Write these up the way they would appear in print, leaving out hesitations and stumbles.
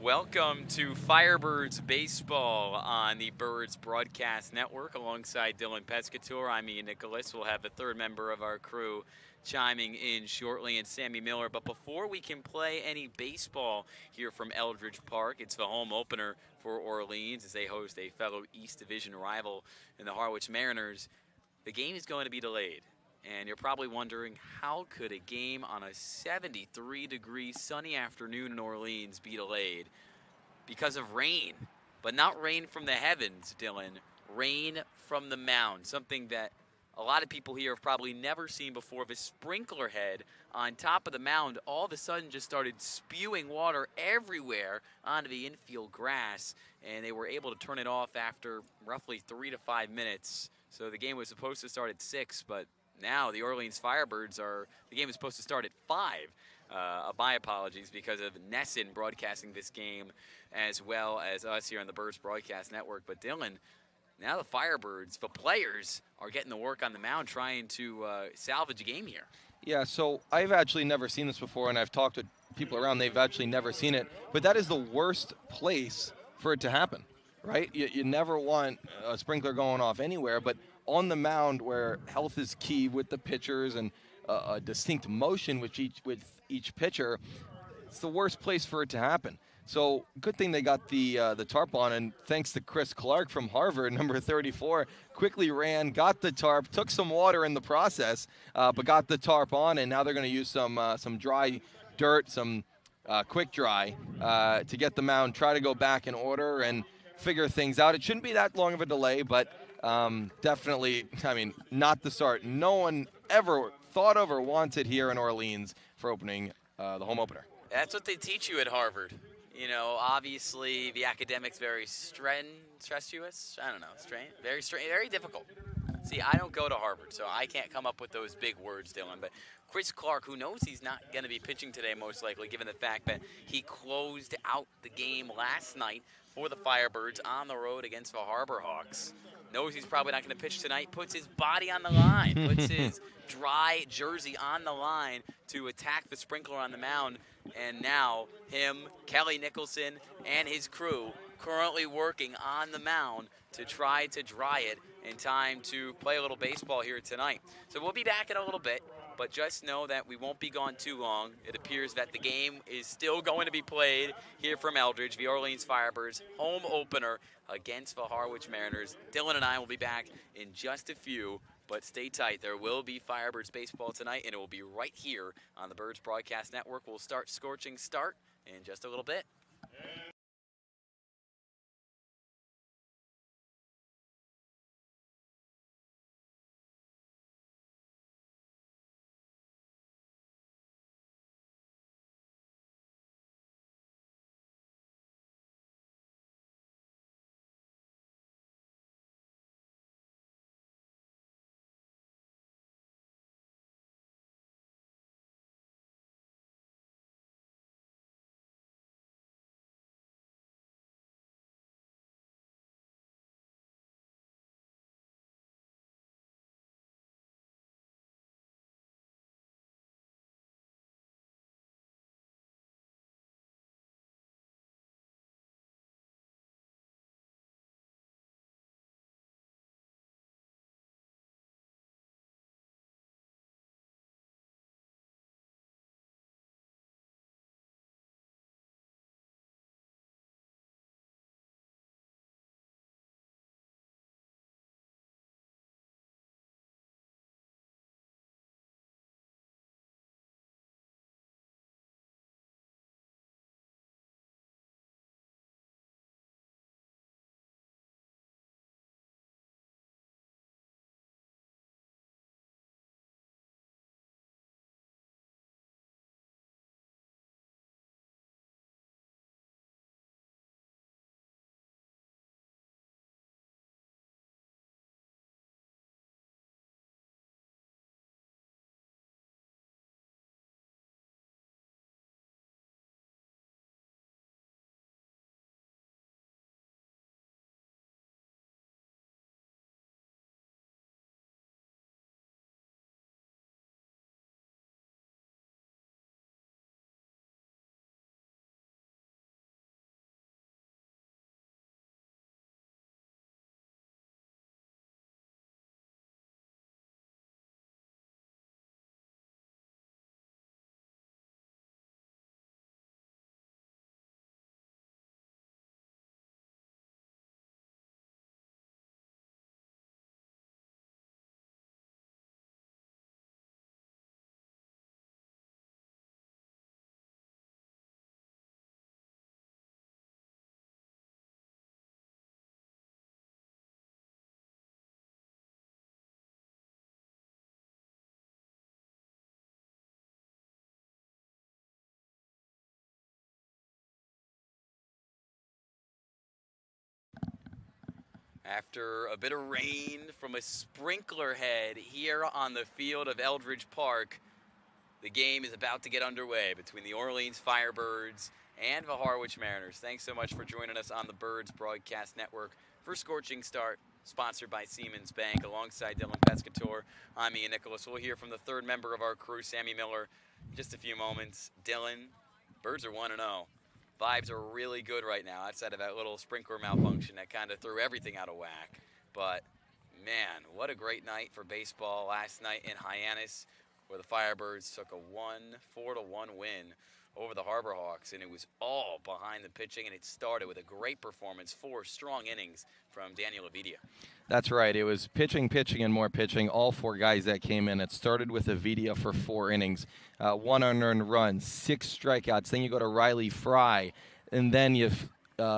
Welcome to Firebirds Baseball on the Birds Broadcast Network alongside Dylan Pescatore. I'm Ian Nicholas. We'll have the third member of our crew chiming in shortly, and Sammy Miller. But before we can play any baseball here from Eldredge Park, it's the home opener for Orleans as they host a fellow East Division rival in the Harwich Mariners. The game is going to be delayed. And you're probably wondering, how could a game on a 73-degree sunny afternoon in Orleans be delayed? Because of rain. But not rain from the heavens, Dylan. Rain from the mound. Something that a lot of people here have probably never seen before. The sprinkler head on top of the mound all of a sudden just started spewing water everywhere onto the infield grass. And they were able to turn it off after roughly 3 to 5 minutes. So the game was supposed to start at 6, but now the Orleans Firebirds the game is supposed to start at 5. My apologies, because of Nesson broadcasting this game as well as us here on the Birds Broadcast Network. But Dylan, now the Firebirds, the players, are getting to work on the mound trying to salvage a game here. Yeah, so I've actually never seen this before, and I've talked to people around, they've actually never seen it. But that is the worst place for it to happen, right? You never want a sprinkler going off anywhere, but on the mound where health is key with the pitchers and a distinct motion with each pitcher, it's the worst place for it to happen. So good thing they got the tarp on, and thanks to Chris Clark from Harvard, number 34, quickly ran, got the tarp, took some water in the process, but got the tarp on, and now they're going to use some dry dirt, some quick dry, to get the mound, try to go back in order and figure things out. It shouldn't be that long of a delay, but definitely, not the start. No one ever thought of or wanted here in Orleans for opening the home opener. That's what they teach you at Harvard. You know, obviously the academics very strenuous. I don't know, very difficult. See, I don't go to Harvard, so I can't come up with those big words, Dylan. But Chris Clark, who knows he's not going to be pitching today most likely, given the fact that he closed out the game last night for the Firebirds on the road against the Harbor Hawks, knows he's probably not going to pitch tonight, puts his body on the line, puts his dry jersey on the line to attack the sprinkler on the mound. And now him, Kelly Nicholson, and his crew currently working on the mound to try to dry it in time to play a little baseball here tonight. So we'll be back in a little bit, but just know that we won't be gone too long. It appears that the game is still going to be played here from Eldredge, the Orleans Firebirds home opener against the Harwich Mariners. Dylan and I will be back in just a few, but stay tight. There will be Firebirds baseball tonight, and it will be right here on the Birds Broadcast Network. We'll start Scorching Start in just a little bit. After a bit of rain from a sprinkler head here on the field of Eldredge Park, the game is about to get underway between the Orleans Firebirds and the Harwich Mariners. Thanks so much for joining us on the Birds Broadcast Network for Scorching Start, sponsored by Siemens Bank. Alongside Dylan Pescatore, I'm Ian Nicholas. We'll hear from the third member of our crew, Sammy Miller, in just a few moments. Dylan, Birds are 1-0. Vibes are really good right now outside of that little sprinkler malfunction that kind of threw everything out of whack. But, man, what a great night for baseball last night in Hyannis, where the Firebirds took a 4-1 win over the Harbor Hawks, and it was all behind the pitching, and it started with a great performance, 4 strong innings from Daniel Avidia. That's right. It was pitching, and more pitching. All 4 guys that came in. It started with Avidia for 4 innings, 1 unearned run, 6 strikeouts. Then you go to Riley Fry, and then you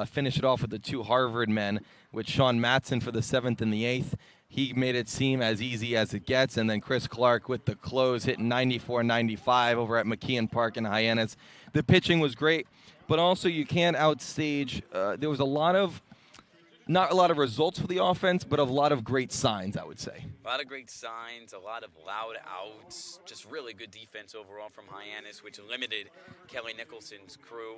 finish it off with the 2 Harvard men, with Sean Matson for the 7th and the 8th. He made it seem as easy as it gets, and then Chris Clark with the close, hitting 94-95 over at McKeon Park in Hyannis. The pitching was great, but also you can't outstage. There was not a lot of results for the offense, but a lot of great signs, I would say. A lot of great signs, a lot of loud outs, just really good defense overall from Hyannis, which limited Kelly Nicholson's crew.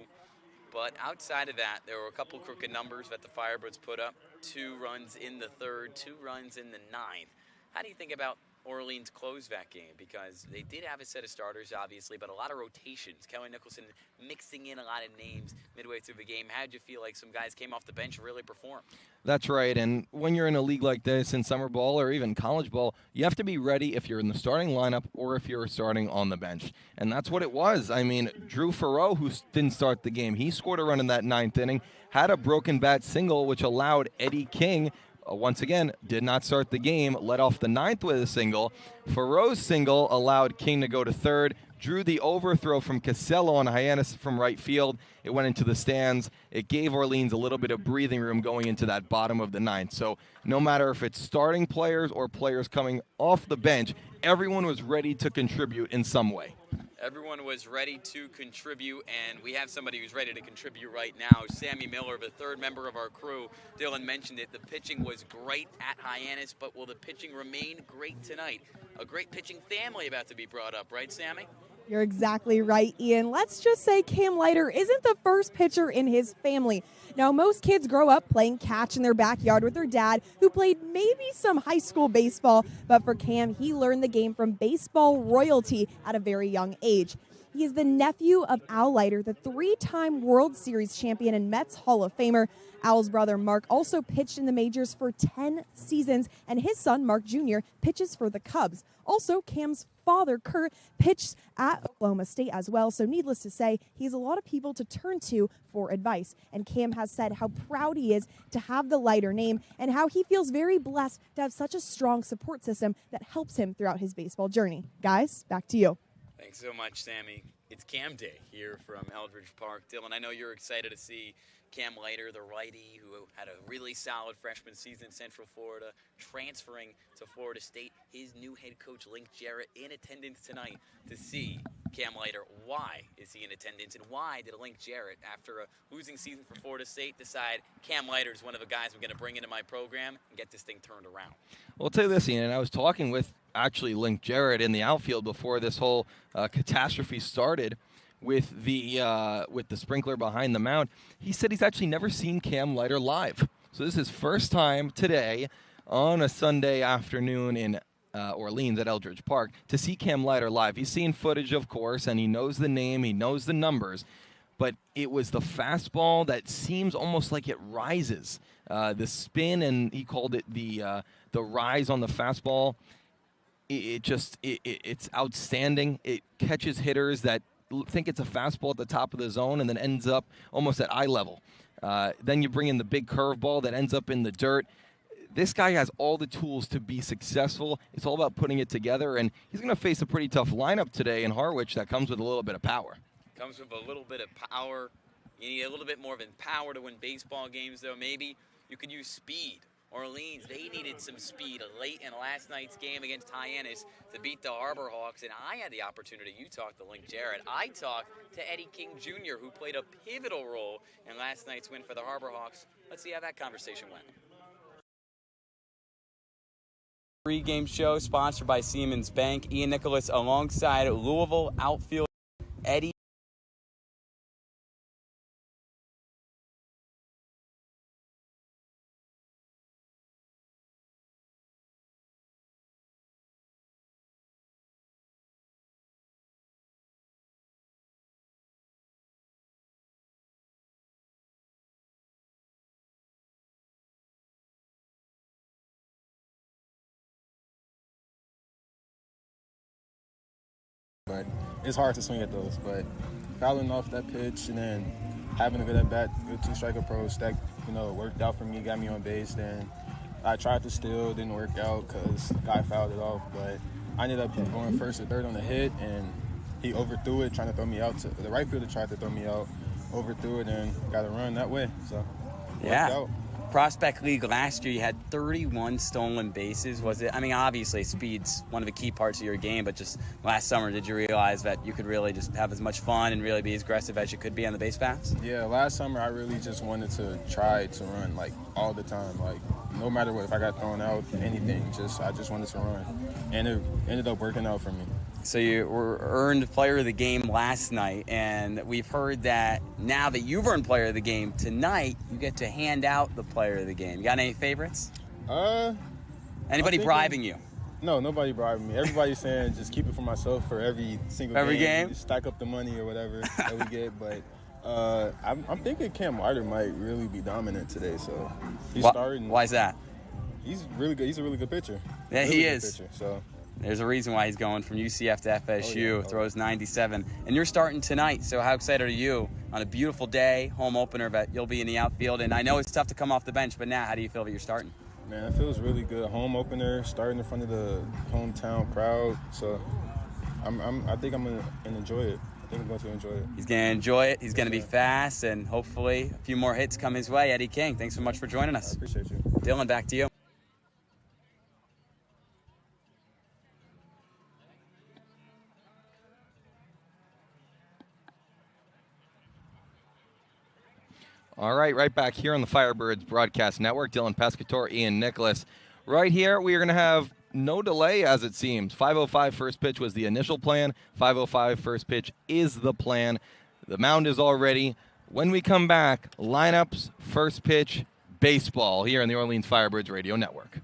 But outside of that, there were a couple crooked numbers that the Firebirds put up. 2 runs in the 3rd, 2 runs in the 9th. How do you think about Orleans closed that game? Because they did have a set of starters, obviously, but a lot of rotations. Kelly Nicholson mixing in a lot of names midway through the game. How did you feel like some guys came off the bench and really performed? That's right, and when you're in a league like this, in summer ball or even college ball, you have to be ready if you're in the starting lineup or if you're starting on the bench. And that's what it was. I mean, Drew Farreau, who didn't start the game, he scored a run in that 9th inning, had a broken bat single, which allowed Eddie King, once again, did not start the game, led off the 9th with a single. Farreau's single allowed King to go to 3rd, drew the overthrow from Casello on Hyannis from right field. It went into the stands. It gave Orleans a little bit of breathing room going into that bottom of the 9th. So no matter if it's starting players or players coming off the bench, everyone was ready to contribute in some way. Everyone was ready to contribute, and we have somebody who's ready to contribute right now, Sammy Miller, the third member of our crew. Dylan mentioned it. The pitching was great at Hyannis, but will the pitching remain great tonight? A great pitching family about to be brought up, right, Sammy? You're exactly right, Ian. Let's just say Cam Leiter isn't the first pitcher in his family. Now, most kids grow up playing catch in their backyard with their dad, who played maybe some high school baseball, but for Cam, he learned the game from baseball royalty at a very young age. He is the nephew of Al Leiter, the 3-time World Series champion and Mets Hall of Famer. Al's brother Mark also pitched in the majors for 10 seasons, and his son Mark Jr. pitches for the Cubs. Also, Cam's father Kurt pitched at Oklahoma State as well, so needless to say, he has a lot of people to turn to for advice. And Cam has said how proud he is to have the Leiter name and how he feels very blessed to have such a strong support system that helps him throughout his baseball journey. Guys, back to you. Thanks so much, Sammy. It's Cam Day here from Eldredge Park. Dylan, I know you're excited to see Cam Leiter, the righty, who had a really solid freshman season in Central Florida, transferring to Florida State. His new head coach, Link Jarrett, in attendance tonight to see Cam Leiter. Why is he in attendance, and why did Link Jarrett, after a losing season for Florida State, decide Cam Leiter is one of the guys I'm going to bring into my program and get this thing turned around? Well, I'll tell you this, Ian, and I was talking with actually Link Jarrett in the outfield before this whole catastrophe started with the sprinkler behind the mound. He said he's actually never seen Cam Leiter live. So this is his first time today on a Sunday afternoon in Orleans at Eldredge Park to see Cam Leiter live. He's seen footage, of course, and he knows the name, he knows the numbers, but it was the fastball that seems almost like it rises. The spin, and he called it the rise on the fastball. It's outstanding. It catches hitters that think it's a fastball at the top of the zone and then ends up almost at eye level. Then you bring in the big curveball that ends up in the dirt. This guy has all the tools to be successful. It's all about putting it together, and he's going to face a pretty tough lineup today in Harwich that comes with a little bit of power. Comes with a little bit of power. You need a little bit more of power to win baseball games, though. Maybe you could use speed. Orleans, they needed some speed late in last night's game against Hyannis to beat the Harbor Hawks, and I had the opportunity. You talked to Link Jarrett. I talked to Eddie King Jr., who played a pivotal role in last night's win for the Harbor Hawks. Let's see how that conversation went. Pregame show sponsored by Siemens Bank. Ian Nicholas alongside Louisville outfield Eddie. But it's hard to swing at those. But fouling off that pitch and then having a good at bat, good two-strike approach, that worked out for me, got me on base. Then I tried to steal, didn't work out because the guy fouled it off. But I ended up going first or third on the hit, and he overthrew it, trying to throw me out. The right fielder tried to throw me out, overthrew it, and got a run that way. So worked out. Prospect League last year, you had 31 stolen bases. Was it? I mean, obviously, speed's one of the key parts of your game, but just last summer, did you realize that you could really just have as much fun and really be as aggressive as you could be on the base paths? Yeah, last summer, I really just wanted to try to run, all the time. No matter what, if I got thrown out, anything, I just wanted to run. And it ended up working out for me. So you were earned player of the game last night, and we've heard that now that you've earned player of the game tonight, you get to hand out the player of the game. You got any favorites? Anybody bribing you? No, nobody bribing me. Everybody's saying just keep it for myself for every single game. Just stack up the money or whatever that we get. But I'm thinking Cam Whiter might really be dominant today. So he's starting. Why is that? He's really good. He's a really good pitcher. Yeah, really he is. Pitcher, so. There's a reason why he's going from UCF to FSU, throws 97. And you're starting tonight, so how excited are you on a beautiful day, home opener, that you'll be in the outfield? And I know it's tough to come off the bench, but now how do you feel that you're starting? Man, it feels really good. Home opener, starting in front of the hometown crowd. So I think I'm going to enjoy it. I think I'm going to enjoy it. He's going to enjoy it. He's going to be fast, and hopefully a few more hits come his way. Eddie King, thanks so much for joining us. I appreciate you. Dylan, back to you. All right, right back here on the Firebirds Broadcast Network. Dylan Pescatore, Ian Nicholas. Right here, we are going to have no delay, as it seems. 5:05 first pitch was the initial plan. 5:05 first pitch is the plan. The mound is all ready. When we come back, lineups, first pitch, baseball here on the Orleans Firebirds Radio Network.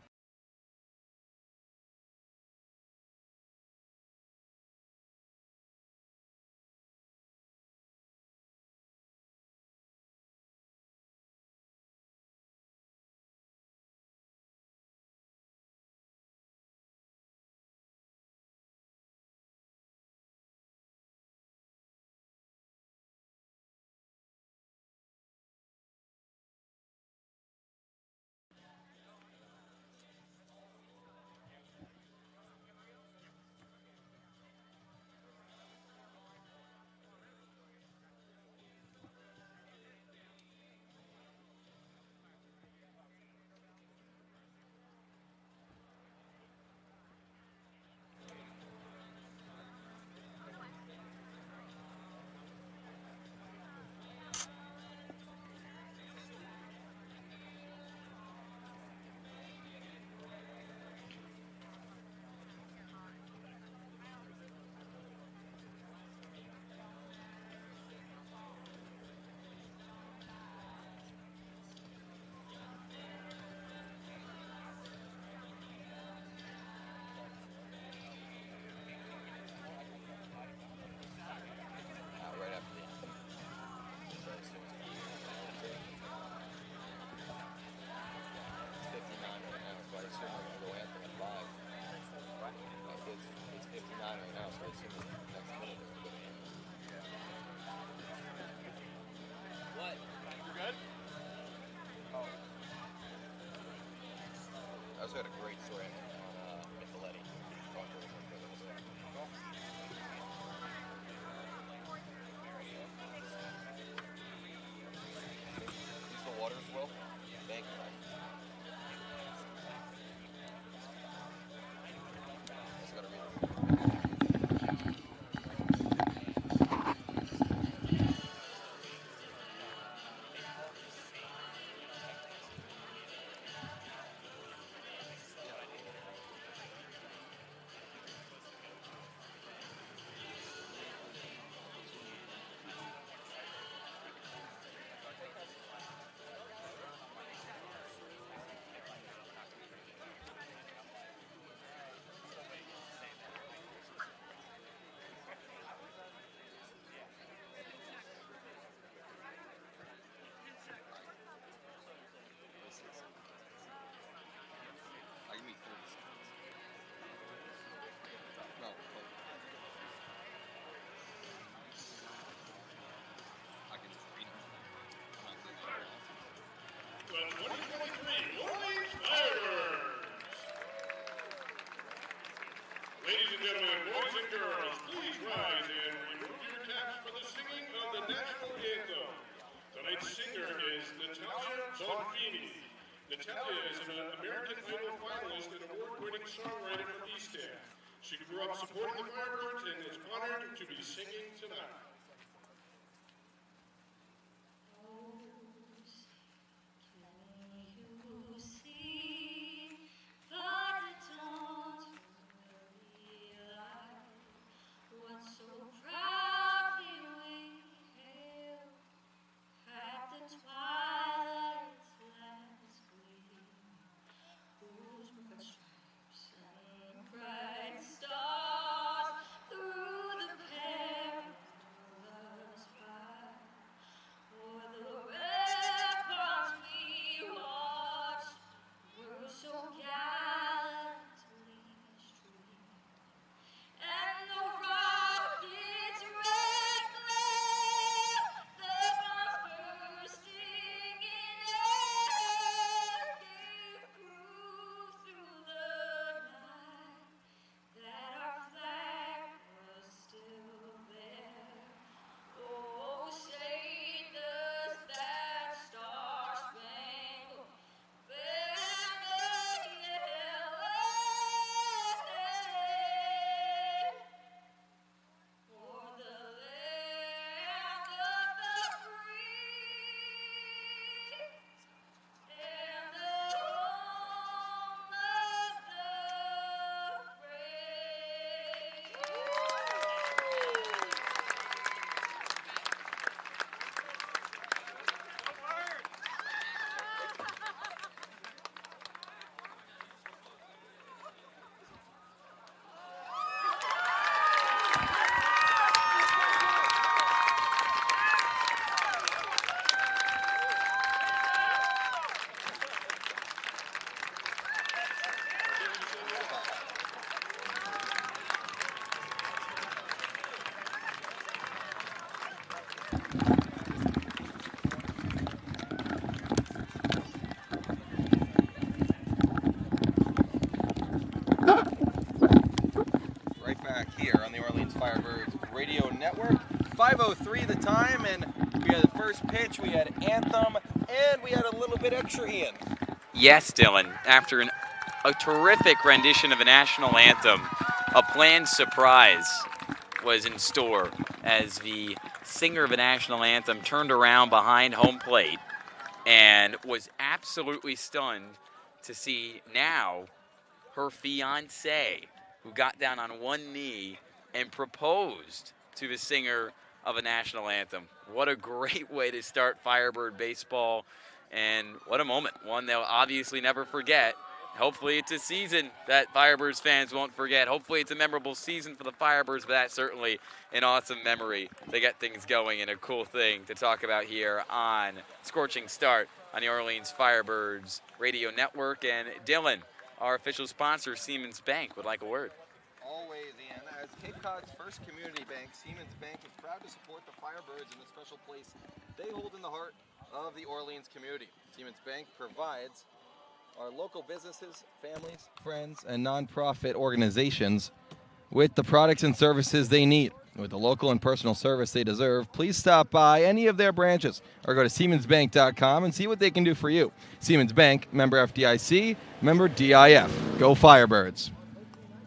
I had a great story on Nicoletti. Use the water as well? Thank you. Just gotta read it. gentlemen, boys and girls, please rise and remove your caps for the singing of the national anthem. Tonight's singer is Natalia Zonfini. Natalia is an American Idol finalist and award-winning songwriter from East End. She grew up supporting the Firebirds and is honored to be singing tonight. Right back here on the Orleans Firebirds Radio Network. 5:03 the time, and we had the first pitch, we had anthem, and we had a little bit extra, Ian. Yes, Dylan. After a terrific rendition of a national anthem, a planned surprise was in store as the singer of a national anthem turned around behind home plate and was absolutely stunned to see now her fiancé, who got down on one knee and proposed to the singer of a national anthem. What a great way to start Firebird baseball, and what a moment. One they'll obviously never forget. Hopefully it's a season that Firebirds fans won't forget. Hopefully it's a memorable season for the Firebirds, but that's certainly an awesome memory to get things going and a cool thing to talk about here on Scorching Start on the Orleans Firebirds Radio Network. And Dylan, our official sponsor, Siemens Bank, would like a word. Always, Ian. As Cape Cod's first community bank, Siemens Bank is proud to support the Firebirds in the special place they hold in the heart of the Orleans community. Siemens Bank provides our local businesses, families, friends, and nonprofit organizations with the products and services they need. With the local and personal service they deserve, please stop by any of their branches or go to siemensbank.com and see what they can do for you. Siemens Bank, member FDIC, member DIF. Go Firebirds.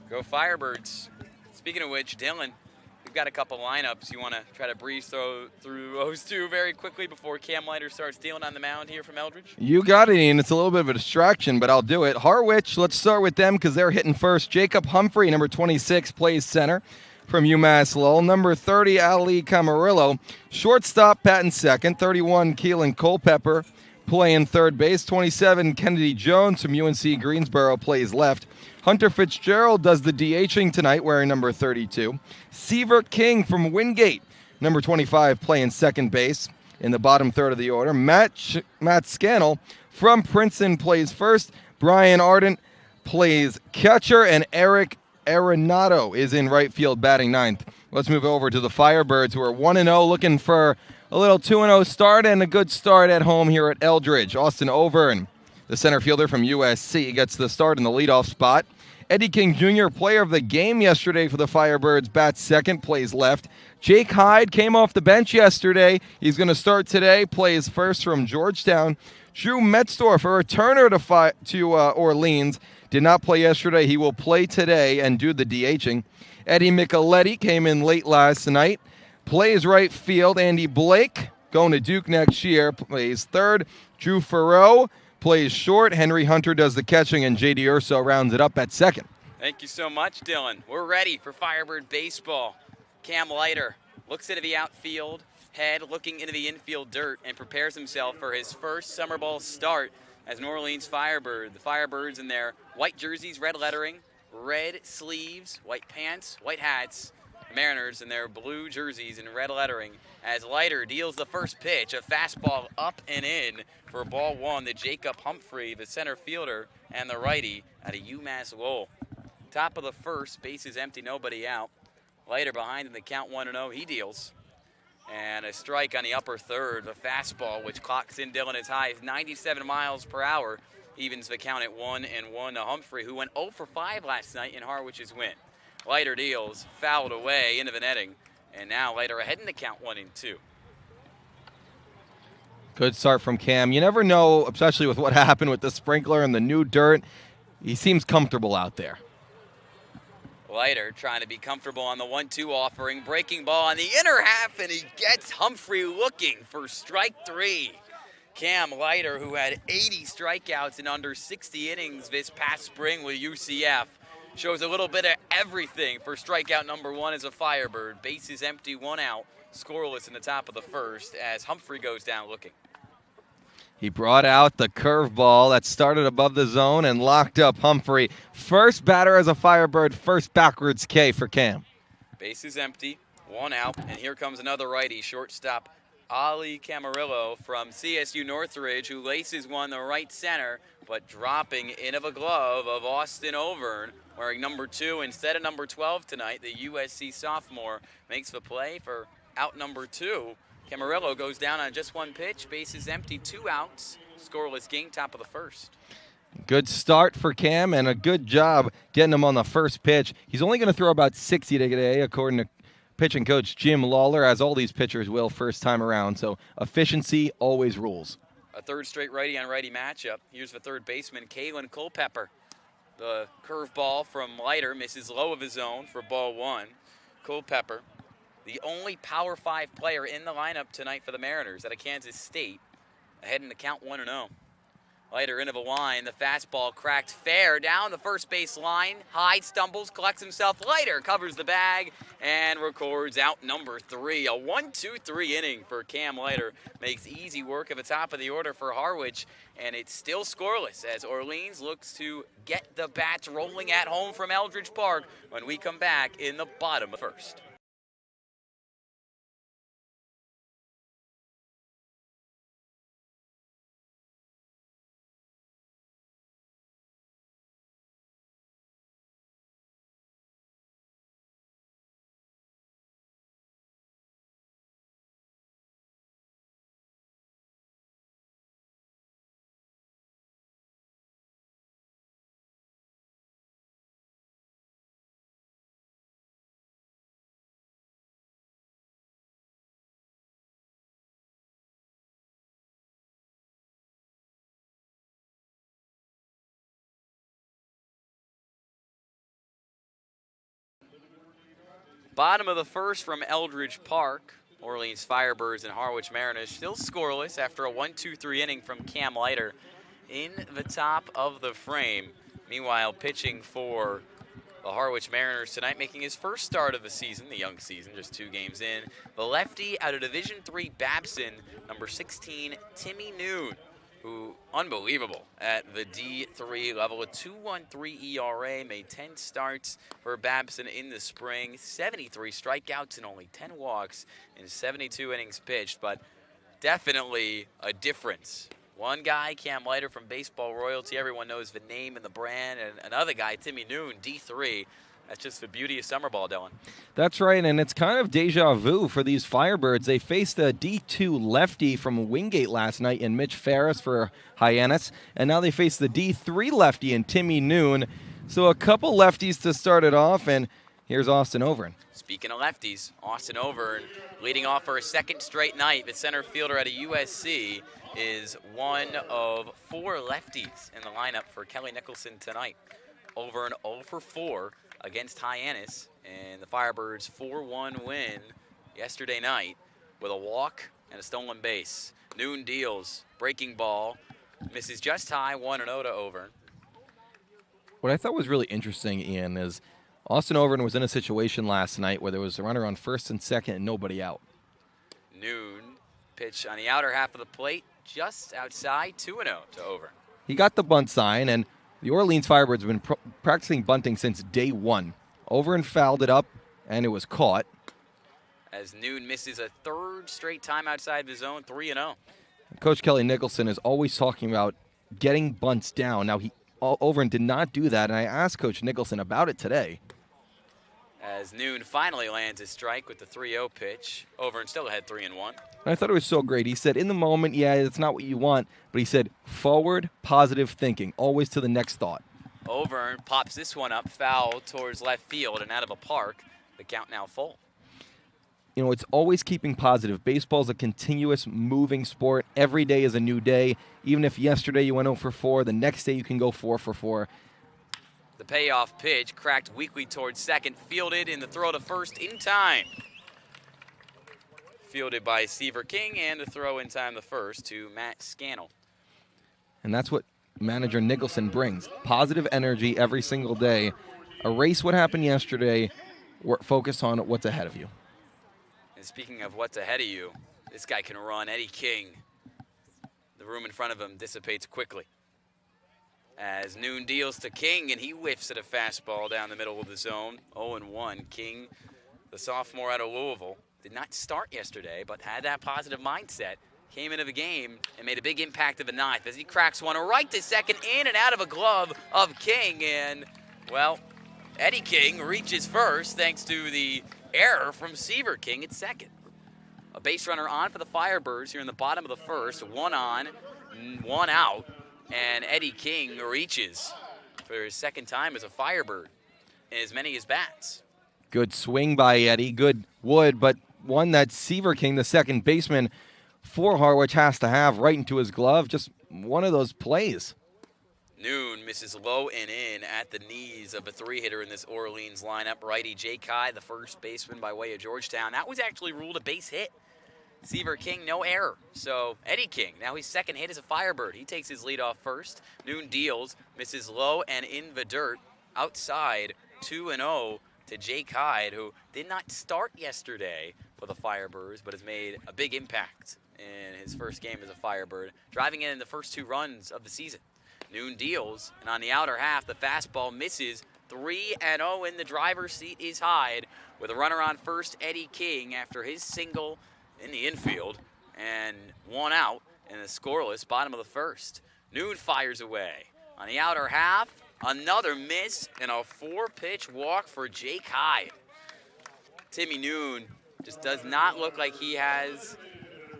Go Firebirds. Speaking of which, Dylan, we've got a couple lineups. You want to try to breeze through those two very quickly before Cam Leiter starts dealing on the mound here from Eldredge? You got it, Ian. It's a little bit of a distraction, but I'll do it. Harwich, let's start with them because they're hitting first. Jacob Humphrey, number 26, plays center from UMass Lowell. Number 30, Ali Camarillo. Shortstop, Patton second. 31, Keelan Culpepper playing third base. 27, Kennedy Jones from UNC Greensboro plays left. Hunter Fitzgerald does the DHing tonight, wearing number 32. Sievert King from Wingate, number 25, playing second base in the bottom third of the order. Matt Scannell from Princeton plays first. Brian Ardent plays catcher, and Eric Arenado is in right field batting ninth. Let's move over to the Firebirds, who are 1-0, looking for a little 2-0 start and a good start at home here at Eldredge. Austin Overn, the center fielder from USC, gets the start in the leadoff spot. Eddie King Jr., player of the game yesterday for the Firebirds, bats second, plays left. Jake Hyde came off the bench yesterday. He's going to start today, plays first from Georgetown. Drew Metzdorf, a returner to Orleans, did not play yesterday. He will play today and do the DHing. Eddie Micheletti came in late last night, plays right field. Andy Blake, going to Duke next year, plays third. Drew Farreau plays short. Henry Hunter does the catching, and J.D. Urso rounds it up at second. Thank you so much, Dylan. We're ready for Firebird baseball. Cam Leiter looks into the outfield, head looking into the infield dirt, and prepares himself for his first summer ball start as New Orleans Firebird. The Firebirds in their white jerseys, red lettering, red sleeves, white pants, white hats. The Mariners in their blue jerseys and red lettering as Leiter deals the first pitch, a fastball up and in for ball one to Jacob Humphrey, the center fielder, and the righty at a UMass Lowell. Top of the first, bases empty, nobody out. Leiter behind in the count 1-0, he deals. And a strike on the upper third, the fastball, which clocks in Dylan as high as 97 miles per hour, evens the count at 1-1 to Humphrey, who went 0 for 5 last night in Harwich's win. Leiter deals, fouled away into the netting, and now Leiter ahead in the count 1-2. Good start from Cam. You never know, especially with what happened with the sprinkler and the new dirt. He seems comfortable out there. Leiter trying to be comfortable on the 1-2 offering. Breaking ball on the inner half, and he gets Humphrey looking for strike 3. Cam Leiter, who had 80 strikeouts in under 60 innings this past spring with UCF, shows a little bit of everything for strikeout number 1 as a Firebird. Bases empty, 1 out, scoreless in the top of the first as Humphrey goes down looking. He brought out the curveball that started above the zone and locked up Humphrey. First batter as a Firebird, first backwards K for Cam. Bases empty, 1 out, and here comes another righty, shortstop Ali Camarillo from CSU Northridge, who laces one to right center, but dropping into the glove of Austin Overn, wearing number 2 instead of number 12 tonight. The USC sophomore makes the play for out number 2. Camarillo goes down on just 1 pitch, bases empty, 2 outs, scoreless game, top of the first. Good start for Cam and a good job getting him on the first pitch. He's only going to throw about 60 today, according to pitching coach Jim Lawler, as all these pitchers will first time around. So efficiency always rules. A third straight righty on righty matchup. Here's the third baseman, Kalen Culpepper. The curveball from Leiter misses low of his own for ball 1. Culpepper, the only Power 5 player in the lineup tonight for the Mariners out of Kansas State, ahead in the count 1-0. Leiter into the line, the fastball cracked fair down the first base line. Hyde stumbles, collects himself. Leiter covers the bag and records out number 3. A 1-2-3 inning for Cam Leiter makes easy work of the top of the order for Harwich, and it's still scoreless as Orleans looks to get the bats rolling at home from Eldredge Park when we come back in the bottom of first. Bottom of the first from Eldredge Park. Orleans Firebirds and Harwich Mariners still scoreless after a 1-2-3 inning from Cam Leiter in the top of the frame. Meanwhile, pitching for the Harwich Mariners tonight, making his first start of the season, the young season, just 2 games in. The lefty out of Division III Babson, number 16, Timmy Noon, who, unbelievable, at the D3 level, a 2.13 ERA, made 10 starts for Babson in the spring, 73 strikeouts and only 10 walks in 72 innings pitched, but definitely a difference. One guy, Cam Leiter from Baseball Royalty, everyone knows the name and the brand, and another guy, Timmy Noon, D3. That's just the beauty of summer ball, Dylan. That's right, and it's kind of deja vu for these Firebirds. They faced a D2 lefty from Wingate last night in Mitch Ferris for Hyannis, and now they face the D3 lefty in Timmy Noon. So a couple lefties to start it off, and here's Austin Overn. Speaking of lefties, Austin Overn leading off for a second straight night. The center fielder at a USC is one of 4 lefties in the lineup for Kelly Nicholson tonight. Overn 0 for 4 against Hyannis, and the Firebirds 4-1 win yesterday night with a walk and a stolen base. Noon deals, breaking ball, misses just high, 1-0 to Overn. What I thought was really interesting, Ian, is Austin Overn was in a situation last night where there was a runner on first and second and nobody out. Noon pitch on the outer half of the plate, just outside, 2-0 to Overn. He got the bunt sign, and the Orleans Firebirds have been practicing bunting since day one. Overn fouled it up, and it was caught. As Noon misses a 3rd straight time outside the zone, 3-0. Coach Kelly Nicholson is always talking about getting bunts down. Now, Overn did not do that, and I asked Coach Nicholson about it today. As Noon finally lands a strike with the 3-0 pitch. Overn still ahead 3-1. And I thought it was so great. He said, in the moment, yeah, it's not what you want, but he said, forward, positive thinking, always to the next thought. Overn pops this one up, foul towards left field and out of a park. The count now full. You know, it's always keeping positive. Baseball's a continuous moving sport. Every day is a new day. Even if yesterday you went 0 for 4, the next day you can go 4 for 4. The payoff pitch cracked weakly towards second, fielded in the throw to first in time. Fielded by Seaver King, and the throw in time the first to Matt Scannell. And that's what manager Nicholson brings. Positive energy every single day. Erase what happened yesterday. Focus on what's ahead of you. And speaking of what's ahead of you, this guy can run. Eddie King. The room in front of him dissipates quickly. As Noon deals to King, and he whiffs at a fastball down the middle of the zone. 0-1. King, the sophomore out of Louisville, did not start yesterday, but had that positive mindset. Came into the game and made a big impact of the ninth as he cracks one right to second, in and out of a glove of King. And, well, Eddie King reaches first thanks to the error from Seaver King at second. A base runner on for the Firebirds here in the bottom of the first. 1 on, 1 out. And Eddie King reaches for his second time as a Firebird in as many as bats. Good swing by Eddie. Good wood, but one that Seaver King, the second baseman for Harwich, has to have right into his glove. Just one of those plays. Noon misses low and in at the knees of a 3-hitter in this Orleans lineup. Righty Jake High, the first baseman by way of Georgetown. That was actually ruled a base hit. Seaver King, no error. So Eddie King, now he's second hit as a Firebird. He takes his lead off first. Noon deals, misses low and in the dirt. Outside, 2-0 to Jake Hyde, who did not start yesterday for the Firebirds, but has made a big impact in his first game as a Firebird, driving in the first 2 runs of the season. Noon deals, and on the outer half, the fastball misses. 3-0 in the driver's seat is Hyde, with a runner on first, Eddie King, after his single in the infield, and 1 out in the scoreless bottom of the first. Noon fires away. On the outer half, another miss, and a 4-pitch walk for Jake Hyde. Timmy Noon just does not look like he has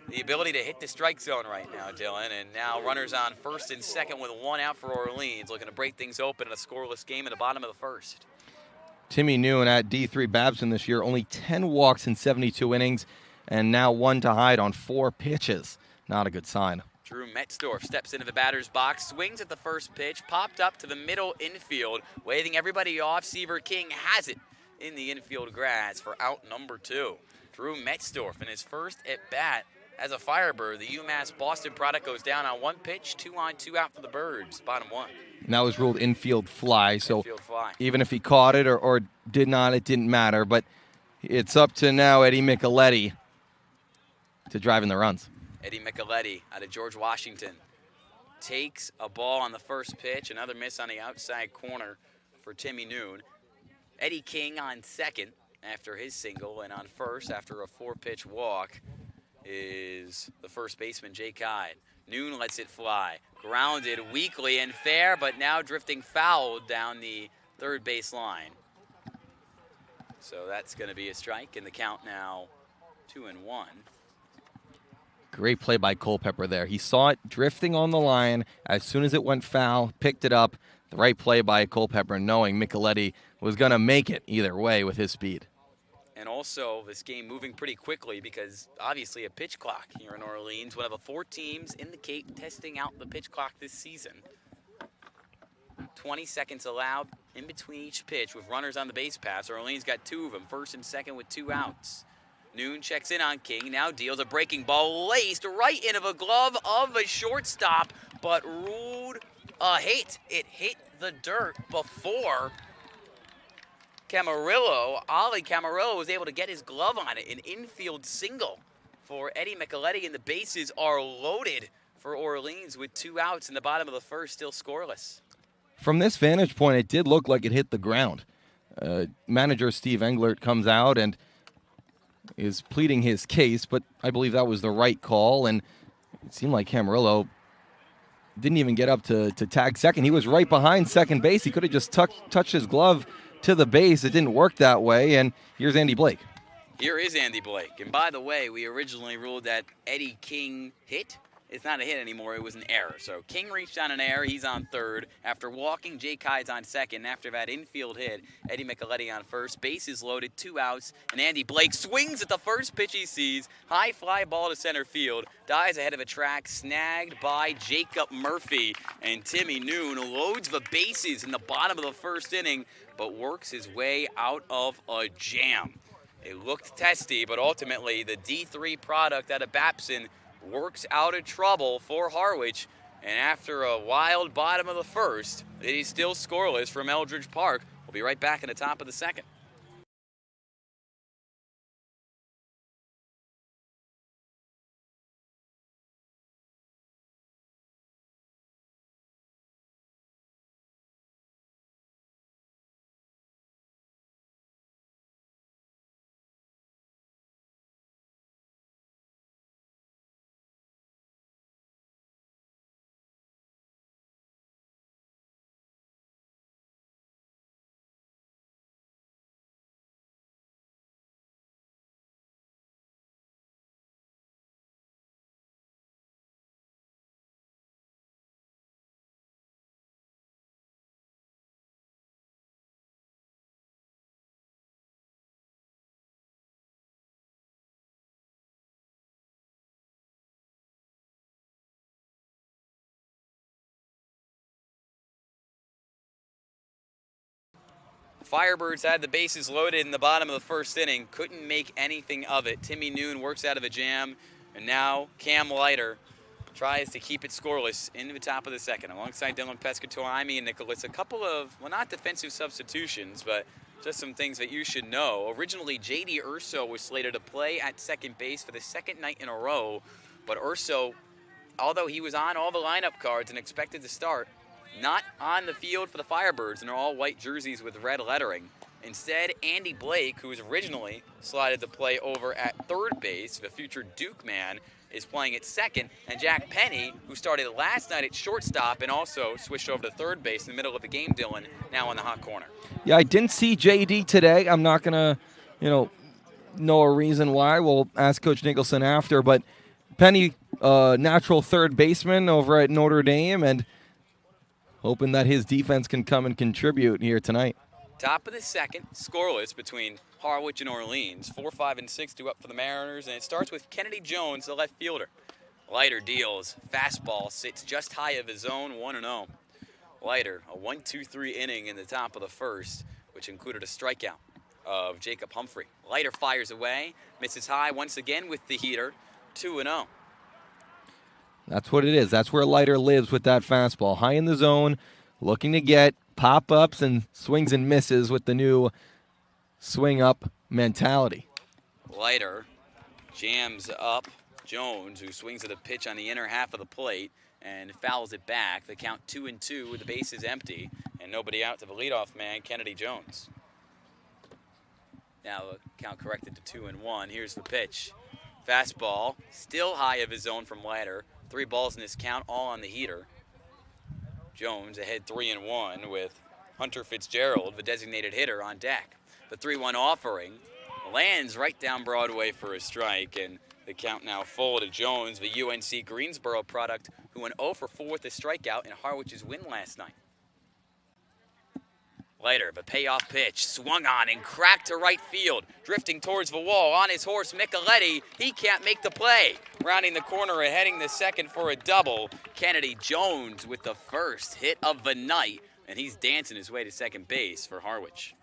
the ability to hit the strike zone right now, Dylan. And now runners on first and second with 1 out for Orleans, looking to break things open in a scoreless game in the bottom of the first. Timmy Noon at D3 Babson this year, only 10 walks in 72 innings, and now 1 to Hyde on 4 pitches. Not a good sign. Drew Metzdorf steps into the batter's box, swings at the first pitch, popped up to the middle infield, waving everybody off. Seaver King has it in the infield grass for out number 2. Drew Metzdorf in his first at-bat as a Firebird. The UMass Boston product goes down on 1 pitch, 2 on, 2 out for the Birds, bottom 1. And that was ruled infield fly, so infield fly. Even if he caught it or did not, it didn't matter. But it's up to now Eddie Micheletti to drive in the runs. Eddie Micheletti out of George Washington takes a ball on the first pitch, another miss on the outside corner for Timmy Noon. Eddie King on second after his single, and on first after a 4-pitch walk is the first baseman, Jake Hyde. Noon lets it fly. Grounded weakly and fair, but now drifting foul down the third base line. So that's going to be a strike, and the count now 2-1. Great play by Culpepper there. He saw it drifting on the line. As soon as it went foul, picked it up, the right play by Culpepper, knowing Micheletti was going to make it either way with his speed. And also, this game moving pretty quickly because obviously a pitch clock here in Orleans. One of the 4 teams in the Cape testing out the pitch clock this season. 20 seconds allowed in between each pitch with runners on the base paths. Orleans got 2 of them, first and second with 2 outs. Noon checks in on King, now deals a breaking ball laced right into the glove of a shortstop, but ruled a hit. It hit the dirt before Camarillo. Ollie Camarillo was able to get his glove on it. An infield single for Eddie Micheletti, and the bases are loaded for Orleans with 2 outs in the bottom of the first, still scoreless. From this vantage point, it did look like it hit the ground. Manager Steve Englert comes out and is pleading his case, but I believe that was the right call, and it seemed like Camarillo didn't even get up to tag second. He was right behind second base. He could have just touched his glove to the base. It didn't work that way, and here's Andy Blake. Here is Andy Blake, and by the way, we originally ruled that Eddie King hit. It's not a hit anymore, it was an error. So King reached on an error, he's on third. After walking, Jake Hyde's on second. After that infield hit, Eddie Micheletti on first. Bases loaded, 2 outs, and Andy Blake swings at the first pitch he sees. High fly ball to center field. Dives ahead of a track, snagged by Jacob Murphy. And Timmy Noon loads the bases in the bottom of the first inning, but works his way out of a jam. It looked testy, but ultimately the D3 product out of Babson works out of trouble for Harwich, and after a wild bottom of the first, it is still scoreless from Eldredge Park. We'll be right back in the top of the second. Firebirds had the bases loaded in the bottom of the first inning, couldn't make anything of it. Timmy Noon works out of a jam, and now Cam Leiter tries to keep it scoreless into the top of the second. Alongside Dylan Pescatore, I'm Ian Nicholas. A couple of, well, not defensive substitutions, but just some things that you should know. Originally, J.D. Urso was slated to play at second base for the second night in a row, but Urso, although he was on all the lineup cards and expected to start, not on the field for the Firebirds in their all-white jerseys with red lettering. Instead, Andy Blake, who was originally slotted to play over at third base, the future Duke man, is playing at second, and Jack Penny, who started last night at shortstop and also switched over to third base in the middle of the game, Dylan, now in the hot corner. Yeah, I didn't see JD today. I'm not going to, know a reason why. We'll ask Coach Nicholson after, but Penny, natural third baseman over at Notre Dame, and hoping that his defense can come and contribute here tonight. Top of the second, scoreless between Harwich and Orleans. 4, 5, and 6 due up for the Mariners, and it starts with Kennedy Jones, the left fielder. Leiter deals. Fastball sits just high of his own, 1-0. Leiter, a 1-2-3 inning in the top of the first, which included a strikeout of Jacob Humphrey. Leiter fires away, misses high once again with the heater, 2-0. That's what it is. That's where Leiter lives with that fastball. High in the zone, looking to get pop-ups and swings and misses with the new swing-up mentality. Leiter jams up Jones, who swings at a pitch on the inner half of the plate and fouls it back. The count 2-2 with the bases empty and nobody out to the leadoff man, Kennedy Jones. Now the count corrected to 2-1. Here's the pitch. Fastball, still high of his own from Leiter. 3 balls in this count, all on the heater. Jones ahead 3-1 with Hunter Fitzgerald, the designated hitter, on deck. The 3-1 offering lands right down Broadway for a strike, and the count now full to Jones, the UNC Greensboro product, who went 0 for 4 with a strikeout in Harwich's win last night. Leiter, the payoff pitch, swung on and cracked to right field. Drifting towards the wall on his horse, Micheletti. He can't make the play. Rounding the corner and heading to second for a double. Kennedy Jones with the first hit of the night, and he's dancing his way to second base for Harwich.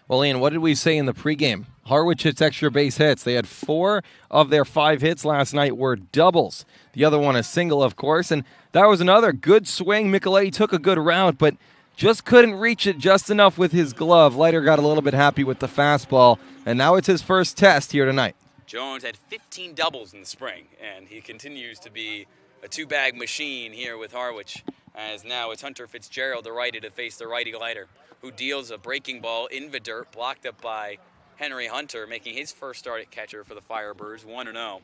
Well, Ian, what did we say in the pregame? Harwich hits extra base hits. They had 4 of their 5 hits last night were doubles. The other one a single, of course, and that was another good swing. Micheletti took a good route, but just couldn't reach it just enough with his glove. Leiter got a little bit happy with the fastball, and now it's his first test here tonight. Jones had 15 doubles in the spring, and he continues to be a two-bag machine here with Harwich, as now it's Hunter Fitzgerald, the righty, to face the righty Leiter, who deals a breaking ball in the dirt, blocked up by Henry Hunter, making his first start at catcher for the Firebirds, 1-0.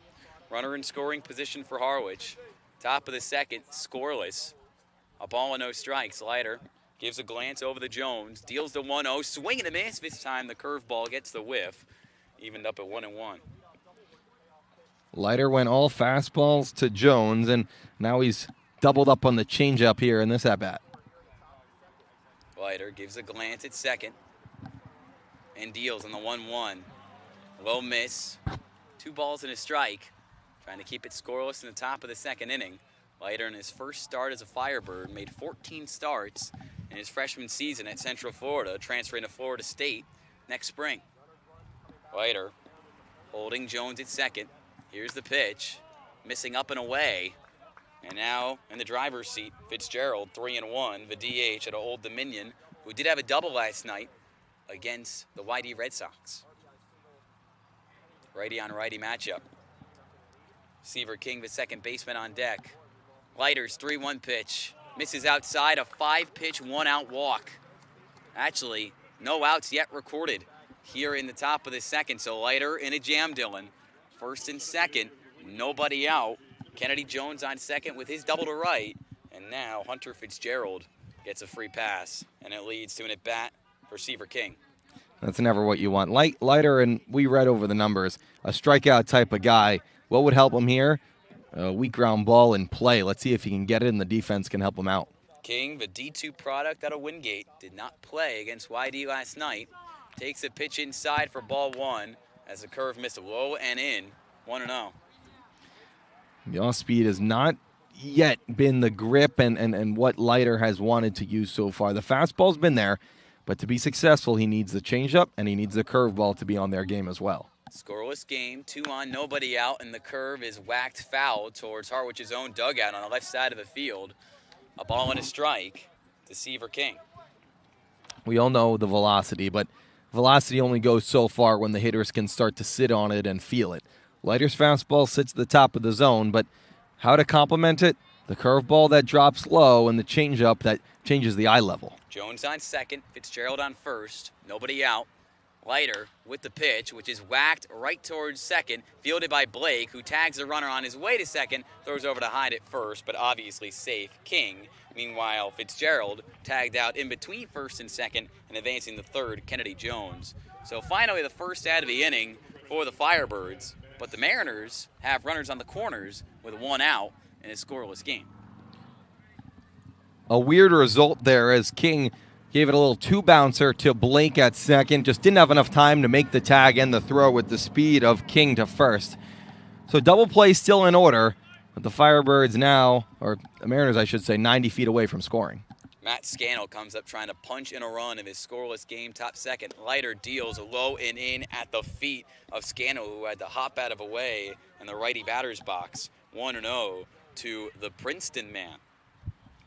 Runner in scoring position for Harwich. Top of the second, scoreless. A ball and no strikes. Leiter gives a glance over to Jones, deals the 1-0, swing and a miss. This time the curveball gets the whiff, evened up at 1-1. Leiter went all fastballs to Jones, and now he's doubled up on the changeup here in this at-bat. Leiter gives a glance at second and deals on the 1-1. Low miss, 2 balls and a strike, trying to keep it scoreless in the top of the second inning. Leiter, in his first start as a Firebird, made 14 starts in his freshman season at Central Florida, transferring to Florida State next spring. Leiter holding Jones at second. Here's the pitch, missing up and away. And now in the driver's seat, Fitzgerald, 3-1, the DH at Old Dominion, who did have a double last night against the YD Red Sox. Righty on righty matchup. Seaver King, the second baseman, on deck. Leiter's 3-1 pitch. Misses outside, a 5-pitch, 1-out walk. Actually, no outs yet recorded here in the top of the second. So Leiter in a jam, Dylan. First and second, nobody out. Kennedy Jones on second with his double to right. And now Hunter Fitzgerald gets a free pass, and it leads to an at-bat for Seaver King. That's never what you want. Leiter, and we read over the numbers, a strikeout type of guy. What would help him here? A weak ground ball in play. Let's see if he can get it, and the defense can help him out. King, the D2 product out of Wingate, did not play against YD last night. Takes a pitch inside for ball 1 as the curve missed low and in. 1-0. The off-speed has not yet been the grip and what Leiter has wanted to use so far. The fastball's been there, but to be successful, he needs the changeup and he needs the curveball to be on their game as well. Scoreless game, 2 on, nobody out, and the curve is whacked foul towards Harwich's own dugout on the left side of the field. A ball and a strike to Seaver King. We all know the velocity, but velocity only goes so far when the hitters can start to sit on it and feel it. Leiter's fastball sits at the top of the zone, but how to complement it? The curveball that drops low and the changeup that changes the eye level. Jones on second, Fitzgerald on first, nobody out. Leiter with the pitch, which is whacked right towards second, fielded by Blake, who tags the runner on his way to second, throws over to Hyde at first, but obviously safe King. Meanwhile, Fitzgerald tagged out in between first and second and advancing the third, Kennedy Jones. So finally the first out of the inning for the Firebirds, but the Mariners have runners on the corners with 1 out in a scoreless game. A weird result there as King gave it a little 2-bouncer to Blake at second. Just didn't have enough time to make the tag and the throw with the speed of King to first. So double play still in order, but the Firebirds now, or the Mariners I should say, 90 feet away from scoring. Matt Scannell comes up trying to punch in a run in his scoreless game, top second. Leiter deals low and in at the feet of Scannell, who had to hop out of the way in the righty batter's box. 1-0 to the Princeton man.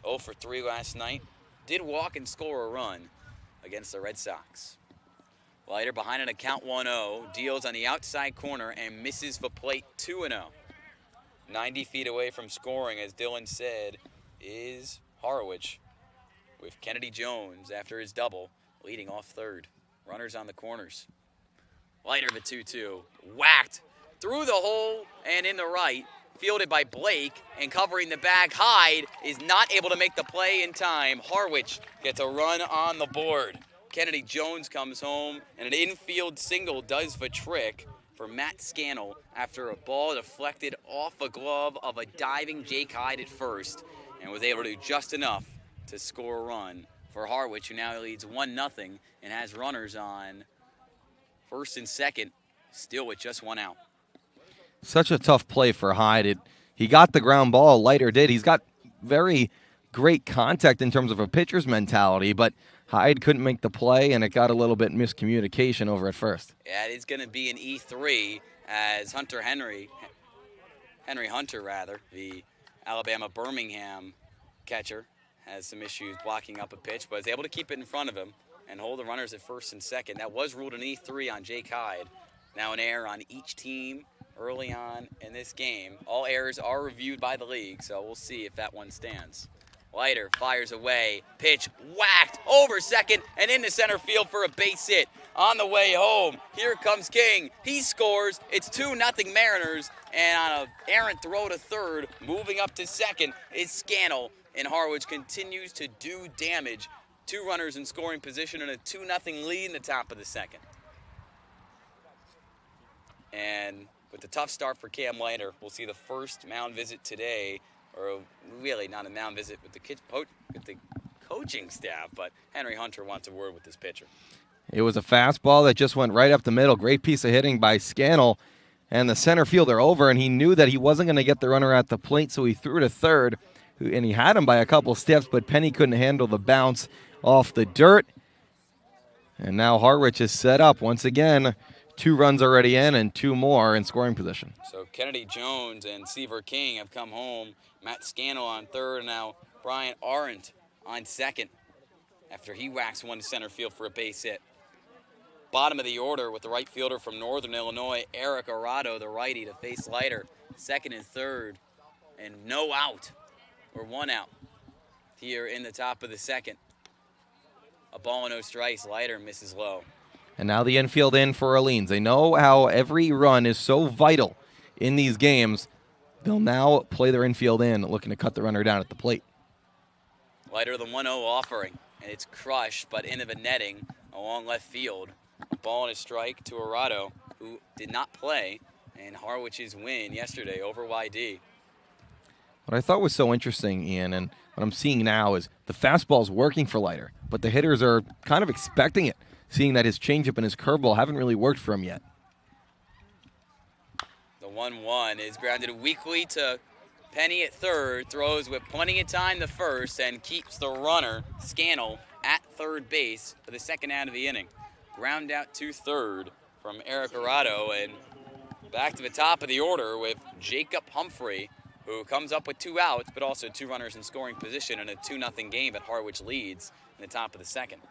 0 for 3 last night. Did walk and score a run against the Red Sox. Leiter behind an account 1-0, deals on the outside corner and misses the plate 2-0. 90 feet away from scoring, as Dylan said, is Harwich, with Kennedy Jones after his double leading off third. Runners on the corners. Leiter the 2-2, whacked through the hole and in the right. Fielded by Blake, and covering the bag, Hyde is not able to make the play in time. Harwich gets a run on the board. Kennedy Jones comes home, and an infield single does the trick for Matt Scannell after a ball deflected off a glove of a diving Jake Hyde at first, and was able to do just enough to score a run for Harwich, who now leads 1-0 and has runners on first and second, still with just one out. Such a tough play for Hyde. He got the ground ball, Leiter did. He's got very great contact in terms of a pitcher's mentality, but Hyde couldn't make the play, and it got a little bit miscommunication over at first. Yeah, it is going to be an E3 as Henry Hunter, the Alabama Birmingham catcher, has some issues blocking up a pitch, but is able to keep it in front of him and hold the runners at first and second. That was ruled an E3 on Jake Hyde. Now an error on each team early on in this game. All errors are reviewed by the league, so we'll see if that one stands. Leiter fires away, pitch whacked over second and into center field for a base hit. On the way home, here comes King. He scores. It's 2-0 Mariners, and on an errant throw to third, moving up to second is Scannell, and Harwich continues to do damage. 2 runners in scoring position and a 2-0 lead in the top of the second. And with the tough start for Cam Leiter, we'll see the first mound visit today, or really not a mound visit with the coaching staff, but Henry Hunter wants a word with this pitcher. It was a fastball that just went right up the middle. Great piece of hitting by Scannell, and the center fielder over, and he knew that he wasn't going to get the runner at the plate, so he threw to third, and he had him by a couple steps, but Penny couldn't handle the bounce off the dirt. And now Harwich is set up once again. 2 runs already in and 2 more in scoring position. So Kennedy Jones and Seaver King have come home. Matt Scannell on third, and now Brian Arendt on second after he whacks one to center field for a base hit. Bottom of the order with the right fielder from Northern Illinois, Eric Arado, the righty, to face Leiter. Second and third, and no out, or 1 out here in the top of the second. A ball and no strikes. Leiter misses low. And now the infield in for Orleans. They know how every run is so vital in these games. They'll now play their infield in, looking to cut the runner down at the plate. Leiter the 1-0 offering, and it's crushed, but into the netting along left field. A ball and a strike to Arado, who did not play in Harwich's win yesterday over YD. What I thought was so interesting, Ian, and what I'm seeing now is the fastball's working for Leiter, but the hitters are kind of expecting it, seeing that his changeup and his curveball haven't really worked for him yet. The 1-1 is grounded weakly to Penny at third, throws with plenty of time to first, and keeps the runner, Scannell, at third base for the second out of the inning. Ground out to third from Eric Arado, and back to the top of the order with Jacob Humphrey, who comes up with 2 outs, but also 2 runners in scoring position in a 2-0 game that Harwich leads in the top of the second.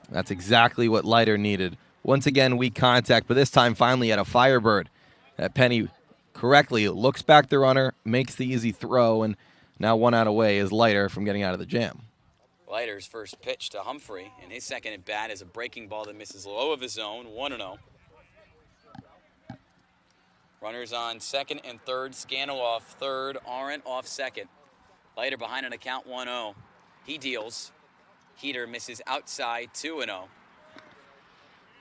That's exactly what Leiter needed. Once again, weak contact, but this time finally at a Firebird. That Penny correctly looks back the runner, makes the easy throw, and now 1 out away is Leiter from getting out of the jam. Leiter's first pitch to Humphrey, and his second at bat is a breaking ball that misses low of his own, 1-0. Runners on second and third, Scannell off third, Arendt off second. Leiter behind on a count 1-0. He deals. Heater misses outside, 2-0.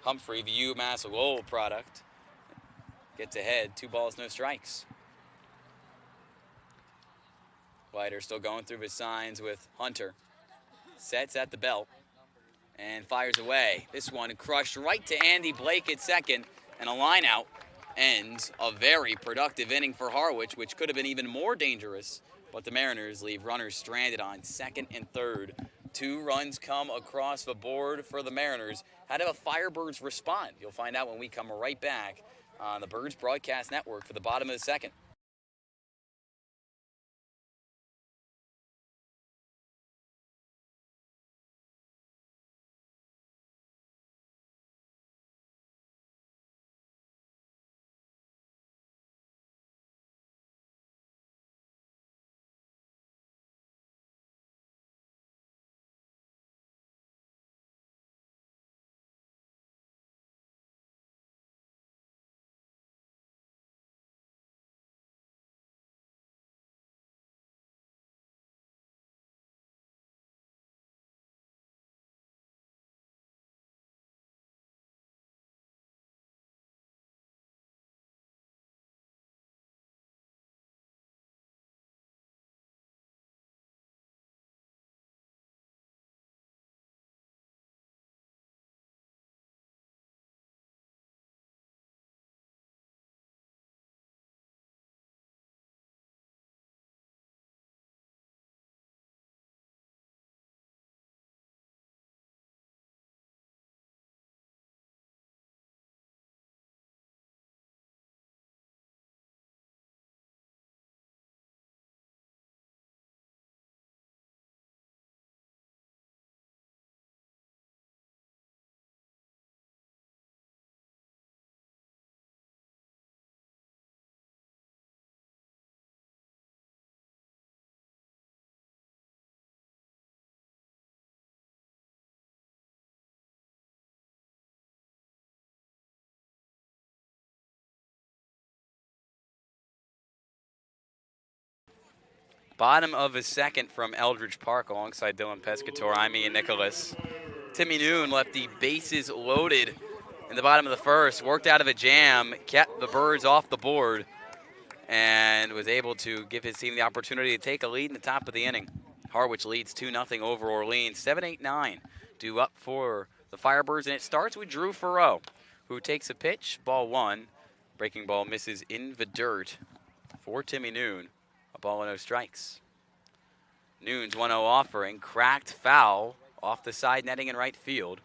Humphrey, the UMass Lowell product, gets ahead, 2 balls, no strikes. Leiter still going through his signs with Hunter. Sets at the belt and fires away. This one crushed right to Andy Blake at second, and a line out ends a very productive inning for Harwich, which could have been even more dangerous, but the Mariners leave runners stranded on second and third. 2 runs come across the board for the Mariners. How do the Firebirds respond? You'll find out when we come right back on the Birds Broadcast Network for the bottom of the second. Bottom of a second from Eldredge Park alongside Dylan Pescatore. I'm Ian Nicholas. Timmy Noon left the bases loaded in the bottom of the first, worked out of a jam, kept the Birds off the board, and was able to give his team the opportunity to take a lead in the top of the inning. Harwich leads 2-0 over Orleans. 7-8-9 due up for the Firebirds, and it starts with Drew Farreau, who takes a pitch, ball one. Breaking ball misses in the dirt for Timmy Noon. A ball and no strikes. Noon's 1-0 offering, cracked foul off the side netting in right field.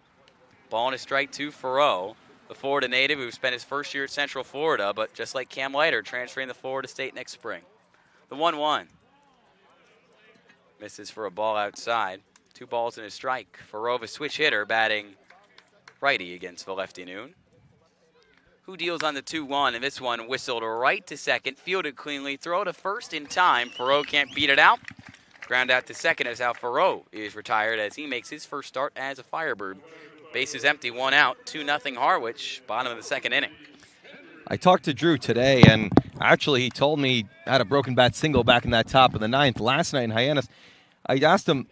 Ball and a strike to Farreau, the Florida native who spent his first year at Central Florida, but just like Cam Leiter, transferring to Florida State next spring. The 1-1. Misses for a ball outside. 2 balls and a strike. Farreau, a switch hitter, batting righty against the lefty Noon, who deals on the 2-1, and this one whistled right to second, fielded cleanly, throw to first in time. Farreau can't beat it out. Ground out to second is how Farreau is retired as he makes his first start as a Firebird. Bases empty, 1 out, 2-0 Harwich, bottom of the second inning. I talked to Drew today, and actually he told me he had a broken bat single back in that top of the ninth last night in Hyannis. I asked him,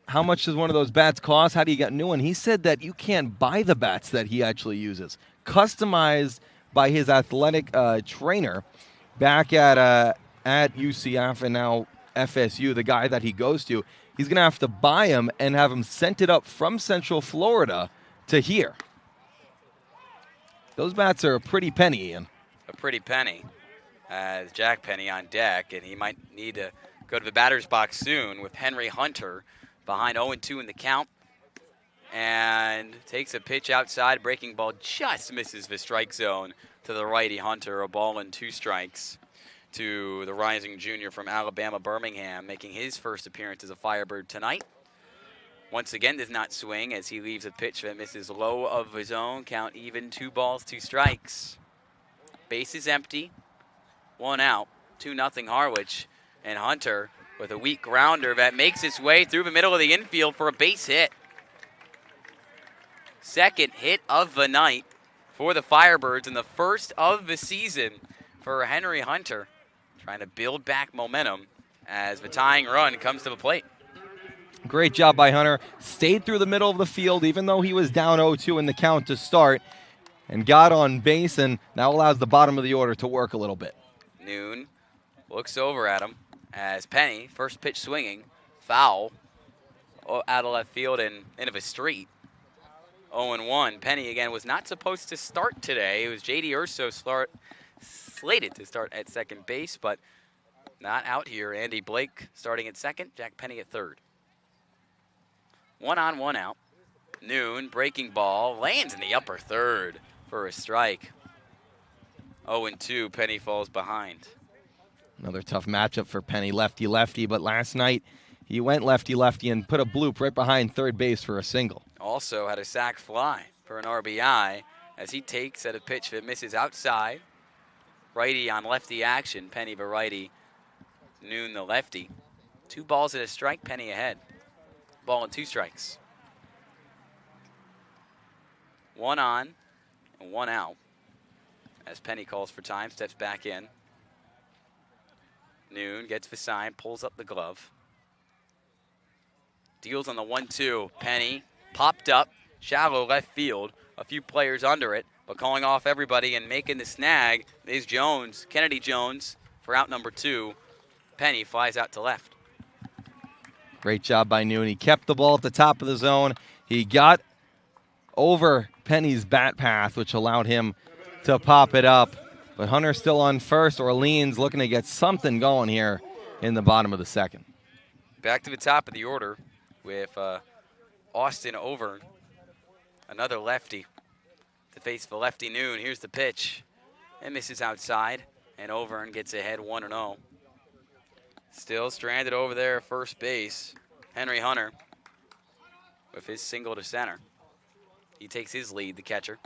how much does one of those bats cost? How do you get a new one? He said that you can't buy the bats that he actually uses. Customized by his athletic trainer back at UCF and now FSU, the guy that he goes to. He's going to have to buy him and have him sent it up from Central Florida to here. Those bats are a pretty penny, Ian. A pretty penny. As Jack Penny on deck, and he might need to go to the batter's box soon with Henry Hunter behind 0-2 in the count. And takes a pitch outside. Breaking ball just misses the strike zone to the righty Hunter. A ball and 2 strikes to the rising junior from Alabama, Birmingham, making his first appearance as a Firebird tonight. Once again does not swing as he leaves a pitch that misses low of his own. Count even, 2 balls, 2 strikes. Base is empty. 1 out. 2-0 Harwich. And Hunter with a weak grounder that makes its way through the middle of the infield for a base hit. Second hit of the night for the Firebirds and the first of the season for Henry Hunter, trying to build back momentum as the tying run comes to the plate. Great job by Hunter. Stayed through the middle of the field even though he was down 0-2 in the count to start and got on base, and now allows the bottom of the order to work a little bit. Noon looks over at him as Penny, first pitch swinging, foul out of left field and into the street. 0-1. Penny again was not supposed to start today. It was J.D. Urso slated to start at second base, but not out here. Andy Blake starting at second, Jack Penny at third. 1 on, 1 out. Noon, breaking ball, lands in the upper third for a strike. 0-2, Penny falls behind. Another tough matchup for Penny, lefty-lefty, but last night he went lefty-lefty and put a bloop right behind third base for a single. Also had a sac fly for an RBI as he takes at a pitch that misses outside. Righty on lefty action, Penny the righty, Noon the lefty. 2 balls and a strike, Penny ahead. Ball and 2 strikes. 1 on and 1 out as Penny calls for time, steps back in. Noon gets the sign, pulls up the glove. Deals on the 1-2. Penny popped up, shallow left field. A few players under it, but calling off everybody and making the snag is Jones, Kennedy Jones, for out number 2. Penny flies out to left. Great job by Noon. He kept the ball at the top of the zone. He got over Penny's bat path, which allowed him to pop it up. But Hunter's still on first. Orleans looking to get something going here in the bottom of the second. Back to the top of the order with Austin Overn, another lefty, to face the lefty Noon. Here's the pitch. And misses outside, and Overn gets ahead 1-0. Still stranded over there at first base. Henry Hunter with his single to center. He takes his lead, the catcher.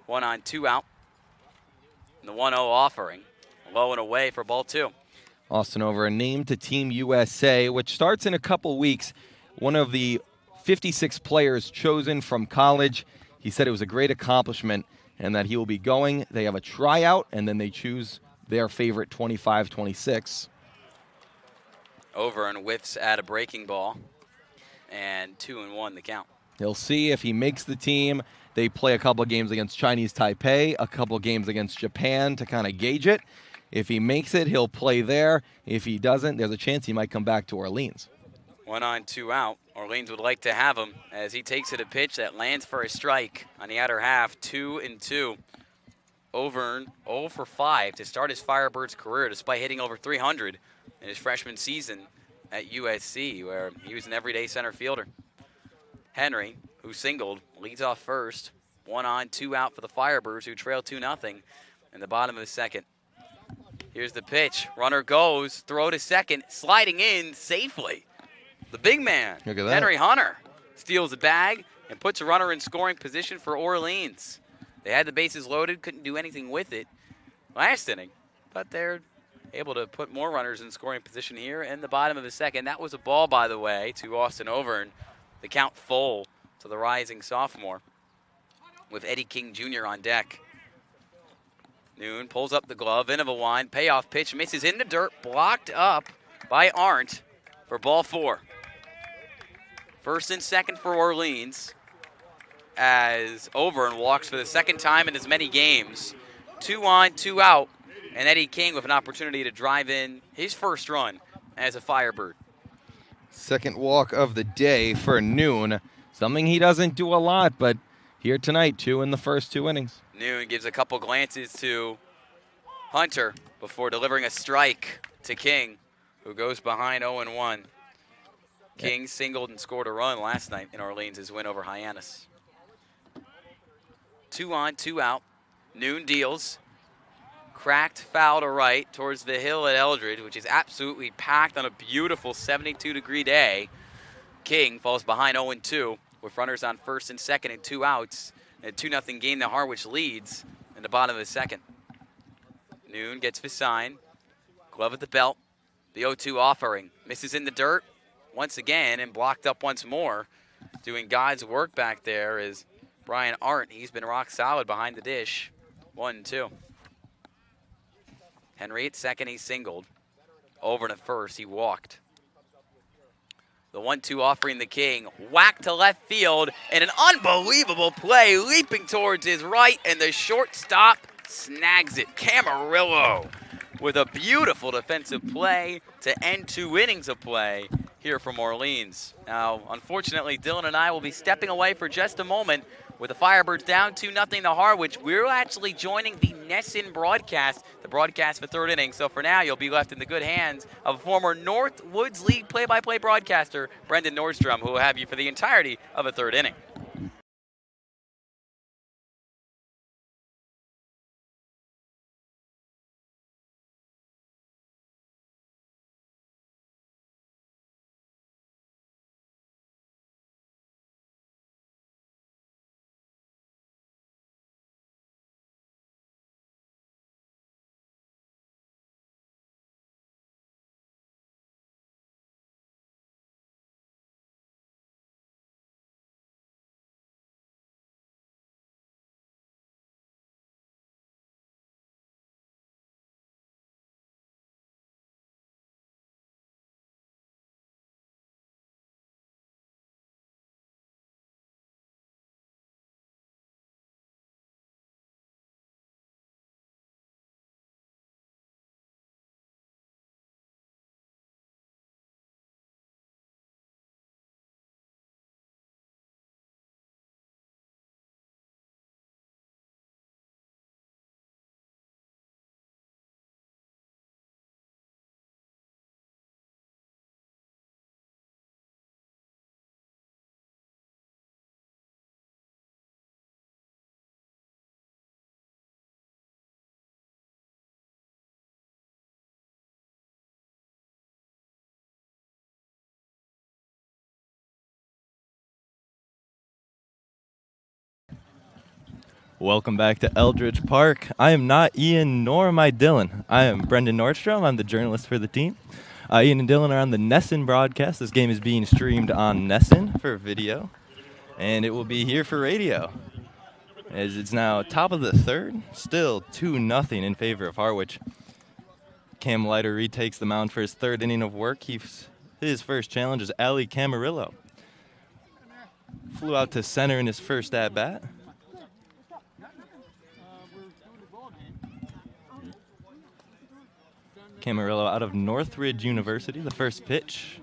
1 on, 2 out. And the 1-0 offering. Low and away for ball 2. Austin Overn named to Team USA, which starts in a couple weeks. One of the 56 players chosen from college. He said it was a great accomplishment and that he will be going. They have a tryout, and then they choose their favorite 25-26. Over and whiffs at a breaking ball. And 2-1 the count. He'll see if he makes the team. They play a couple of games against Chinese Taipei, a couple of games against Japan to kind of gauge it. If he makes it, he'll play there. If he doesn't, there's a chance he might come back to Orleans. 1 on, 2 out. Orleans would like to have him as he takes it a pitch that lands for a strike on the outer half. 2-2. Overn 0 for 5 to start his Firebirds career despite hitting over 300 in his freshman season at USC, where he was an everyday center fielder. Henry, who singled, leads off first. 1 on, 2 out for the Firebirds, who trail 2-0 in the bottom of the second. Here's the pitch. Runner goes, throw to second, sliding in safely. The big man, Look at that. Henry Hunter, steals the bag and puts a runner in scoring position for Orleans. They had the bases loaded, couldn't do anything with it last inning, but they're able to put more runners in scoring position here in the bottom of the second. That was a ball, by the way, to Austin Overn. The count full to the rising sophomore with Eddie King Jr. on deck. Noon pulls up the glove, in of a line, payoff pitch, misses in the dirt, blocked up by Arndt for ball 4. First and second for Orleans as Overn walks for the second time in as many games. 2 on, 2 out, and Eddie King with an opportunity to drive in his first run as a Firebird. Second walk of the day for Noon. Something he doesn't do a lot, but here tonight, 2 in the first 2 innings. Noon gives a couple glances to Hunter before delivering a strike to King, who goes behind 0-1. King singled and scored a run last night in Orleans' win over Hyannis. 2 on, 2 out. Noon deals. Cracked foul to right towards the hill at Eldredge, which is absolutely packed on a beautiful 72-degree day. King falls behind 0-2 with runners on first and second and 2 outs. A 2-0 game that Harwich leads in the bottom of the second. Noon gets his sign. Glove at the belt. The 0-2 offering. Misses in the dirt once again and blocked up once more. Doing God's work back there is Brian Arndt. He's been rock solid behind the dish. 1-2. Henry at second, he singled. Over to first, he walked. The 1-2 offering the King. Whack to left field, and an unbelievable play leaping towards his right, and the shortstop snags it. Camarillo with a beautiful defensive play to end 2 innings of play here from Orleans. Now, unfortunately, Dylan and I will be stepping away for just a moment. With the Firebirds down 2-0 to Harwich, we're actually joining the Nesson broadcast, the broadcast for third inning. So for now, you'll be left in the good hands of a former Northwoods League play-by-play broadcaster, Brendan Nordstrom, who will have you for the entirety of a third inning. Welcome back to Eldredge Park. I am not Ian, nor am I Dylan. I am Brendan Nordstrom. I'm the journalist for the team. Ian and Dylan are on the Nesson broadcast. This game is being streamed on Nesson for video, and it will be here for radio. As it's now top of the third, still 2-0 in favor of Harwich. Cam Leiter retakes the mound for his third inning of work. His first challenge is Ali Camarillo. Flew out to center in his first at-bat. Camarillo out of Northridge University. The first pitch,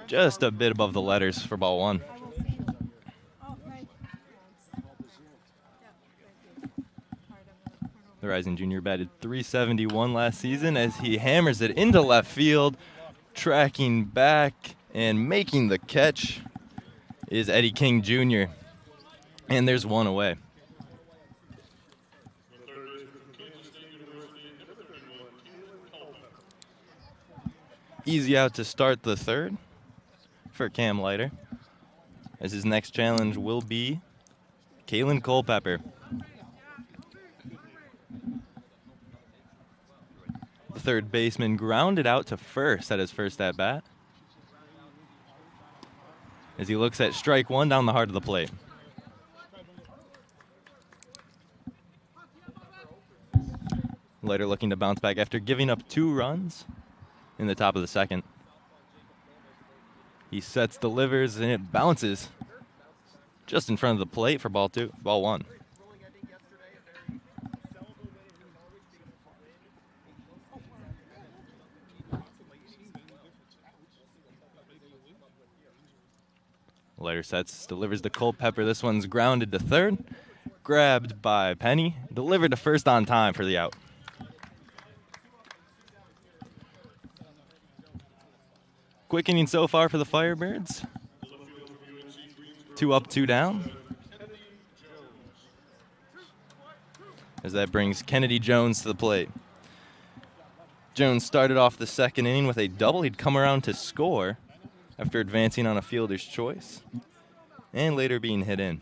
just a bit above the letters for ball one. The rising junior batted .371 last season as he hammers it into left field. Tracking back and making the catch is Eddie King Jr. And there's one away. Easy out to start the third for Cam Leiter, as his next challenge will be Kalen Culpepper. The third baseman grounded out to first at his first at-bat, as he looks at strike one down the heart of the plate. Leiter looking to bounce back after giving up 2 runs in the top of the second. He sets, delivers, and it bounces just in front of the plate for ball one. Leiter sets, delivers to Culpepper. This one's grounded to third, grabbed by Penny, delivered to first on time for the out. Quick inning so far for the Firebirds. 2 up, 2 down. As that brings Kennedy Jones to the plate. Jones started off the second inning with a double. He'd come around to score after advancing on a fielder's choice and later being hit in.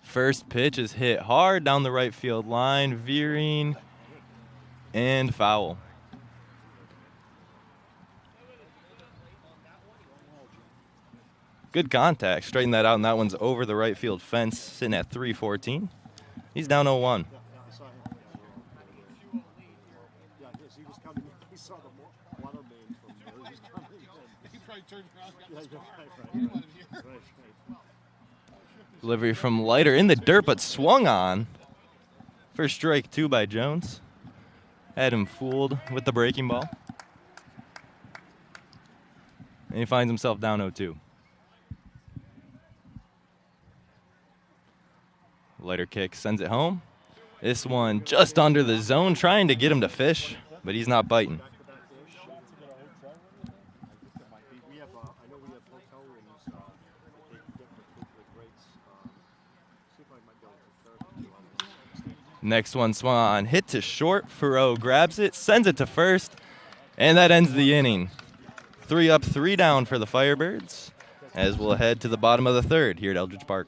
First pitch is hit hard down the right field line, veering and foul. Good contact. Straighten that out, and that one's over the right field fence, sitting at 314. He's down 0-1. Delivery from Leiter in the dirt, but swung on. First strike 2 by Jones. Had him fooled with the breaking ball. And he finds himself down 0-2. Leiter kick, sends it home. This one just under the zone, trying to get him to fish, but he's not biting. Next one swung on, hit to short. Farrow grabs it, sends it to first, and that ends the inning. 3 up, 3 down for the Firebirds, as we'll head to the bottom of the third here at Eldredge Park.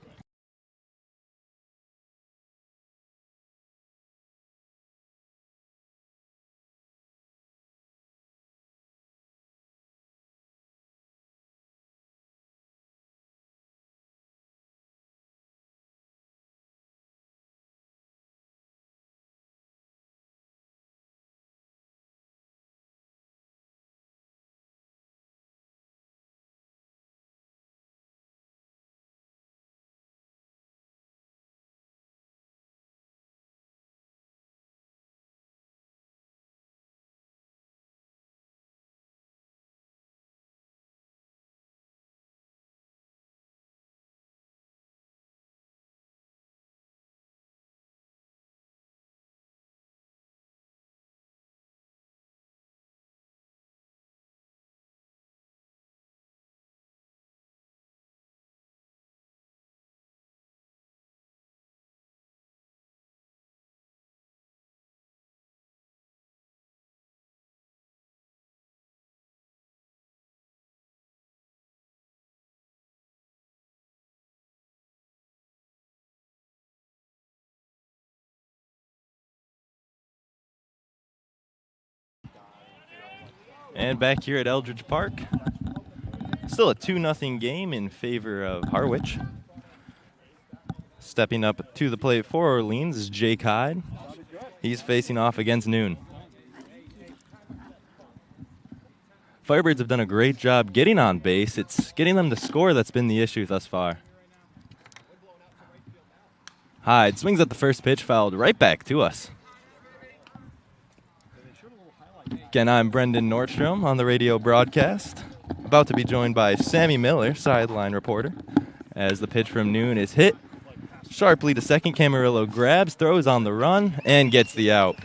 And back here at Eldredge Park, still a 2-0 game in favor of Harwich. Stepping up to the plate for Orleans is Jake Hyde. He's facing off against Noon. Firebirds have done a great job getting on base. It's getting them to score that's been the issue thus far. Hyde swings at the first pitch, fouled right back to us. Again, I'm Brendan Nordstrom on the radio broadcast. About to be joined by Sammy Miller, sideline reporter, as the pitch from Noon is hit. Sharply to second, Camarillo grabs, throws on the run, and gets the out.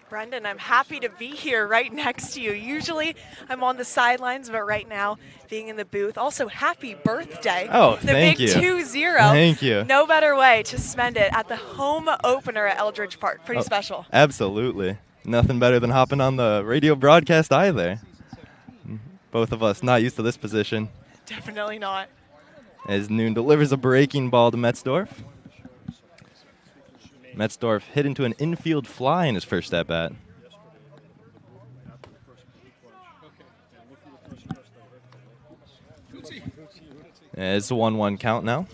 Brendan, I'm happy to be here right next to you. Usually I'm on the sidelines, but right now being in the booth. Also, happy birthday. Oh, thank you. The big 2-0. Thank you. No better way to spend it at the home opener at Eldredge Park. Pretty special. Absolutely. Nothing better than hopping on the radio broadcast either. Both of us not used to this position. Definitely not. As Noon delivers a breaking ball to Metzdorf. Metzdorf hit into an infield fly in his first at-bat. It's a 1-1 count now.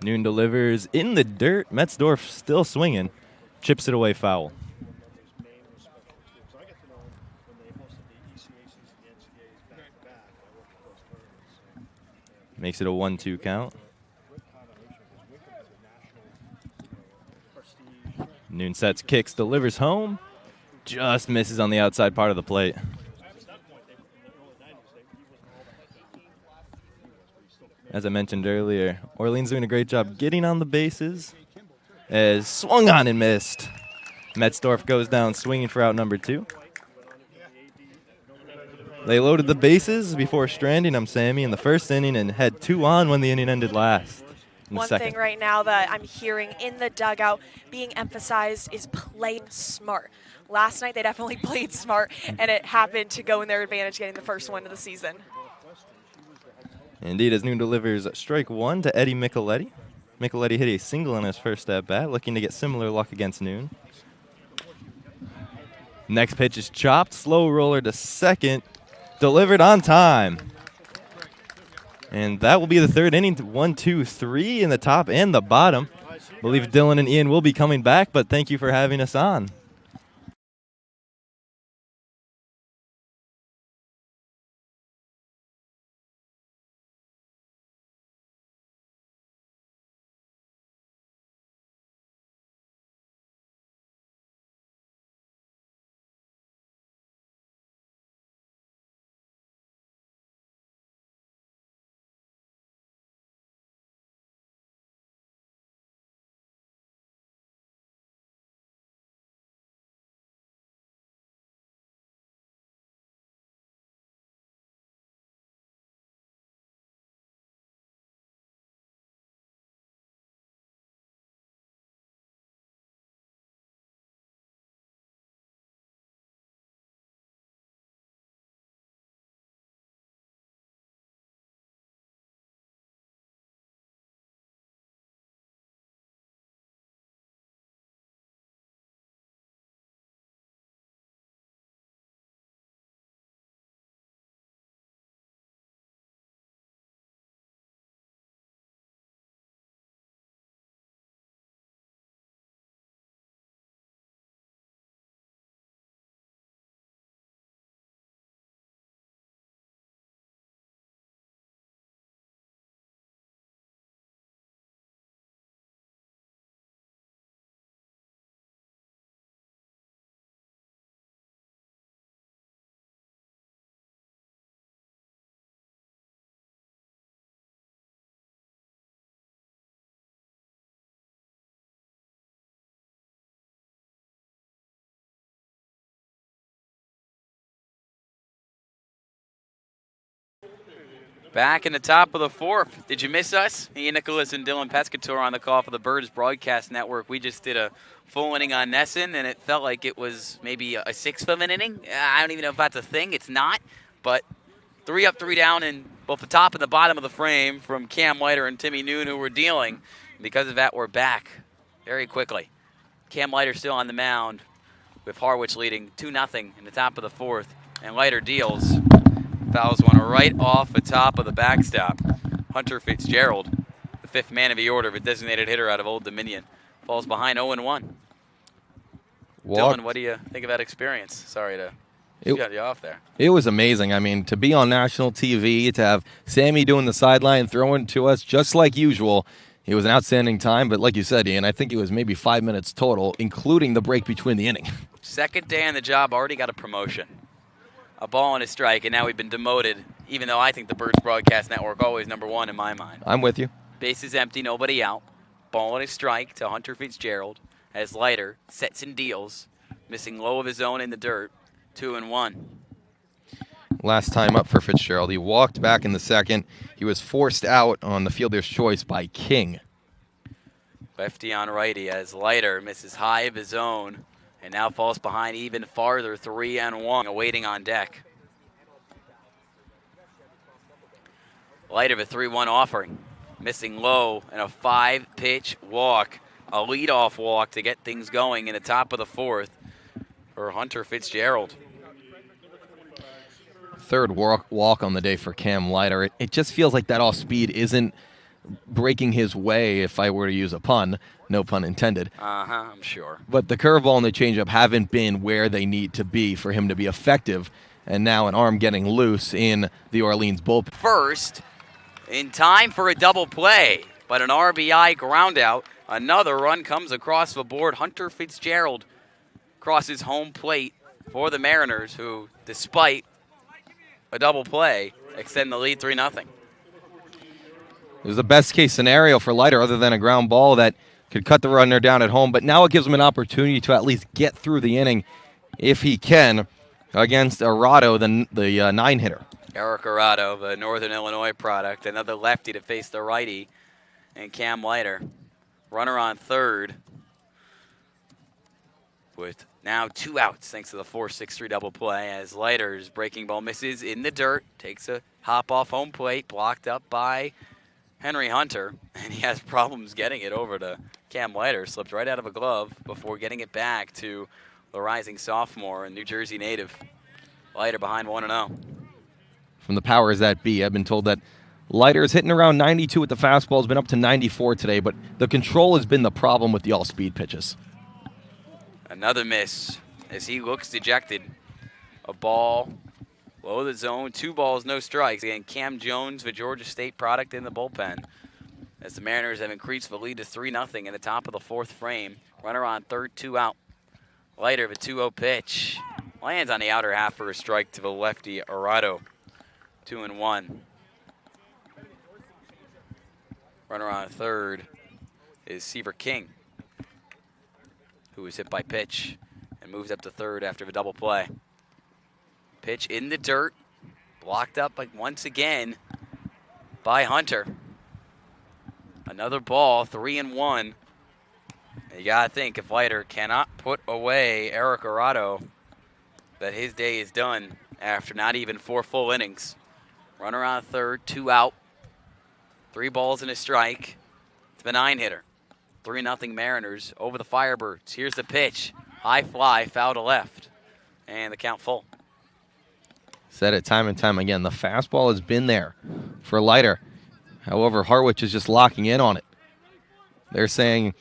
Noon delivers in the dirt. Metzdorf still swinging. Chips it away foul. Makes it a 1-2 count. Noon sets, kicks, delivers home. Just misses on the outside part of the plate. As I mentioned earlier, Orleans doing a great job getting on the bases. As swung on and missed. Metzdorf goes down swinging for out number 2. They loaded the bases before stranding Sammy in the first inning and had 2 on when the inning ended last. One thing right now that I'm hearing in the dugout being emphasized is playing smart. Last night they definitely played smart, and it happened to go in their advantage getting the first win of the season. Indeed, as Noon delivers strike 1 to Eddie Micheletti. Micheletti hit a single in his first at-bat, looking to get similar luck against Noon. Next pitch is chopped, slow roller to second. Delivered on time. And that will be the third inning. 1, 2, 3 in the top and the bottom. I believe Dylan and Ian will be coming back, but thank you for having us on. Back in the top of the 4th. Did you miss us? Ian Nicholas and Dylan Pescatore on the call for the Birds Broadcast Network. We just did a full inning on Nesson, and it felt like it was maybe a 1/6 of an inning. I don't even know if that's a thing. It's not. But 3 up, 3 down in both the top and the bottom of the frame from Cam Leiter and Timmy Noon, who were dealing. Because of that, we're back very quickly. Cam Leiter still on the mound with Harwich leading 2-0 in the top of the 4th. And Leiter deals. Fouls one right off the top of the backstop. Hunter Fitzgerald, the 5th man of the order of a designated hitter out of Old Dominion, falls behind 0-1. Walked. Dylan, what do you think of that experience? Sorry to It- shut you off there. It was amazing. I mean, to be on national TV, to have Sammy doing the sideline, throwing to us just like usual, it was an outstanding time. But like you said, Ian, I think it was maybe 5 minutes total, including the break between the inning. Second day on the job, already got a promotion. A ball and a strike, and now we've been demoted, even though I think the Birds Broadcast Network always #1 in my mind. I'm with you. Bases empty, nobody out. Ball and a strike to Hunter Fitzgerald as Leiter sets and deals, missing low of his own in the dirt, 2-1. Last time up for Fitzgerald, he walked back in the second. He was forced out on the fielder's choice by King. Lefty on righty as Leiter misses high of his own and now falls behind even farther, 3-1, awaiting on deck. Leiter of a 3-1 offering, missing low and a 5-pitch walk, a leadoff walk to get things going in the top of the fourth for Hunter Fitzgerald. Third walk on the day for Cam Leiter. It just feels like that off-speed isn't breaking his way, if I were to use a pun. No pun intended. I'm sure. But the curveball and the changeup haven't been where they need to be for him to be effective. And now an arm getting loose in the Orleans bullpen. First, in time for a double play, but an RBI ground out. Another run comes across the board. Hunter Fitzgerald crosses home plate for the Mariners, who, despite a double play, extend the lead 3-0. It was the best case scenario for Leiter, other than a ground ball that could cut the runner down at home. But now it gives him an opportunity to at least get through the inning, if he can, against Arado, the 9-hitter. Eric Arado, the Northern Illinois product, another lefty to face the righty, and Cam Leiter. Runner on third with now 2 outs thanks to the 4-6-3 double play as Leiter's breaking ball misses in the dirt, takes a hop off home plate, blocked up by Henry Hunter, and he has problems getting it over to Cam Leiter. Slipped right out of a glove before getting it back to the rising sophomore and New Jersey native. Leiter behind 1-0. From the powers that be, I've been told that Leiter is hitting around 92 with the fastball, has been up to 94 today, but the control has been the problem with the all-speed pitches. Another miss as he looks dejected. A ball low of the zone, 2 balls, no strikes. Again, Cam Jones, the Georgia State product in the bullpen. As the Mariners have increased the lead to 3-0 in the top of the fourth frame. Runner on third, 2 out. Leiter of a 2-0 pitch. Lands on the outer half for a strike to the lefty Arado. 2-1. Runner on third is Seaver King, who was hit by pitch and moves up to third after the double play. Pitch in the dirt, blocked up once again by Hunter. Another ball, 3-1. You gotta think if Leiter cannot put away Eric Arado, that his day is done after not even 4 full innings. Runner on third, 2 out. 3 balls and a strike to the 9-hitter. 3-0 Mariners over the Firebirds. Here's the pitch. High fly, foul to left. And the count full. Said it time and time again. The fastball has been there for Leiter. However, Harwich is just locking in on it. They're saying,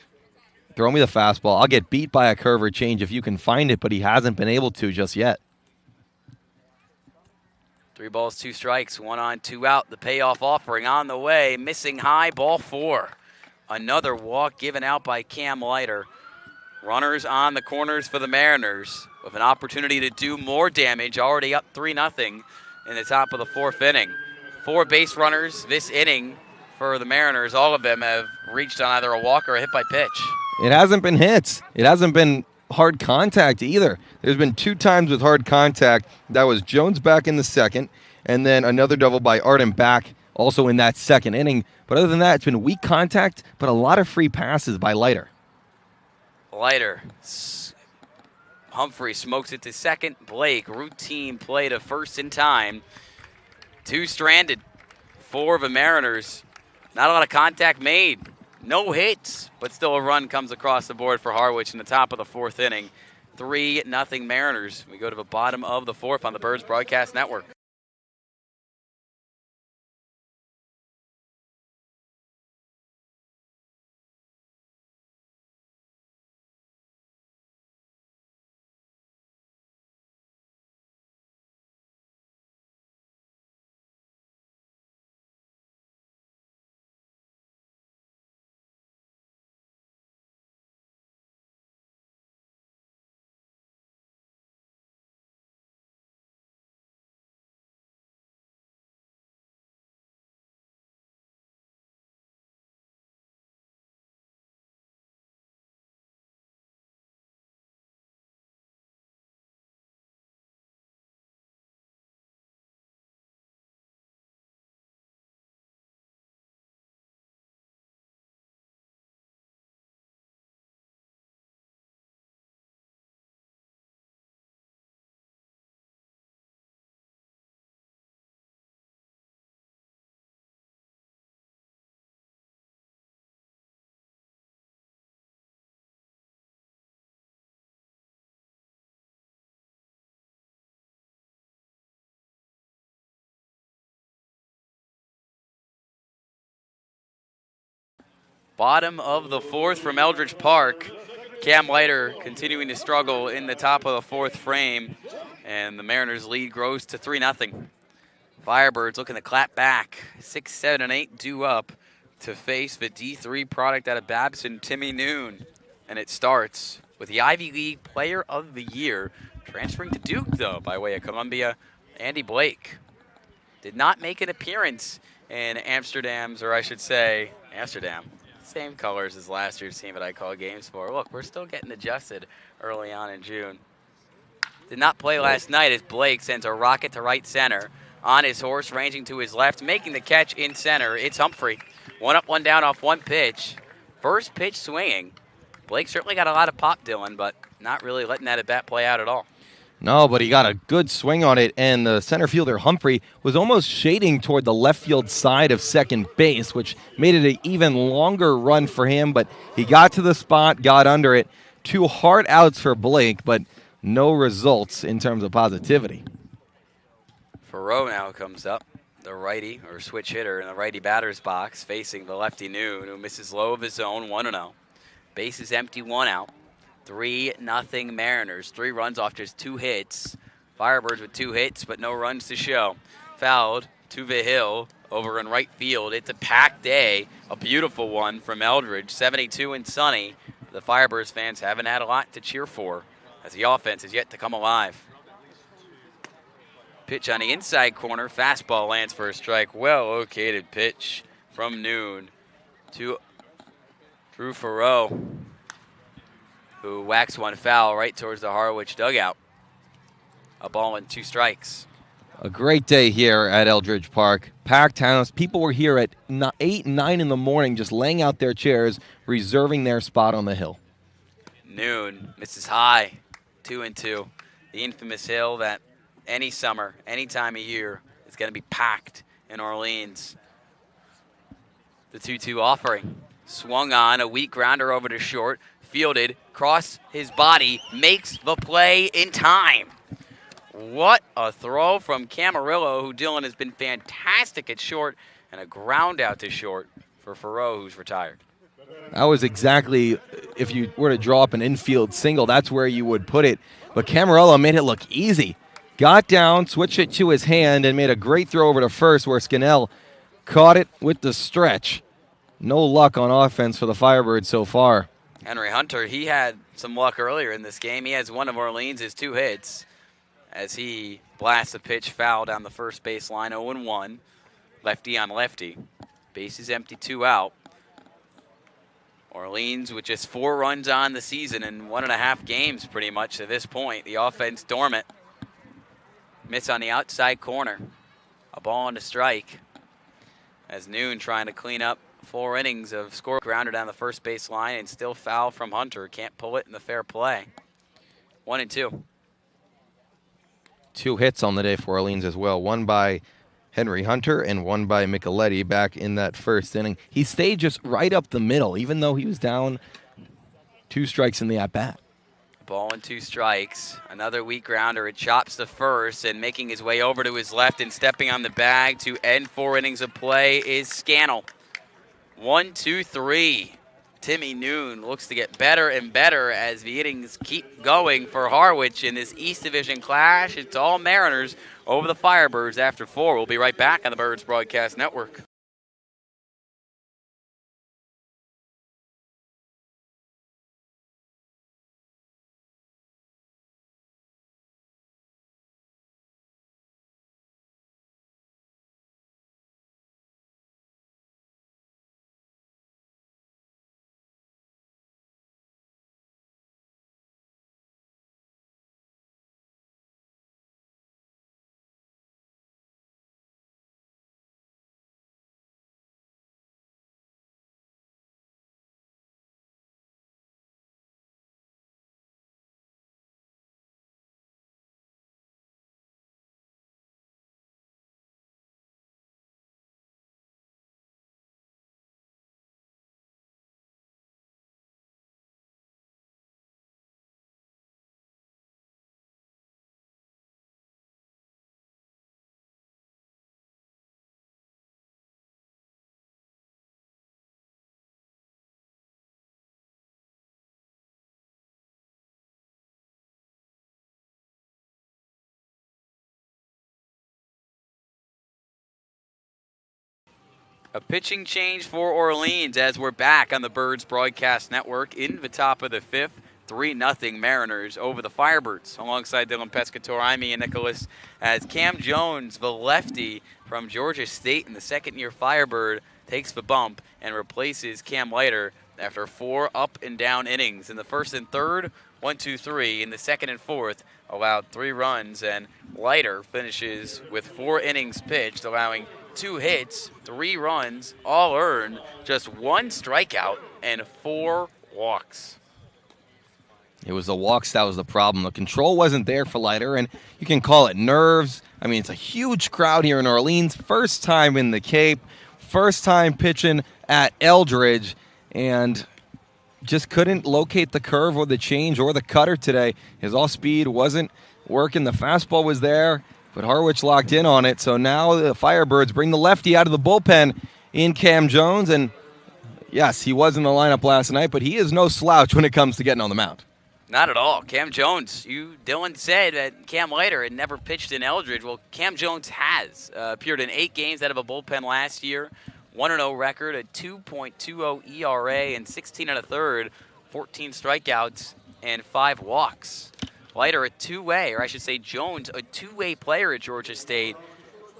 throw me the fastball. I'll get beat by a curve or change if you can find it, but he hasn't been able to just yet. 3 balls, 2 strikes, 1 on, 2 out. The payoff offering on the way. Missing high, ball 4. Another walk given out by Cam Leiter. Runners on the corners for the Mariners with an opportunity to do more damage. Already up 3-0 in the top of the 4th inning. 4 base runners this inning for the Mariners. All of them have reached on either a walk or a hit by pitch. It hasn't been hits. It hasn't been hard contact either. There's been 2 times with hard contact. That was Jones back in the second, and then another double by Arden back also in that 2nd inning. But other than that, it's been weak contact, but a lot of free passes by Leiter. Leiter. Humphrey smokes it to second. Blake, routine play to first in time. 2 stranded. 4 of the Mariners. Not a lot of contact made. No hits, but still a run comes across the board for Harwich in the top of the 4th inning. 3-0 Mariners. We go to the bottom of the 4th on the Birds Broadcast Network. Bottom of the fourth from Eldredge Park. Cam Leiter continuing to struggle in the top of the fourth frame, and the Mariners' lead grows to 3-0. Firebirds looking to clap back. 6, 7, and 8 due up to face the D3 product out of Babson, Timmy Noon. And it starts with the Ivy League Player of the Year, transferring to Duke, though, by way of Columbia, Andy Blake. Did not make an appearance in Amsterdam. Same colors as last year's team that I call games for. Look, we're still getting adjusted early on in June. Did not play last night as Blake sends a rocket to right center. On his horse, ranging to his left, making the catch in center. It's Humphrey. 1 up, 1 down off 1 pitch. First pitch swinging. Blake certainly got a lot of pop, Dylan, but not really letting that at-bat play out at all. No, but he got a good swing on it, and the center fielder, Humphrey, was almost shading toward the left field side of second base, which made it an even longer run for him, but he got to the spot, got under it. 2 hard outs for Blake, but no results in terms of positivity. Farrow now comes up, the righty, or switch hitter in the righty batter's box, facing the lefty Noon, who misses low of his own, 1-0. Base is empty, 1 out. 3-0 Mariners. 3 runs off just 2 hits. Firebirds with 2 hits, but no runs to show. Fouled to the hill over in right field. It's a packed day, a beautiful one from Eldredge, 72 and sunny. The Firebirds fans haven't had a lot to cheer for as the offense is yet to come alive. Pitch on the inside corner. Fastball lands for a strike. Well-located pitch from Noon to Drew Farrow, who whacks one foul right towards the Harwich dugout. A ball and 2 strikes. A great day here at Eldredge Park. Packed house. People were here at 8, 9 in the morning just laying out their chairs, reserving their spot on the hill. Noon misses high, 2-2. The infamous hill that any summer, any time of year, is going to be packed in Orleans. The 2-2 offering. Swung on, a weak grounder over to short. Fielded, cross his body, makes the play in time. What a throw from Camarillo, who Dylan has been fantastic at short, and a ground out to short for Farrow, who's retired. That was exactly, if you were to draw up an infield single, that's where you would put it. But Camarillo made it look easy. Got down, switched it to his hand, and made a great throw over to first where Scannell caught it with the stretch. No luck on offense for the Firebirds so far. Henry Hunter, he had some luck earlier in this game. He has one of Orleans' 2 hits as he blasts a pitch foul down the first base line, 0-1. Lefty on lefty. Base is empty, 2 out. Orleans with just 4 runs on the season in 1.5 games pretty much to this point. The offense dormant. Miss on the outside corner. A ball and a strike. As Noon trying to clean up 4 innings of score, grounded down the first base line, and still foul from Hunter. Can't pull it in the fair play. 1-2. 2 hits on the day for Orleans as well. One by Henry Hunter and one by Micheletti back in that first inning. He stayed just right up the middle, even though he was down 2 strikes in the at-bat. Ball and 2 strikes. Another weak grounder. It chops to first, and making his way over to his left and stepping on the bag to end 4 innings of play is Scannell. 1, 2, 3. Timmy Noon looks to get better and better as the innings keep going for Harwich in this East Division clash. It's all Mariners over the Firebirds after 4. We'll be right back on the Birds Broadcast Network. A pitching change for Orleans as we're back on the Birds Broadcast Network in the top of the fifth. 3-0 Mariners over the Firebirds. Alongside Dylan Pescatore, I'm Ian Nicholas, as Cam Jones, the lefty from Georgia State and the second-year Firebird, takes the bump and replaces Cam Leiter after 4 up and down innings. In the first and third, 1, 2, 3. In the second and fourth, allowed 3 runs, and Leiter finishes with 4 innings pitched, allowing 2 hits, 3 runs, all earned, just 1 strikeout, and 4 walks. It was the walks that was the problem. The control wasn't there for Leiter, and you can call it nerves. I mean, it's a huge crowd here in Orleans. First time in the Cape, first time pitching at Eldredge, and just couldn't locate the curve or the change or the cutter today. His off-speed wasn't working. The fastball was there, but Harwich locked in on it. So now the Firebirds bring the lefty out of the bullpen in Cam Jones. And, yes, he was in the lineup last night, but he is no slouch when it comes to getting on the mound. Not at all. Cam Jones, Dylan said that Cam Leiter had never pitched in Eldredge. Well, Cam Jones has. Appeared in 8 games out of a bullpen last year. 1-0 record, a 2.20 ERA, and 16 1/3, 14 strikeouts, and 5 walks. Leiter, a two-way, or I should say Jones, a two-way player at Georgia State.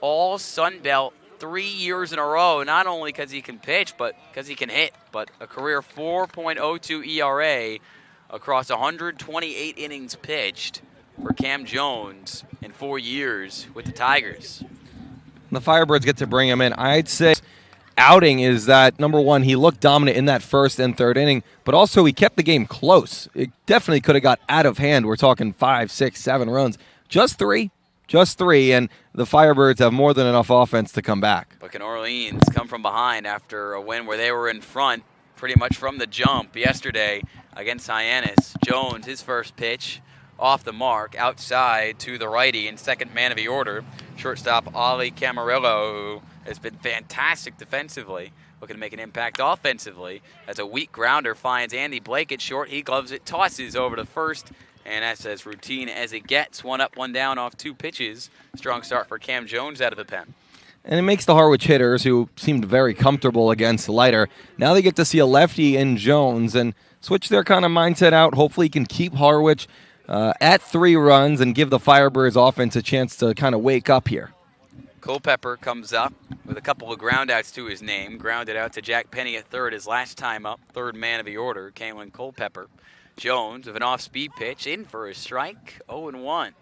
All Sun Belt 3 years in a row, not only because he can pitch, but because he can hit. But a career 4.02 ERA across 128 innings pitched for Cam Jones in 4 years with the Tigers. The Firebirds get to bring him in. I'd say outing is that, number one, he looked dominant in that first and third inning, but also he kept the game close. It definitely could have got out of hand. We're talking 5, 6, 7 runs. Just three, and the Firebirds have more than enough offense to come back. But can Orleans come from behind after a win where they were in front pretty much from the jump yesterday against Hyannis? Jones, his first pitch, off the mark, outside to the righty, and second man of the order, shortstop Ollie Camarillo, who has been fantastic defensively, looking to make an impact offensively, as a weak grounder finds Andy Blake at short. He gloves it, tosses over to first, and that's as routine as it gets. 1 up, 1 down off 2 pitches. Strong start for Cam Jones out of the pen. And it makes the Harwich hitters, who seemed very comfortable against Leiter, now they get to see a lefty in Jones and switch their kind of mindset out. Hopefully he can keep Harwich at 3 runs and give the Firebirds offense a chance to kind of wake up here. Culpepper comes up with a couple of ground outs to his name. Grounded out to Jack Penny at third his last time up. Third man of the order, Kalen Culpepper. Jones with an off-speed pitch, in for a strike, 0-1.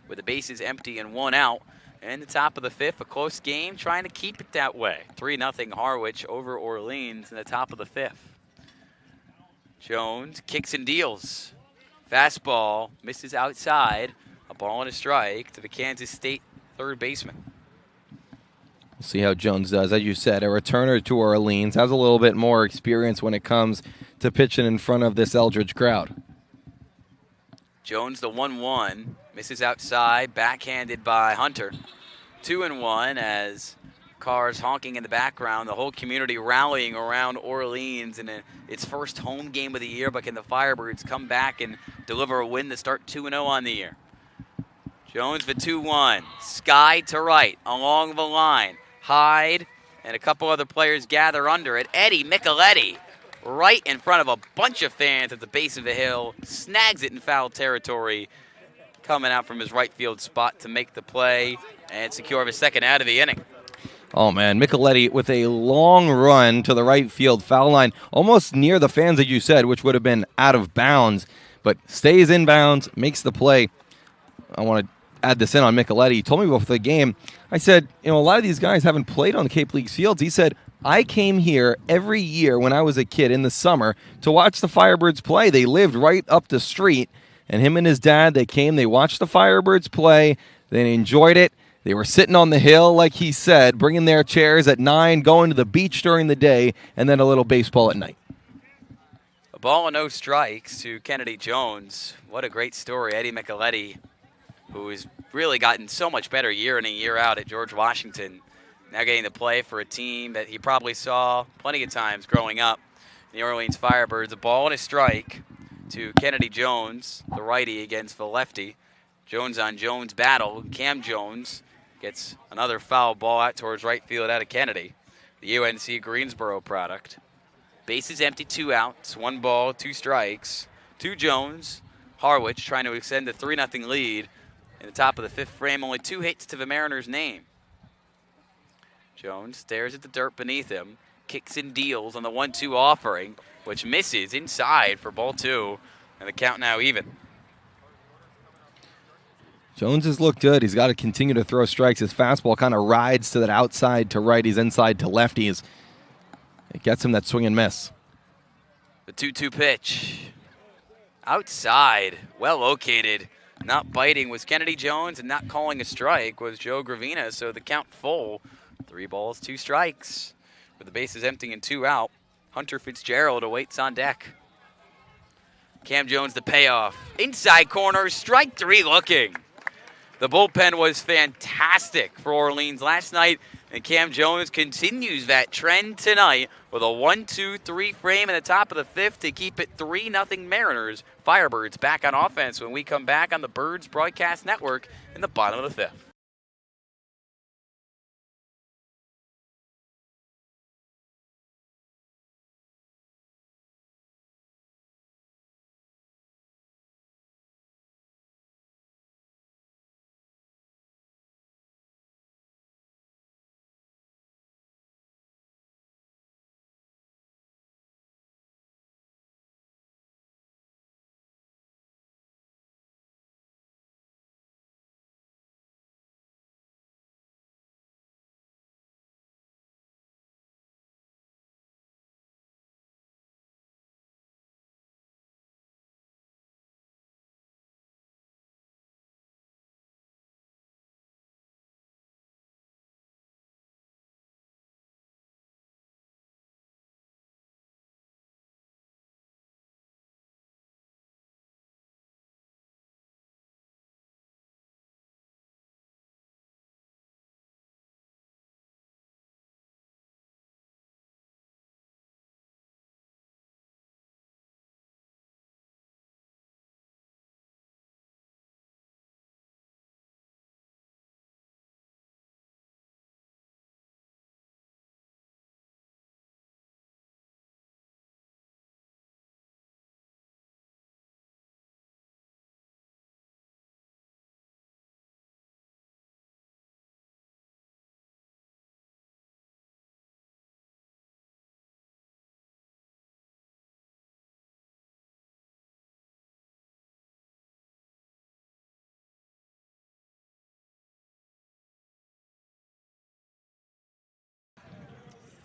With the bases empty and 1 out. And the top of the fifth, a close game, trying to keep it that way. 3-0 Harwich over Orleans in the top of the fifth. Jones kicks and deals. Fastball misses outside. A ball and a strike to the Kansas State third baseman. We'll see how Jones does. As you said, a returner to Orleans, has a little bit more experience when it comes to pitching in front of this Eldredge crowd. Jones, the 1-1, misses outside, backhanded by Hunter. 2-1 as cars honking in the background, the whole community rallying around Orleans in its first home game of the year. But can the Firebirds come back and deliver a win to start 2-0 on the year? Jones, the 2-1, sky to right, along the line. Hyde and a couple other players gather under it. Eddie Micheletti, right in front of a bunch of fans at the base of the hill, snags it in foul territory, coming out from his right field spot to make the play and secure his second out of the inning. Oh, man, Micheletti with a long run to the right field foul line, almost near the fans, as you said, which would have been out of bounds, but stays in bounds, makes the play. I want to add this in on Micheletti. He told me before the game, I said, a lot of these guys haven't played on the Cape League's fields. He said, I came here every year when I was a kid in the summer to watch the Firebirds play. They lived right up the street, and him and his dad, they came, they watched the Firebirds play, they enjoyed it. They were sitting on the hill, like he said, bringing their chairs at 9, going to the beach during the day, and then a little baseball at night. A ball and no strikes to Kennedy Jones. What a great story. Eddie Micheletti, who has really gotten so much better year in and year out at George Washington, now getting to play for a team that he probably saw plenty of times growing up. The Orleans Firebirds, a ball and a strike to Kennedy Jones, the righty against the lefty. Jones on Jones battle. Cam Jones gets another foul ball out towards right field out of Kennedy. the UNC Greensboro product. Bases empty, 2 outs, 1 ball, 2 strikes. 2 Jones. Harwich trying to extend the 3-0 lead in the top of the 5th frame. Only 2 hits to the Mariners' name. Jones stares at the dirt beneath him, kicks and deals on the 1-2 offering, which misses inside for ball 2, and the count now even. Jones has looked good. He's got to continue to throw strikes. His fastball kind of rides to that outside to righties, inside to lefties. It gets him that swing and miss. The 2-2 pitch. Outside, well located. Not biting was Kennedy Jones, and not calling a strike was Joe Gravina, so the count full. 3 balls, 2 strikes. With the bases empty and 2 out, Hunter Fitzgerald awaits on deck. Cam Jones the payoff. Inside corner, strike 3 looking. The bullpen was fantastic for Orleans last night, and Cam Jones continues that trend tonight with a 1-2-3 frame in the top of the 5th to keep it 3-0 Mariners. Firebirds back on offense when we come back on the Birds Broadcast Network in the bottom of the 5th.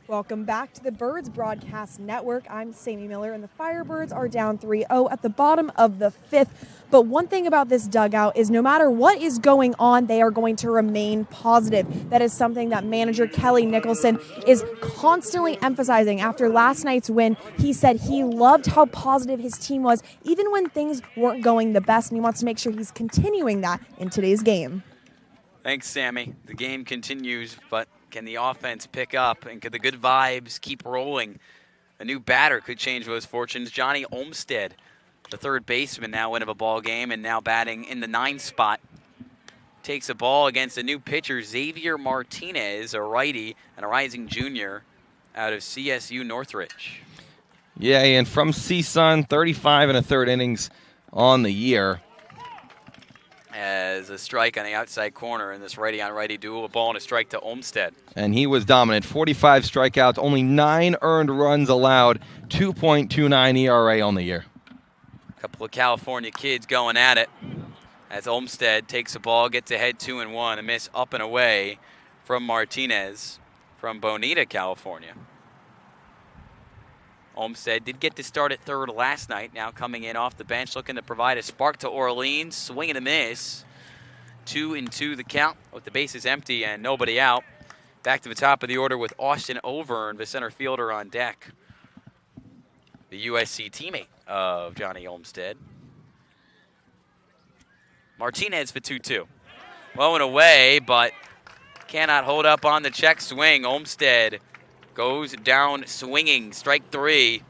Welcome back to the Birds Broadcast Network. I'm Sammy Miller, and the Firebirds are down 3-0 at the bottom of the 5th. But one thing about this dugout is no matter what is going on, they are going to remain positive. That is something that manager Kelly Nicholson is constantly emphasizing. After last night's win, he said he loved how positive his team was, even when things weren't going the best, and he wants to make sure he's continuing that in today's game. Thanks, Sammy. The game continues, but can the offense pick up, and could the good vibes keep rolling? A new batter could change those fortunes. Johnny Olmstead, the third baseman, now in of a ball game and now batting in the 9th spot, takes a ball against a new pitcher, Xavier Martinez, a righty and a rising junior out of CSU Northridge. Yeah, and from CSUN, 35 1/3 innings on the year. As a strike on the outside corner in this righty-on-righty duel, a ball and a strike to Olmstead. And he was dominant. 45 strikeouts, only 9 earned runs allowed, 2.29 ERA on the year. A couple of California kids going at it as Olmstead takes a ball, gets ahead 2-1, a miss up and away from Martinez from Bonita, California. Olmstead did get to start at third last night, now coming in off the bench, looking to provide a spark to Orleans. Swing and a miss. 2-2 the count with the bases empty and nobody out. Back to the top of the order with Austin Overn, the center fielder, on deck. The USC teammate of Johnny Olmstead. Martinez for 2-2. Well and away, but cannot hold up on the check swing. Olmstead goes down swinging, strike 3.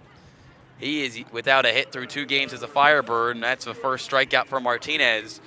He is without a hit through 2 games as a Firebird, and that's the first strikeout for Martinez,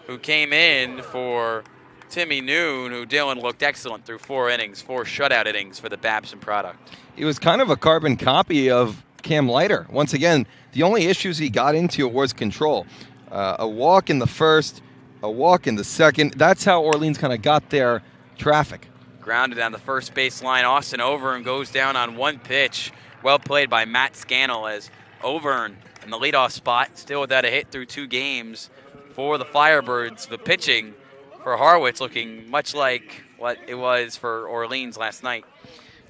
who came in for Timmy Noon, who Dylan looked excellent through 4 innings, 4 shutout innings for the Babson product. He was kind of a carbon copy of Cam Leiter. Once again, the only issues he got into was control. A walk in the first, a walk in the second. That's how Orleans kind of got their traffic. Grounded down the first base line. Austin Overn goes down on 1 pitch. Well played by Matt Scannell as Overn in the leadoff spot, still without a hit through 2 games for the Firebirds. The pitching for Harwich looking much like what it was for Orleans last night.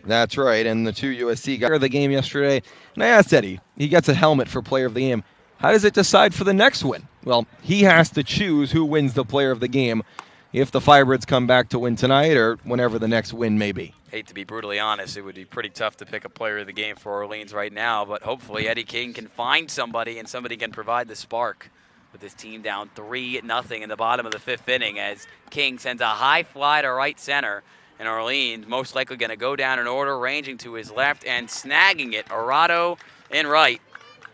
That's right, and the 2 USC guys of the game yesterday. And I asked Eddie, he gets a helmet for player of the game. How does it decide for the next win? Well, he has to choose who wins the player of the game if the Firebirds come back to win tonight or whenever the next win may be. Hate to be brutally honest, it would be pretty tough to pick a player of the game for Orleans right now, but hopefully Eddie King can find somebody and somebody can provide the spark with his team down 3-0 in the bottom of the 5th inning as King sends a high fly to right center, and Orleans most likely going to go down in order, ranging to his left and snagging it. Arado in right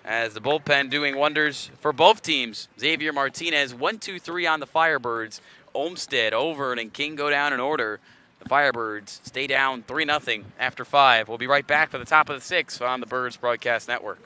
as the bullpen doing wonders for both teams. Xavier Martinez, 1-2-3 on the Firebirds. Olmsted, Overn, and King go down in order. The Firebirds stay down 3-0 after 5. We'll be right back for the top of the 6th on the Birds Broadcast Network.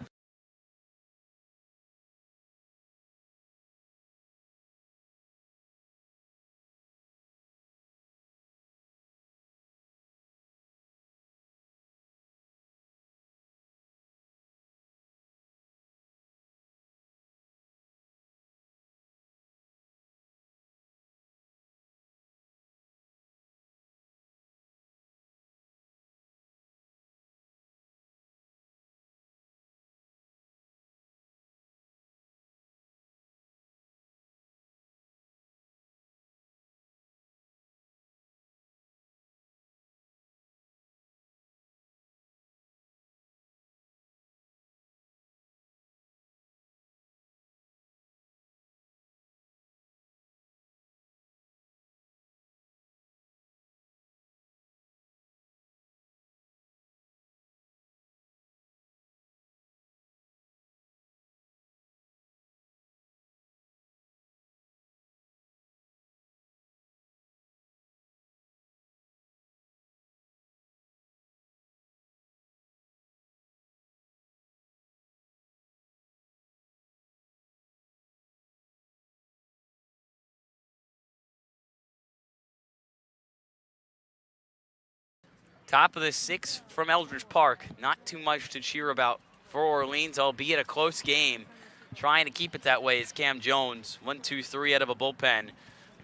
Top of the 6th from Eldredge Park. Not too much to cheer about for Orleans, albeit a close game. Trying to keep it that way is Cam Jones. 1-2-3 out of a bullpen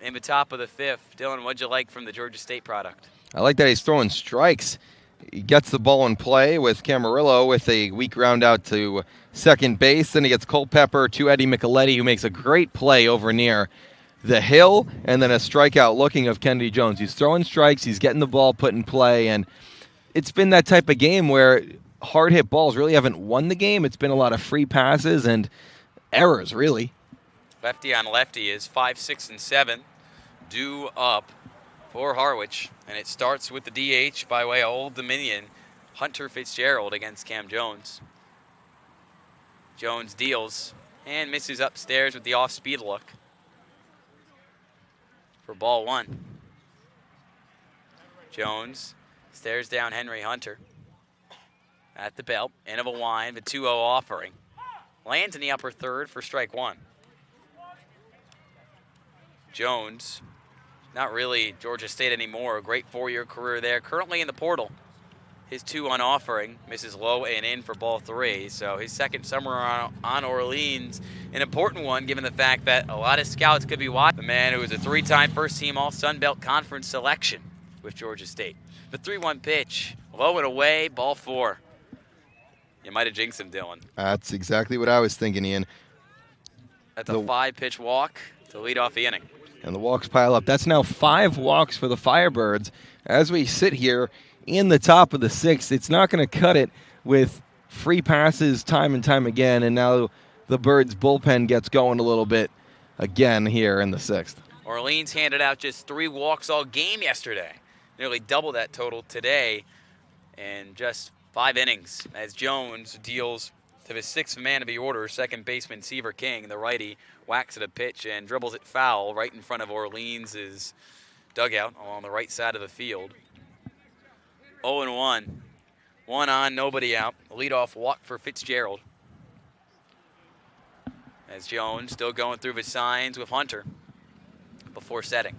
in the top of the 5th. Dylan, what'd you like from the Georgia State product? I like that he's throwing strikes. He gets the ball in play with Camarillo with a weak round out to second base. Then he gets Culpepper to Eddie Micheletti, who makes a great play over near the hill, and then a strikeout looking of Kennedy Jones. He's throwing strikes, he's getting the ball put in play, and it's been that type of game where hard hit balls really haven't won the game. It's been a lot of free passes and errors, really. Lefty on lefty is 5, 6, and 7 due up for Harwich, and it starts with the DH by way of Old Dominion, Hunter Fitzgerald against Cam Jones. Jones deals and misses upstairs with the off-speed look for ball 1. Jones stares down Henry Hunter at the belt, end of a wind, the 2-0 offering. Lands in the upper third for strike 1. Jones, not really Georgia State anymore, a great 4-year career there, currently in the portal. His 2-1 offering misses low and in for ball 3, so his second summer on Orleans, an important one given the fact that a lot of scouts could be watching the man who was a 3-time first-team All-Sun Belt Conference selection with Georgia State. The 3-1 pitch, low and away, ball 4. You might have jinxed him, Dylan. That's exactly what I was thinking, Ian. That's a 5-pitch walk to lead off the inning. And the walks pile up. That's now 5 walks for the Firebirds. As we sit here in the top of the 6th, it's not going to cut it with free passes time and time again, and now the Birds bullpen gets going a little bit again here in the 6th. Orleans handed out just 3 walks all game yesterday. Nearly double that total today in just 5 innings as Jones deals to the 6th man of the order, second baseman Seaver King, the righty, whacks at a pitch and dribbles it foul right in front of Orleans' dugout along the right side of the field. 0-1. One on, nobody out. Leadoff walk for Fitzgerald. As Jones still going through his signs with Hunter before setting.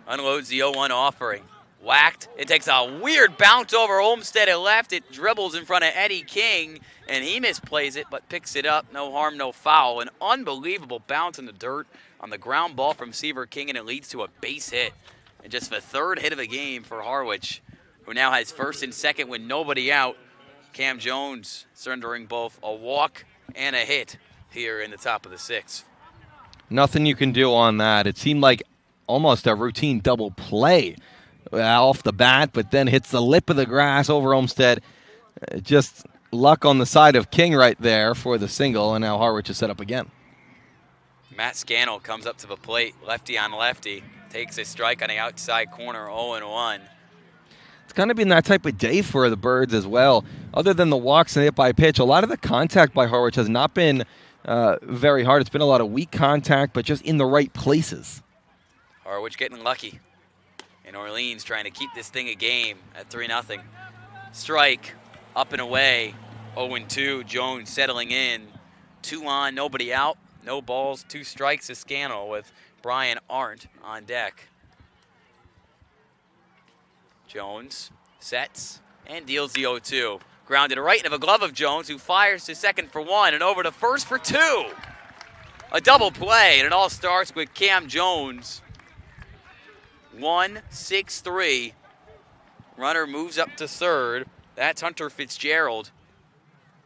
Unloads the 0-1 offering. Whacked. It takes a weird bounce over Olmsted at left. It dribbles in front of Eddie King, and he misplays it, but picks it up. No harm, no foul. An unbelievable bounce in the dirt on the ground ball from Seaver King, and it leads to a base hit. And just the third hit of the game for Harwich, who now has first and second with nobody out. Cam Jones surrendering both a walk and a hit here in the top of the sixth. Nothing you can do on that. It seemed like almost a routine double play off the bat, but then hits the lip of the grass over Olmsted. Just luck on the side of King right there for the single, and now Harwich is set up again. Matt Scannell comes up to the plate, lefty on lefty, takes a strike on the outside corner, 0-1. It's kind of been that type of day for the Birds as well. Other than the walks and hit by pitch, a lot of the contact by Harwich has not been very hard. It's been a lot of weak contact, but just in the right places. Harwich getting lucky. And Orleans trying to keep this thing a game at 3-0. Strike, up and away, 0-2. Jones settling in. 2 on, nobody out. No balls, 2 strikes to Scannell with Brian Arndt on deck. Jones sets and deals the 0-2. Grounded right into the glove of Jones, who fires to second for 1 and over to first for 2. A double play, and it all starts with Cam Jones. 1-6-3. Runner moves up to third. That's Hunter Fitzgerald.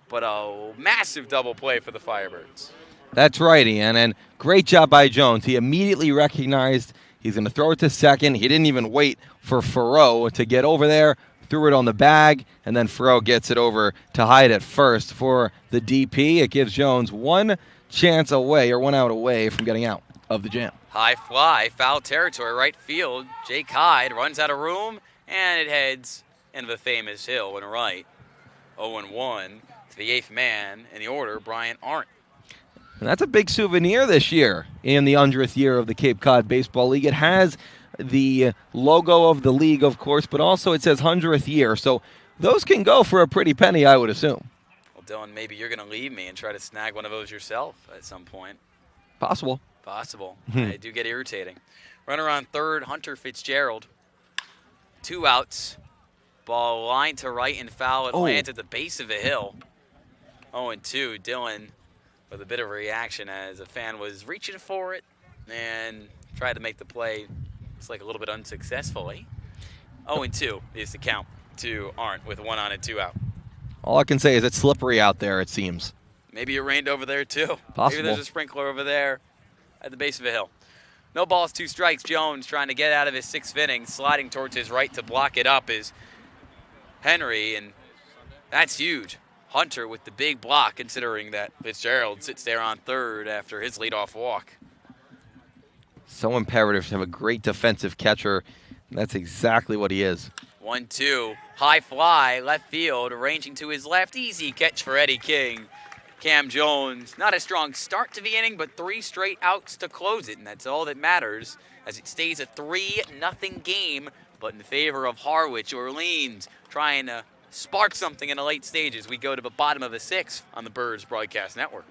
But a massive double play for the Firebirds. That's right, Ian, and great job by Jones. He immediately recognized he's going to throw it to second. He didn't even wait for Farrow to get over there, threw it on the bag, and then Farrow gets it over to Hyde at first for the DP. It gives Jones 1 chance away, or 1 out away from getting out of the jam. High fly, foul territory, right field. Jake Hyde runs out of room, and it heads into the famous hill and right. 0-1 to the 8th man in the order, Brian Arndt. And that's a big souvenir this year in the 100th year of the Cape Cod Baseball League. It has the logo of the league, of course, but also it says 100th year. So those can go for a pretty penny, I would assume. Well, Dylan, maybe you're going to leave me and try to snag one of those yourself at some point. Possible. Possible. They do get irritating. Runner on third, Hunter Fitzgerald. 2 outs. Ball line to right and foul. It lands at the base of the hill. 0-2. Dylan with a bit of a reaction as a fan was reaching for it and tried to make the play. It's like a little bit unsuccessfully. 0-2 is the count to Arndt with 1 on and 2 out. All I can say is it's slippery out there, it seems. Maybe it rained over there too. Possible. Maybe there's a sprinkler over there at the base of a hill. No balls, 2 strikes. Jones trying to get out of his 6th inning, sliding towards his right to block it up is Henry, and that's huge. Hunter with the big block, considering that Fitzgerald sits there on third after his leadoff walk. So imperative to have a great defensive catcher. That's exactly what he is. 1-2, high fly, left field, arranging to his left. Easy catch for Eddie King. Cam Jones, not a strong start to the inning, but 3 straight outs to close it, and that's all that matters as it stays a 3-0 game, but in favor of Harwich. Orleans trying to spark something in the late stages. We go to the bottom of the 6th on the Birds Broadcast Network.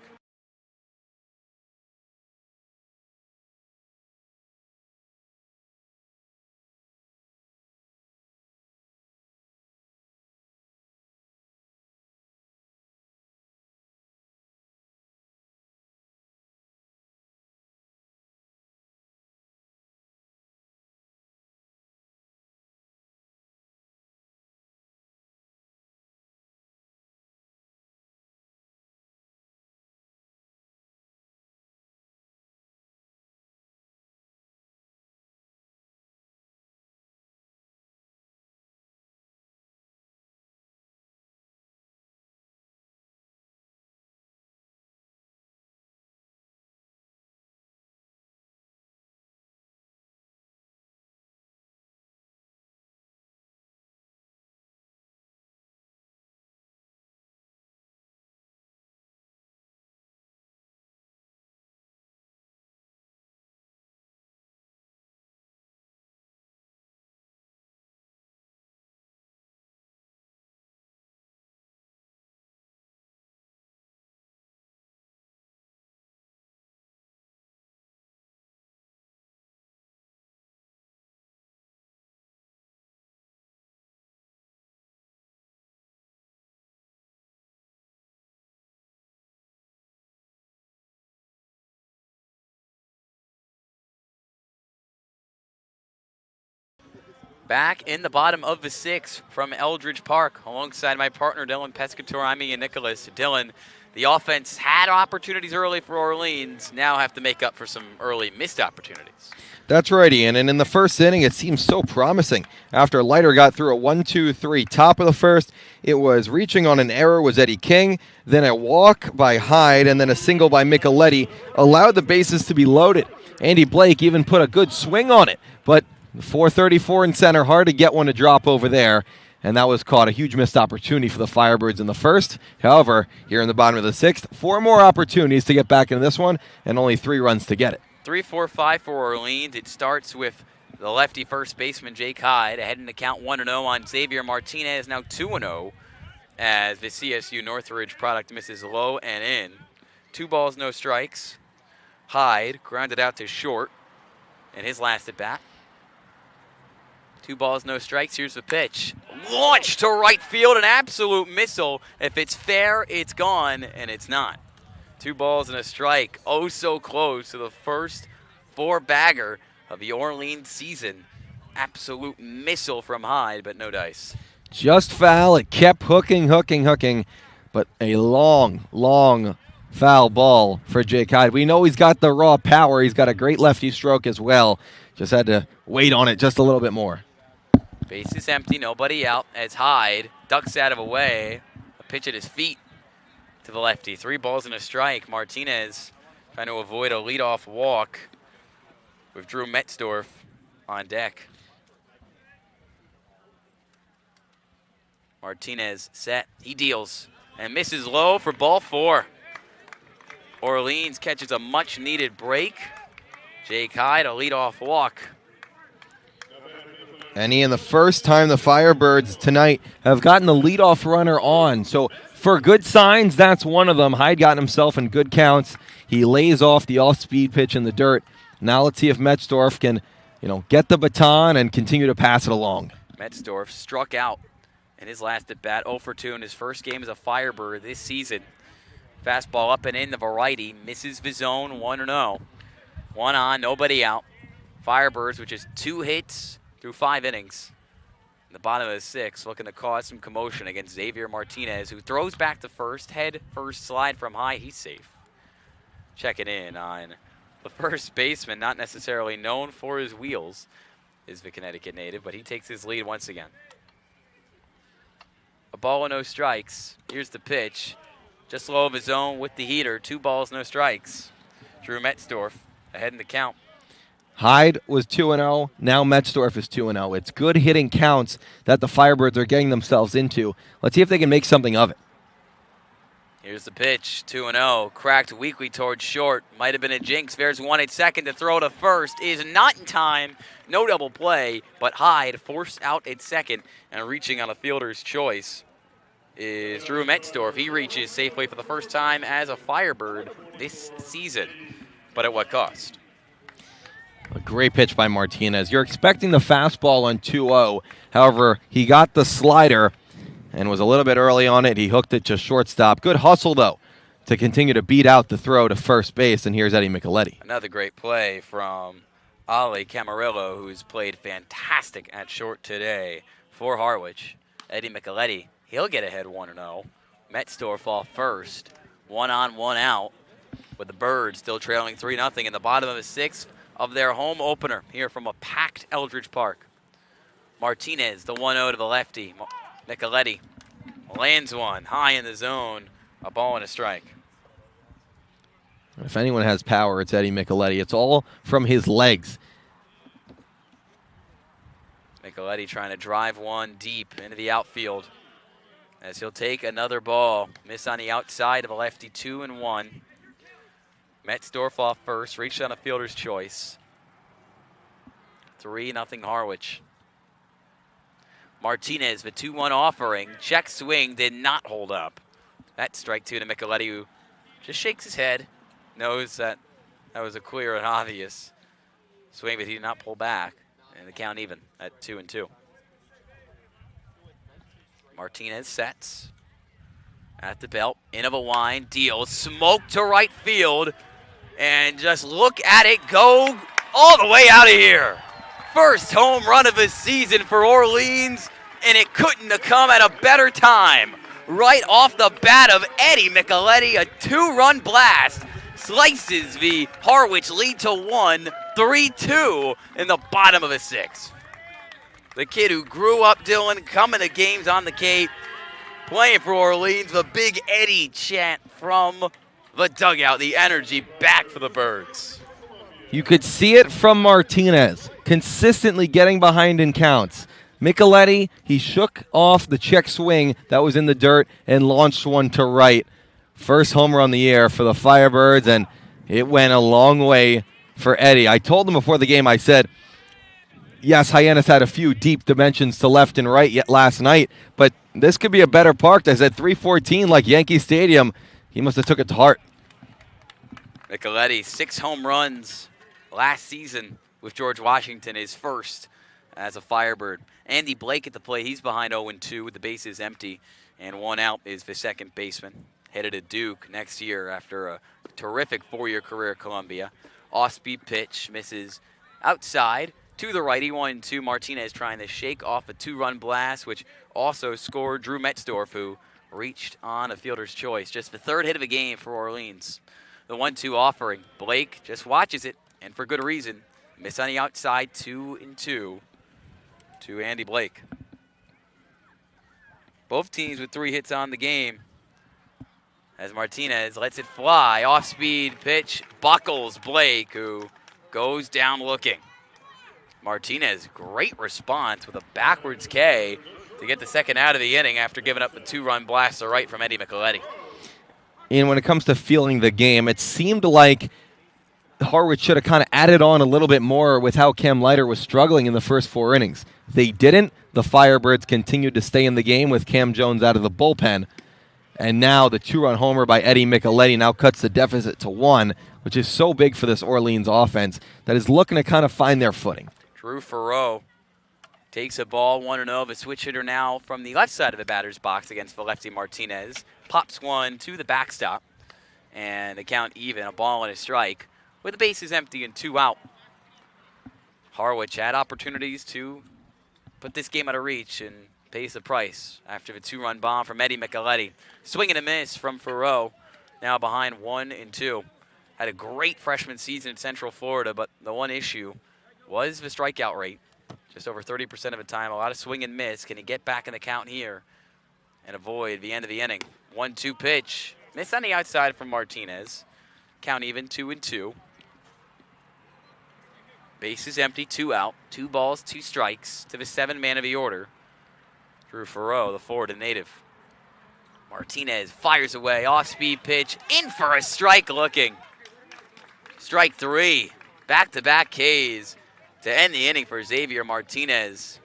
Back in the bottom of the 6th from Eldredge Park, alongside my partner Dylan Pescatore, I'm Ian Nicholas. Dylan, the offense had opportunities early for Orleans, now have to make up for some early missed opportunities. That's right, Ian. And in the first inning, it seemed so promising. After Leiter got through a 1-2-3 top of the first, it was reaching on an error was Eddie King, then a walk by Hyde, and then a single by Micheletti allowed the bases to be loaded. Andy Blake even put a good swing on it, but 434 in center, hard to get one to drop over there, and that was caught. A huge missed opportunity for the Firebirds in the first. However, here in the bottom of the 6th, 4 more opportunities to get back into this one, and only 3 runs to get it. 3-4-5 for Orleans. It starts with the lefty first baseman Jake Hyde ahead in the count 1-0 on Xavier Martinez, now 2-0 as the CSU Northridge product misses low and in. 2 balls, no strikes. Hyde grounded out to short in his last at bat. 2 balls, no strikes. Here's the pitch. Launched to right field, an absolute missile. If it's fair, it's gone, and it's not. 2 balls and a strike. Oh, so close to the first 4-bagger of the Orleans season. Absolute missile from Hyde, but no dice. Just foul. It kept hooking, but a long foul ball for Jake Hyde. We know he's got the raw power. He's got a great lefty stroke as well. Just had to wait on it just a little bit more. Base is empty, nobody out as Hyde ducks out of the way. A pitch at his feet to the lefty. 3 balls and a strike. Martinez trying to avoid a leadoff walk with Drew Metzdorf on deck. Martinez set. He deals and misses low for ball 4. Orleans catches a much-needed break. Jake Hyde, a leadoff walk. And Ian, the first time the Firebirds tonight have gotten the leadoff runner on. So for good signs, that's one of them. Hyde got himself in good counts. He lays off the off-speed pitch in the dirt. Now let's see if Metzdorf can, get the baton and continue to pass it along. Metzdorf struck out in his last at-bat, 0 for 2 in his first game as a Firebird this season. Fastball up and in, the variety misses the zone, 1-0. 1 on, nobody out. Firebirds with just 2 hits through 5 innings. In the bottom of the 6th, looking to cause some commotion against Xavier Martinez, who throws back to first, head first slide from high. He's safe. Checking in on the first baseman, not necessarily known for his wheels, is the Connecticut native, but he takes his lead once again. A ball and no strikes. Here's the pitch. Just low of his zone with the heater. 2 balls, no strikes. Drew Metzdorf ahead in the count. Hyde was 2-0. Now Metzdorf is 2-0. It's good hitting counts that the Firebirds are getting themselves into. Let's see if they can make something of it. Here's the pitch, 2-0. Cracked weakly towards short. Might have been a jinx. There's 1 at second to throw to first. Is not in time. No double play, but Hyde forced out at second and reaching on a fielder's choice is Drew Metzdorf. He reaches safely for the first time as a Firebird this season, but at what cost? A great pitch by Martinez. You're expecting the fastball on 2-0. However, he got the slider and was a little bit early on it. He hooked it to shortstop. Good hustle, though, to continue to beat out the throw to first base. And here's Eddie Micheletti. Another great play from Ali Camarillo, who's played fantastic at short today for Harwich. Eddie Micheletti, he'll get ahead 1-0. Metzdorf off first. 1 on, 1 out, with the Birds still trailing 3-0 in the bottom of the 6th of their home opener here from a packed Eldredge Park. Martinez, the 1-0 to the lefty. Micheletti lands one high in the zone. A ball and a strike. If anyone has power, it's Eddie Micheletti. It's all from his legs. Micheletti trying to drive one deep into the outfield as he'll take another ball. Miss on the outside of a lefty, 2-1. Metzdorf off first, reached on a fielder's choice. 3-0 Harwich. Martinez, the 2-1 offering. Check swing, did not hold up. That's strike 2 to Micheletti, who just shakes his head. Knows that that was a clear and obvious swing, but he did not pull back. And the count even at 2-2. Martinez sets at the belt, in of a line, deals, smoke to right field, and just look at it go all the way out of here. First home run of the season for Orleans, and it couldn't have come at a better time. Right off the bat of Eddie Micheletti, a 2-run blast slices the Harwich lead to 1, 3-2 in the bottom of the 6th. The kid who grew up, Dylan, coming to games on the Cape, playing for Orleans, the Big Eddie chant from the dugout, the energy back for the Birds. You could see it from Martinez, consistently getting behind in counts. Micheletti, he shook off the check swing that was in the dirt and launched one to right. First homer on the year for the Firebirds, and it went a long way for Eddie. I told him before the game, I said, yes, Hyannis had a few deep dimensions to left and right yet last night, but this could be a better park. I said 314 like Yankee Stadium. He must have took it to heart. Micheletti, 6 home runs last season with George Washington, his first as a Firebird. Andy Blake at the plate. He's behind 0-2 with the bases empty, and 1 out is the second baseman. Headed to Duke next year after a terrific 4-year career at Columbia. Off-speed pitch misses outside to the righty. 1-2. Martinez trying to shake off a 2-run blast, which also scored Drew Metzdorf, who reached on a fielder's choice. Just the 3rd hit of the game for Orleans. The 1-2 offering. Blake just watches it, and for good reason. Miss on the outside, 2-2 to Andy Blake. Both teams with 3 hits on the game. As Martinez lets it fly, off-speed pitch, buckles Blake, who goes down looking. Martinez, great response with a backwards K to get the 2nd out of the inning after giving up the 2-run blast to right from Eddie Micheletti. And when it comes to feeling the game, it seemed like Harwich should have kind of added on a little bit more with how Cam Leiter was struggling in the first 4 innings. They didn't. The Firebirds continued to stay in the game with Cam Jones out of the bullpen. And now the 2-run homer by Eddie Micheletti now cuts the deficit to 1, which is so big for this Orleans offense that is looking to kind of find their footing. Drew Farreau takes a ball 1-0. The switch hitter now from the left side of the batter's box against the lefty Martinez. Pops one to the backstop. And the count even, a ball and a strike, with the bases empty and 2 out. Harwich had opportunities to put this game out of reach and pays the price after the 2-run bomb from Eddie Micheletti. Swing and a miss from Farreau, now behind 1-2. Had a great freshman season in Central Florida, but the one issue was the strikeout rate. Just over 30% of the time, a lot of swing and miss. Can he get back in the count here and avoid the end of the inning? 1-2 pitch. Miss on the outside from Martinez. Count even, 2-2. Bases empty, 2 out. 2 balls, 2 strikes to the 7th man of the order. Drew Farreau, the Florida native. Martinez fires away, off-speed pitch, in for a strike looking. Strike 3, back-to-back Ks to end the inning for Xavier Martinez.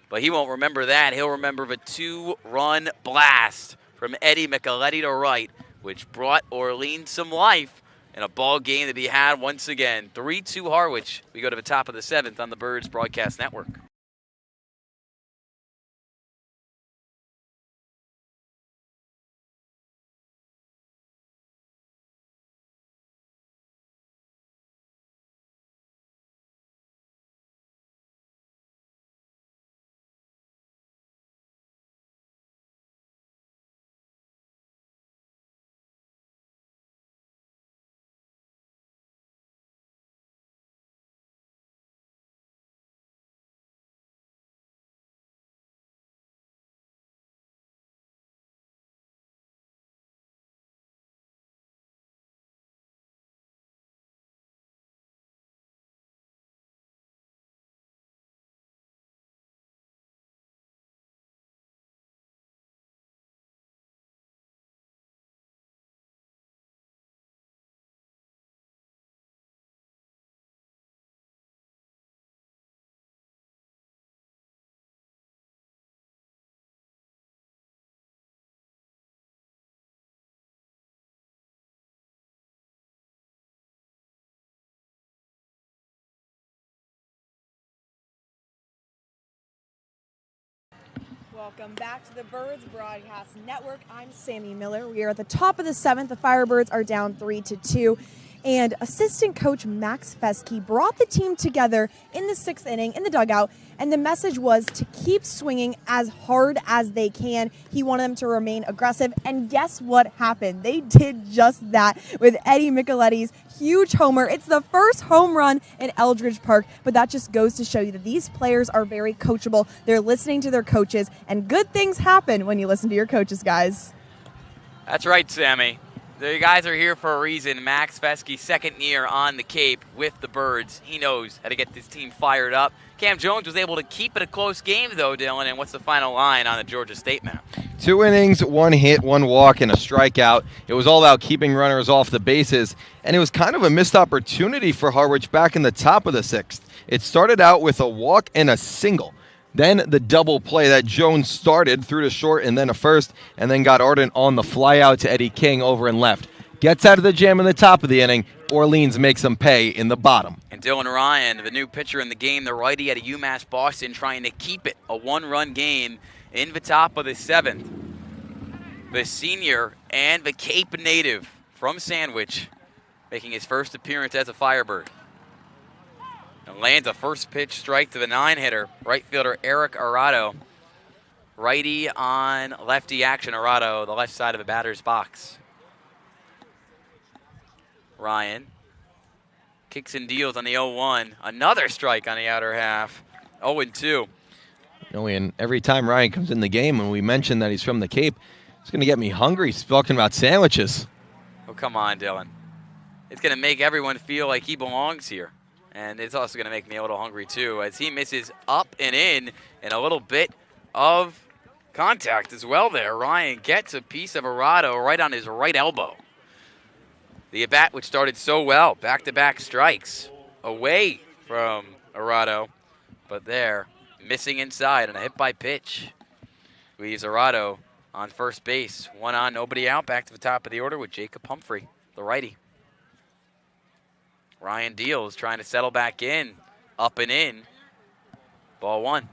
But he won't remember that. He'll remember the 2-run blast from Eddie Micheletti to right, which brought Orleans some life in a ball game to be had once again. 3-2 Harwich. We go to the top of the 7th on the Birds Broadcast Network. Welcome back to the Birds Broadcast Network. I'm Sammy Miller. We are at the top of the 7th. The Firebirds are down 3-2. And assistant coach Max Fesky brought the team together in the 6th inning in the dugout, and the message was to keep swinging as hard as they can. He wanted them to remain aggressive, and guess what happened? They did just that with Eddie Micheletti's huge homer. It's the first home run in Eldredge Park, but that just goes to show you that these players are very coachable. They're listening to their coaches, and good things happen when you listen to your coaches, guys. That's right, Sammy. The guys are here for a reason. Max Fesky, second year on the Cape with the Birds. He knows how to get this team fired up. Cam Jones was able to keep it a close game, though, Dylan. And what's the final line on the Georgia State map? 2 innings, 1 hit, 1 walk, and a strikeout. It was all about keeping runners off the bases, and it was kind of a missed opportunity for Harwich back in the top of the 6th. It started out with a walk and a single. Then the double play that Jones started through to short and then a first, and then got Ardent on the fly out to Eddie King over and left. Gets out of the jam in the top of the inning. Orleans makes them pay in the bottom. And Dylan Ryan, the new pitcher in the game, the righty out of UMass Boston, trying to keep it a 1-run game in the top of the 7th. The senior and the Cape native from Sandwich making his first appearance as a Firebird. And lands a first pitch strike to the 9-hitter, right fielder Eric Arado. Righty on lefty action, Arado, the left side of the batter's box. Ryan kicks and deals on the 0-1. Another strike on the outer half. 0-2. And every time Ryan comes in the game, when we mention that he's from the Cape, it's going to get me hungry. He's talking about sandwiches. Oh, come on, Dylan. It's going to make everyone feel like he belongs here. And it's also going to make me a little hungry, too, as he misses up and in and a little bit of contact as well there. Ryan gets a piece of Arado right on his right elbow. The at-bat, which started so well, back-to-back strikes away from Arado, but there, missing inside on a hit-by-pitch. Leaves Arado on first base. 1 on, nobody out, back to the top of the order with Jacob Humphrey, the righty. Ryan deals, trying to settle back in, up and in. Ball 1.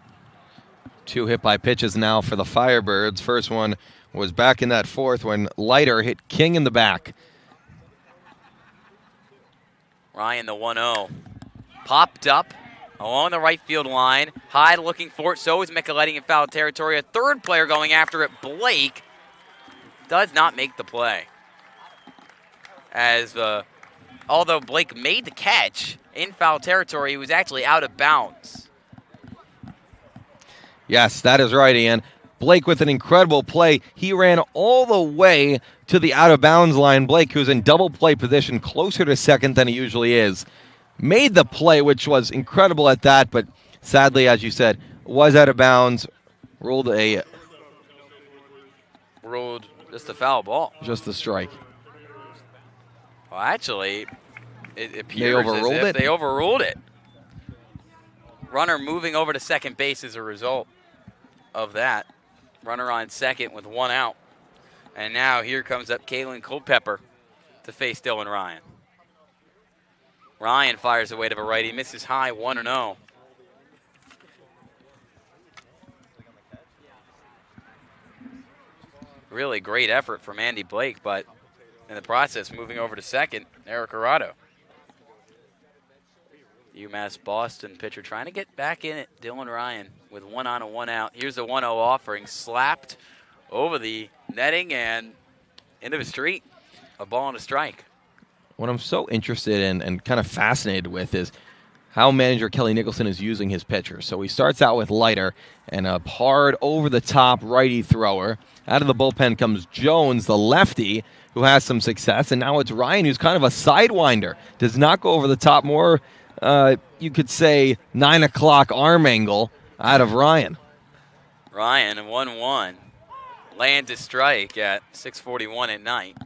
2 hit-by-pitches now for the Firebirds. First one was back in that 4th when Leiter hit King in the back. Ryan, the 1-0. Popped up along the right field line. Hyde looking for it. So is Micheletti in foul territory. A third player going after it. Blake does not make the play. Although Blake made the catch in foul territory, he was actually out of bounds. Yes, that is right, Ian. Blake with an incredible play. He ran all the way to the out-of-bounds line. Blake, who's in double play position, closer to second than he usually is, made the play, which was incredible at that, but sadly, as you said, was out of bounds. Ruled just a foul ball. Just a strike. Well, actually, it appears they overruled it. Runner moving over to second base as a result of that. Runner on second with 1 out. And now here comes up Kalen Culpepper to face Dylan Ryan. Ryan fires away to the righty, misses high, 1-0. Really great effort from Andy Blake, but in the process, moving over to second, Eric Arado. UMass Boston pitcher trying to get back in it. Dylan Ryan with 1 on and 1 out. Here's a 1-0 offering, slapped over the netting and into the street. A ball and a strike. What I'm so interested in and kind of fascinated with is how manager Kelly Nicholson is using his pitchers. So he starts out with Leiter and a hard over-the-top righty thrower. Out of the bullpen comes Jones, the lefty, who has some success. And now it's Ryan, who's kind of a sidewinder. Does not go over the top, more, you could say, 9 o'clock arm angle out of Ryan. Ryan, 1-1. Lands a strike at 6:41 at night.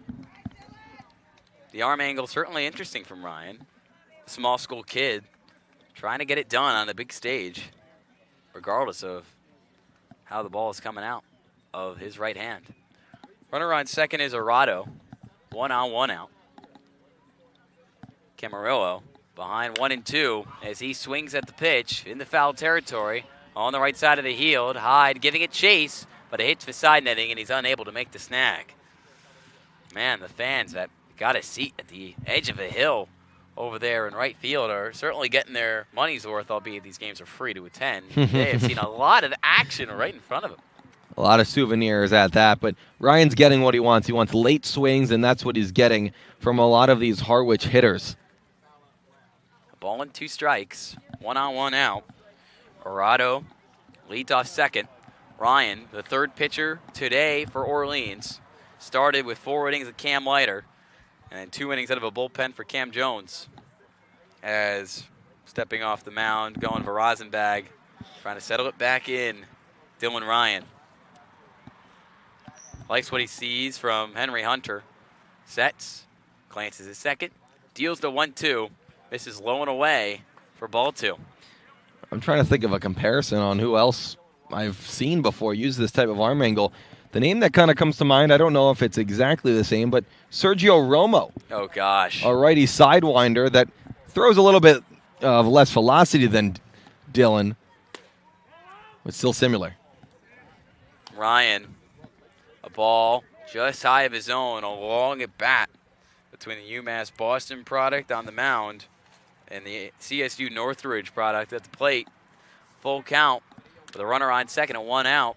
The arm angle certainly interesting from Ryan. Small school kid trying to get it done on the big stage, regardless of how the ball is coming out of his right hand. Runner on second is Arado. 1 on, 1 out. Camarillo behind 1-2 as he swings at the pitch in the foul territory on the right side of the field. Hyde giving it chase, but it hits the side netting and he's unable to make the snag. Man, the fans, that got a seat at the edge of a hill over there in right field are certainly getting their money's worth, albeit these games are free to attend. They have seen a lot of action right in front of them. A lot of souvenirs at that, but Ryan's getting what he wants. He wants late swings, and that's what he's getting from a lot of these Harwich hitters. Ball and 2 strikes, 1 on 1 out. Arado leads off second. Ryan, the third pitcher today for Orleans, started with 4 innings of Cam Leiter and then 2 innings out of a bullpen for Cam Jones. As stepping off the mound, going for Rosenbag, trying to settle it back in, Dylan Ryan. Likes what he sees from Henry Hunter. Sets, glances at second, deals the 1-2, misses low and away for ball 2. I'm trying to think of a comparison on who else I've seen before use this type of arm angle. The name that kind of comes to mind, I don't know if it's exactly the same, but Sergio Romo. Oh, gosh. A righty sidewinder that throws a little bit of less velocity than Dylan, but still similar. Ryan, a ball just high of his own, a long at bat between the UMass Boston product on the mound and the CSU Northridge product at the plate. Full count with a runner on second and 1 out.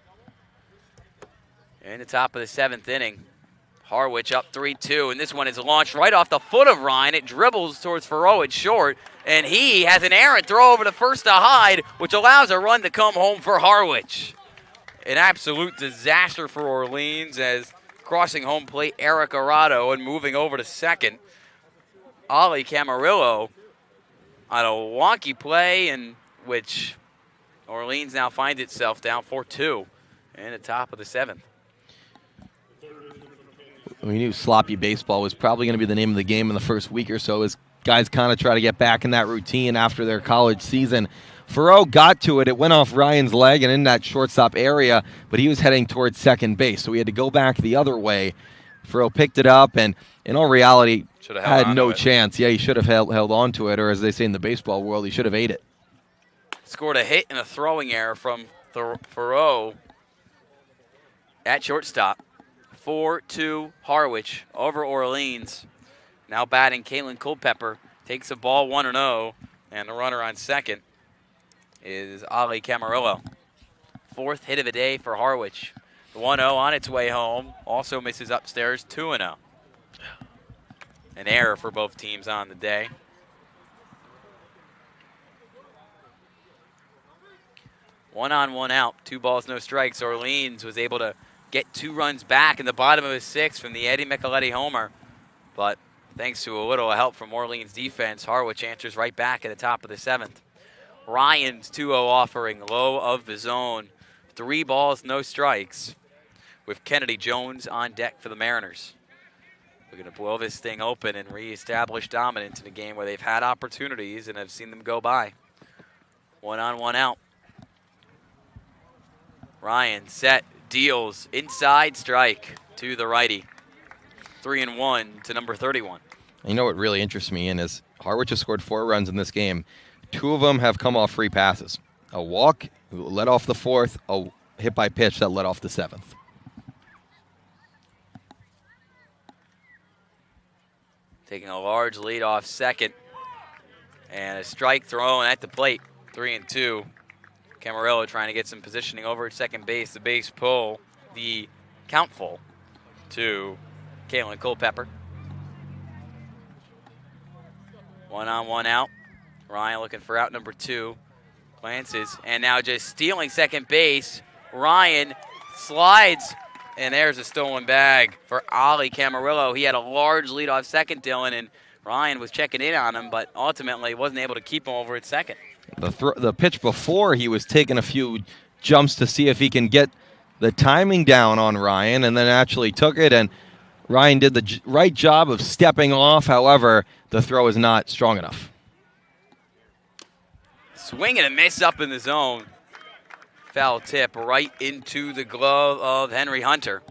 In the top of the 7th inning, Harwich up 3-2, and this one is launched right off the foot of Ryan. It dribbles towards Farrow at short, and he has an errant throw over to first to Hyde, which allows a run to come home for Harwich. An absolute disaster for Orleans as crossing home plate Eric Arado and moving over to second. Ollie Camarillo on a wonky play in which Orleans now finds itself down 4-2 in the top of the 7th. We knew sloppy baseball was probably going to be the name of the game in the first week or so as guys kind of try to get back in that routine after their college season. Farrow got to it. It went off Ryan's leg and in that shortstop area, but he was heading towards second base, so he had to go back the other way. Farrow picked it up, and in all reality, had no chance. Yeah, he should have held on to it, or as they say in the baseball world, he should have ate it. Scored a hit and a throwing error from Farrow at shortstop. 4-2 Harwich over Orleans. Now batting Kalen Culpepper. Takes the ball 1-0, and the runner on second is Ali Camarillo. 4th hit of the day for Harwich. The 1-0 on its way home. Also misses upstairs, 2-0. An error for both teams on the day. One on, one out. 2 balls, no strikes. Orleans was able to get 2 runs back in the bottom of his 6th from the Eddie Micheletti homer. But thanks to a little help from Orleans defense, Harwich answers right back at the top of the 7th. Ryan's 2-0 offering, low of the zone. 3 balls, no strikes, with Kennedy Jones on deck for the Mariners. We're going to blow this thing open and reestablish dominance in a game where they've had opportunities and have seen them go by. 1 on, 1 out. Ryan set, deals, inside strike to the righty. 3-1 to number 31. You know what really interests me in is Harwich has scored 4 runs in this game. 2 of them have come off free passes. A walk, led off the 4th, a hit by pitch that led off the 7th. Taking a large lead off second. And a strike thrown at the plate. 3-2. Camarillo trying to get some positioning over at second base. The base pull, the count full to Kalen Culpepper. 1 on, 1 out. Ryan looking for out number 2. Glances, and now just stealing second base. Ryan slides, and there's a stolen bag for Ollie Camarillo. He had a large lead off second, Dylan, and Ryan was checking in on him, but ultimately wasn't able to keep him over at second. The pitch before, he was taking a few jumps to see if he can get the timing down on Ryan, and then actually took it, and Ryan did the right job of stepping off. However, the throw is not strong enough. Swing and a miss up in the zone. Foul tip right into the glove of Henry Hunter.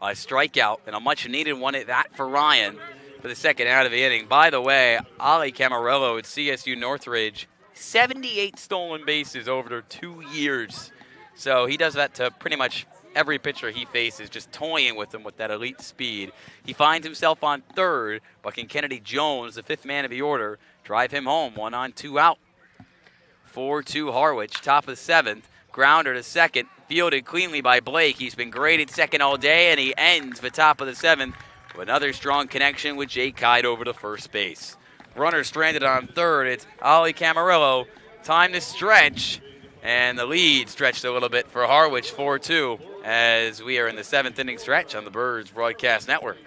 A strikeout and a much-needed one at that for Ryan for the second out of the inning. By the way, Ollie Camarillo at CSU Northridge, 78 stolen bases over 2 years. So he does that to pretty much every pitcher he faces, just toying with him with that elite speed. He finds himself on third, but can Kennedy Jones, the fifth man of the order, drive him home? 1 on, 2 out. 4-2 Harwich, top of the seventh. Grounder to second, fielded cleanly by Blake. He's been great at second all day, and he ends the top of the seventh with another strong connection with Jake Kite over to first base. Runner stranded on third. It's Ollie Camarillo. Time to stretch, and the lead stretched a little bit for Harwich, 4-2, as we are in the seventh inning stretch on the Birds Broadcast Network.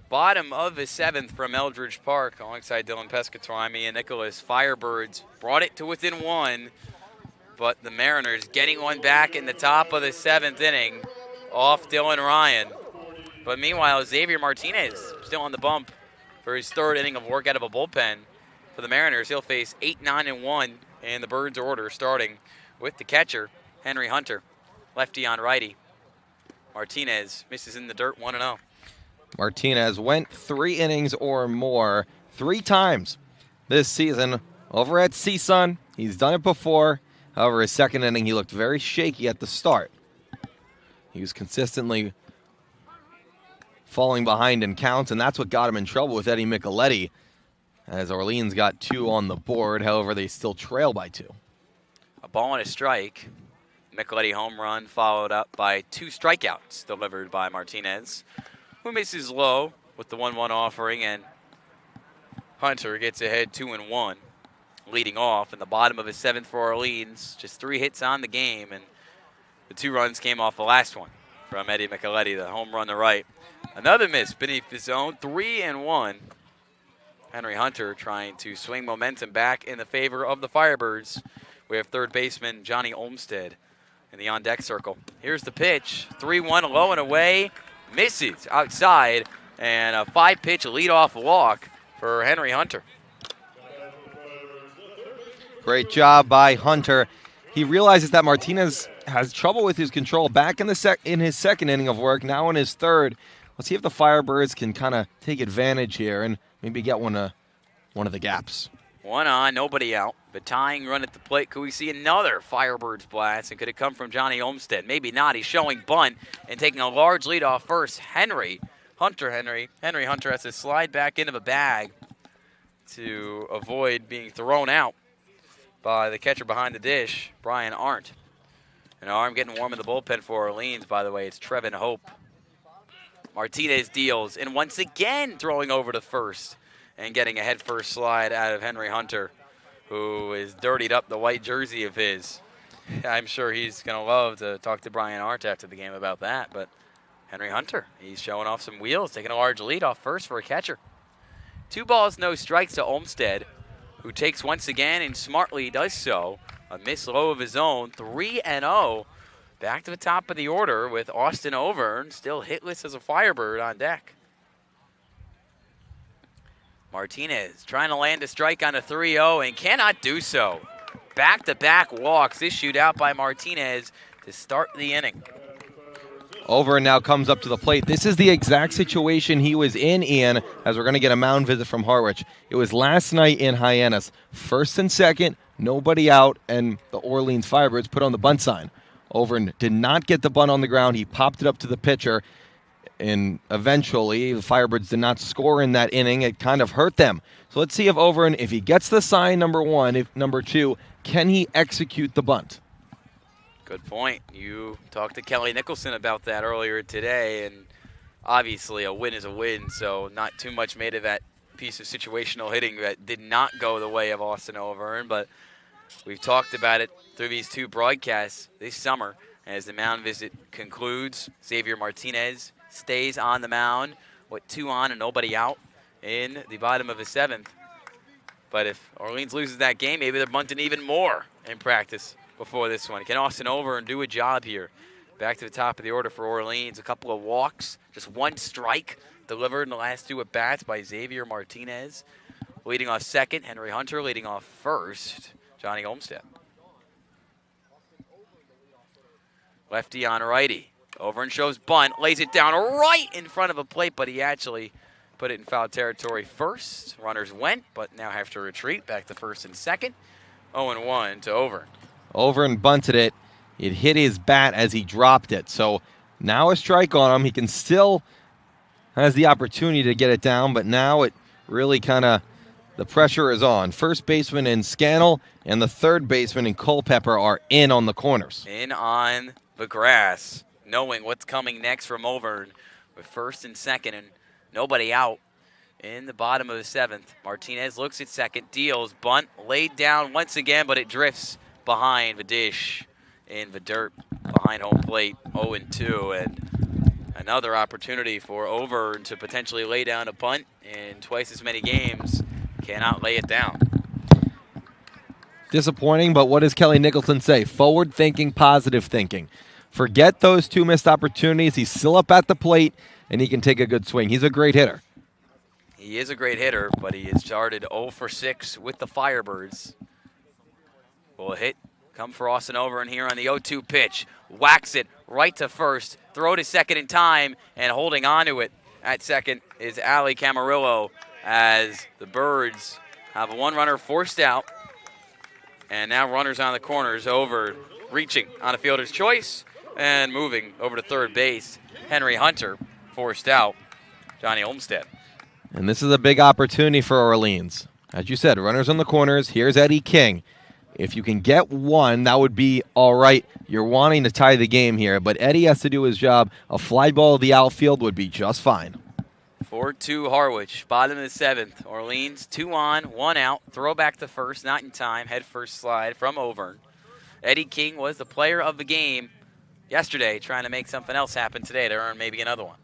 Bottom of the seventh from Eldredge Park, alongside Dylan Pescatore. I'm Ian Nicholas. Firebirds brought it to within one, but the Mariners getting one back in the top of the seventh inning off Dylan Ryan. But meanwhile, Xavier Martinez still on the bump for his third inning of work out of a bullpen. For the Mariners, he'll face 8, 9, and 1 in the Birds order, starting with the catcher, Henry Hunter. Lefty on righty. Martinez misses in the dirt, 1-0. Martinez went 3 innings or more 3 times this season over at CSUN. He's done it before. However, his second inning, he looked very shaky at the start. He was consistently falling behind in counts, and that's what got him in trouble with Eddie Micheletti, as Orleans got 2 on the board. However, they still trail by 2. A ball and a strike. Micheletti home run followed up by 2 strikeouts delivered by Martinez, who misses low with the 1-1 offering, and Hunter gets ahead 2-1, leading off in the bottom of his seventh for Orleans. Just 3 hits on the game, and the 2 runs came off the last one from Eddie Micheletti, the home run to right. Another miss beneath the zone, 3-1. Henry Hunter trying to swing momentum back in the favor of the Firebirds. We have third baseman Johnny Olmstead in the on-deck circle. Here's the pitch, 3-1, low and away. Misses outside, and a 5-pitch leadoff walk for Henry Hunter. Great job by Hunter. He realizes that Martinez has trouble with his control back in his second inning of work, now in his third. Let's see if the Firebirds can kind of take advantage here and maybe get one of the gaps. 1 on, nobody out. The tying run at the plate. Could we see another Firebirds blast? And could it come from Johnny Olmstead? Maybe not. He's showing bunt and taking a large lead off first. Henry Hunter has to slide back into the bag to avoid being thrown out by the catcher behind the dish, Brian Arndt. An arm getting warm in the bullpen for Orleans, by the way. It's Trevin Hope. Martinez deals, and once again throwing over to first and getting a head-first slide out of Henry Hunter, who has dirtied up the white jersey of his. I'm sure he's going to love to talk to Brian Arndt after the game about that, but Henry Hunter, he's showing off some wheels, taking a large lead off first for a catcher. 2 balls, no strikes to Olmstead, who takes once again and smartly does so. A miss low of his own, 3-0. Back to the top of the order with Austin Overn, still hitless as a Firebird on deck. Martinez trying to land a strike on a 3-0 and cannot do so. Back-to-back walks issued out by Martinez to start the inning. Over now comes up to the plate. This is the exact situation he was in, Ian, as we're going to get a mound visit from Harwich. It was last night in Hyannis. First and second, nobody out, and the Orleans Firebirds put on the bunt sign. Overn did not get the bunt on the ground. He popped it up to the pitcher, and eventually the Firebirds did not score in that inning. It kind of hurt them. So let's see if Overn, if he gets the sign, number one, if number two, can he execute the bunt? Good point. You talked to Kelly Nicholson about that earlier today, and obviously a win is a win, so not too much made of that piece of situational hitting that did not go the way of Austin Overn, but we've talked about it through these two broadcasts this summer. As the mound visit concludes, Xavier Martinez stays on the mound with 2 on and nobody out in the bottom of the 7th. But if Orleans loses that game, maybe they're bunting even more in practice before this one. Can Austin Overn do a job here? Back to the top of the order for Orleans. A couple of walks, just 1 strike delivered in the last 2 at-bats by Xavier Martinez. Leading off second, Henry Hunter. Leading off first, Johnny Olmstead. Lefty on righty. Overn shows bunt, lays it down right in front of a plate, but he actually put it in foul territory first. Runners went, but now have to retreat back to first and second. 0-1 to Overn. Overn bunted it. It hit his bat as he dropped it. So now a strike on him. He can still has the opportunity to get it down, but now it really kind of, the pressure is on. First baseman in Scannell and the third baseman in Culpepper are in on the corners. In on the grass, knowing what's coming next from Overn with first and second and nobody out in the bottom of the 7th. Martinez looks at second, deals, bunt, laid down once again, but it drifts behind the dish in the dirt behind home plate. 0-2, and another opportunity for Overn to potentially lay down a bunt in twice as many games. Cannot lay it down. Disappointing, but what does Kelly Nicholson say? Forward thinking, positive thinking. Forget those 2 missed opportunities. He's still up at the plate, and he can take a good swing. He's a great hitter. He is a great hitter, but he is charted 0 for 6 with the Firebirds. Will a hit come for Austin Overn here on the 0-2 pitch. Whacks it right to first. Throw to second in time, and holding on to it at second is Ali Camarillo, as the Birds have 1 runner forced out. And now runners on the corners. Over reaching on a fielder's choice and moving over to third base. Henry Hunter forced out. Johnny Olmstead. And this is a big opportunity for Orleans. As you said, runners on the corners. Here's Eddie King. If you can get 1, that would be all right. You're wanting to tie the game here, but Eddie has to do his job. A fly ball to the outfield would be just fine. 4-2 Harwich, bottom of the 7th. Orleans 2 on, 1 out. Throw back to first, not in time. Head first slide from Overn. Eddie King was the player of the game yesterday, trying to make something else happen today to earn maybe another one.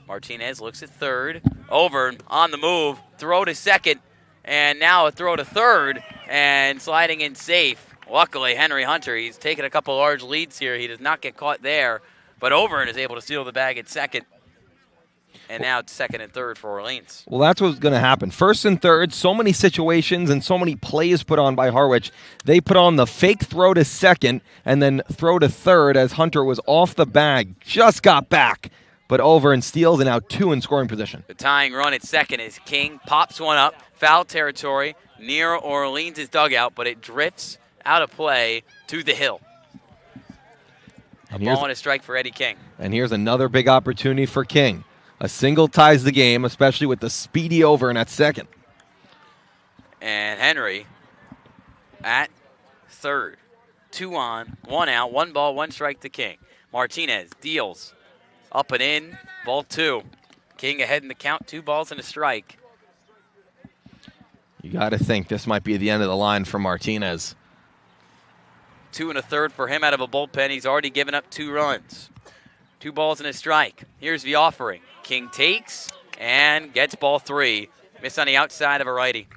Martinez looks at third. Overn on the move. Throw to second. And now a throw to third. And sliding in safe. Luckily, Henry Hunter, he's taken a couple large leads here. He does not get caught there. But Overn is able to steal the bag at second. And now it's second and third for Orleans. Well, that's what's going to happen. First and third, so many situations and so many plays put on by Harwich. They put on the fake throw to second and then throw to third as Hunter was off the bag, just got back. But Overn steals and now 2 in scoring position. The tying run at second is King. Pops one up, foul territory near Orleans' dugout, but it drifts out of play to the hill. A ball and a strike for Eddie King. And here's another big opportunity for King. A single ties the game, especially with the speedy Overn at second. And Henry at third. 2 on, 1 out, 1 ball, 1 strike to King. Martinez deals. Up and in, ball 2. King ahead in the count, 2 balls and a strike. You got to think this might be the end of the line for Martinez. 2 1/3 for him out of a bullpen. He's already given up 2 runs. 2 balls and a strike. Here's the offering. King takes and gets ball 3. Miss on the outside of a righty.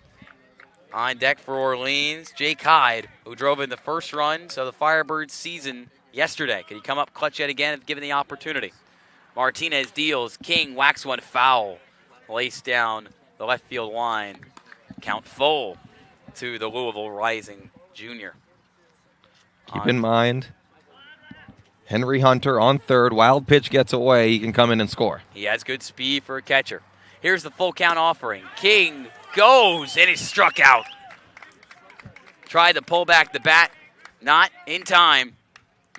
On deck for Orleans, Jake Hyde, who drove in the first runs of the Firebirds season yesterday. Could he come up clutch yet again if given the opportunity? Martinez deals. King whacks one foul. Laced down the left field line. Count full to the Louisville Rising junior. Keep in mind, Henry Hunter on third. Wild pitch gets away. He can come in and score. He has good speed for a catcher. Here's the full count offering. King goes and is struck out. Tried to pull back the bat. Not in time.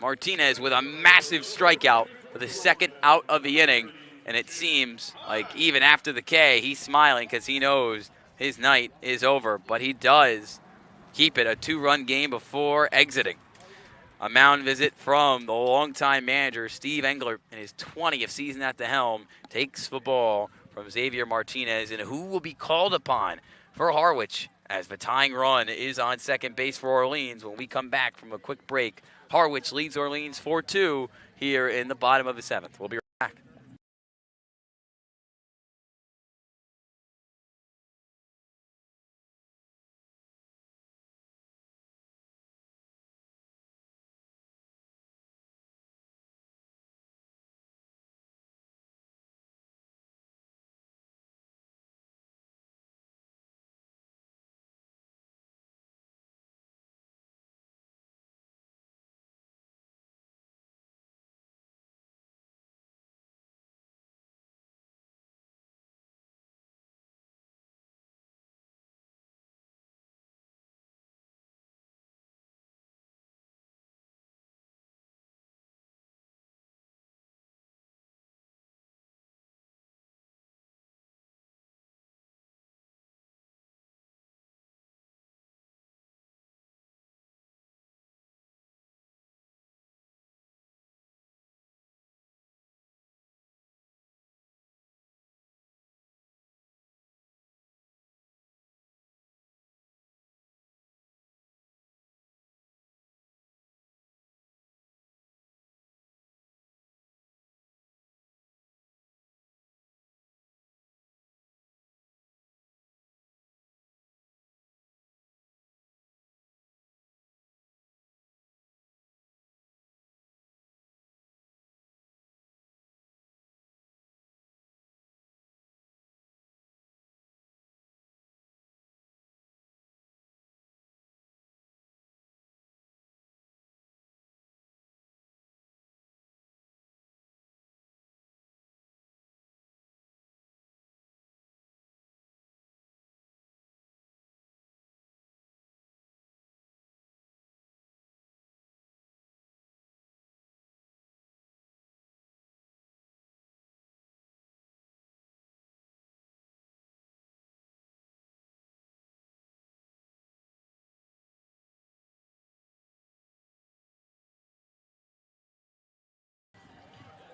Martinez with a massive strikeout for the second out of the inning. And it seems like even after the K, he's smiling because he knows his night is over. But he does keep it a 2-run game before exiting. A mound visit from the longtime manager, Steve Englert, in his 20th season at the helm, takes the ball from Xavier Martinez, and who will be called upon for Harwich as the tying run is on second base for Orleans. When we come back from a quick break, Harwich leads Orleans 4-2 here in the bottom of the 7th. We'll be right back.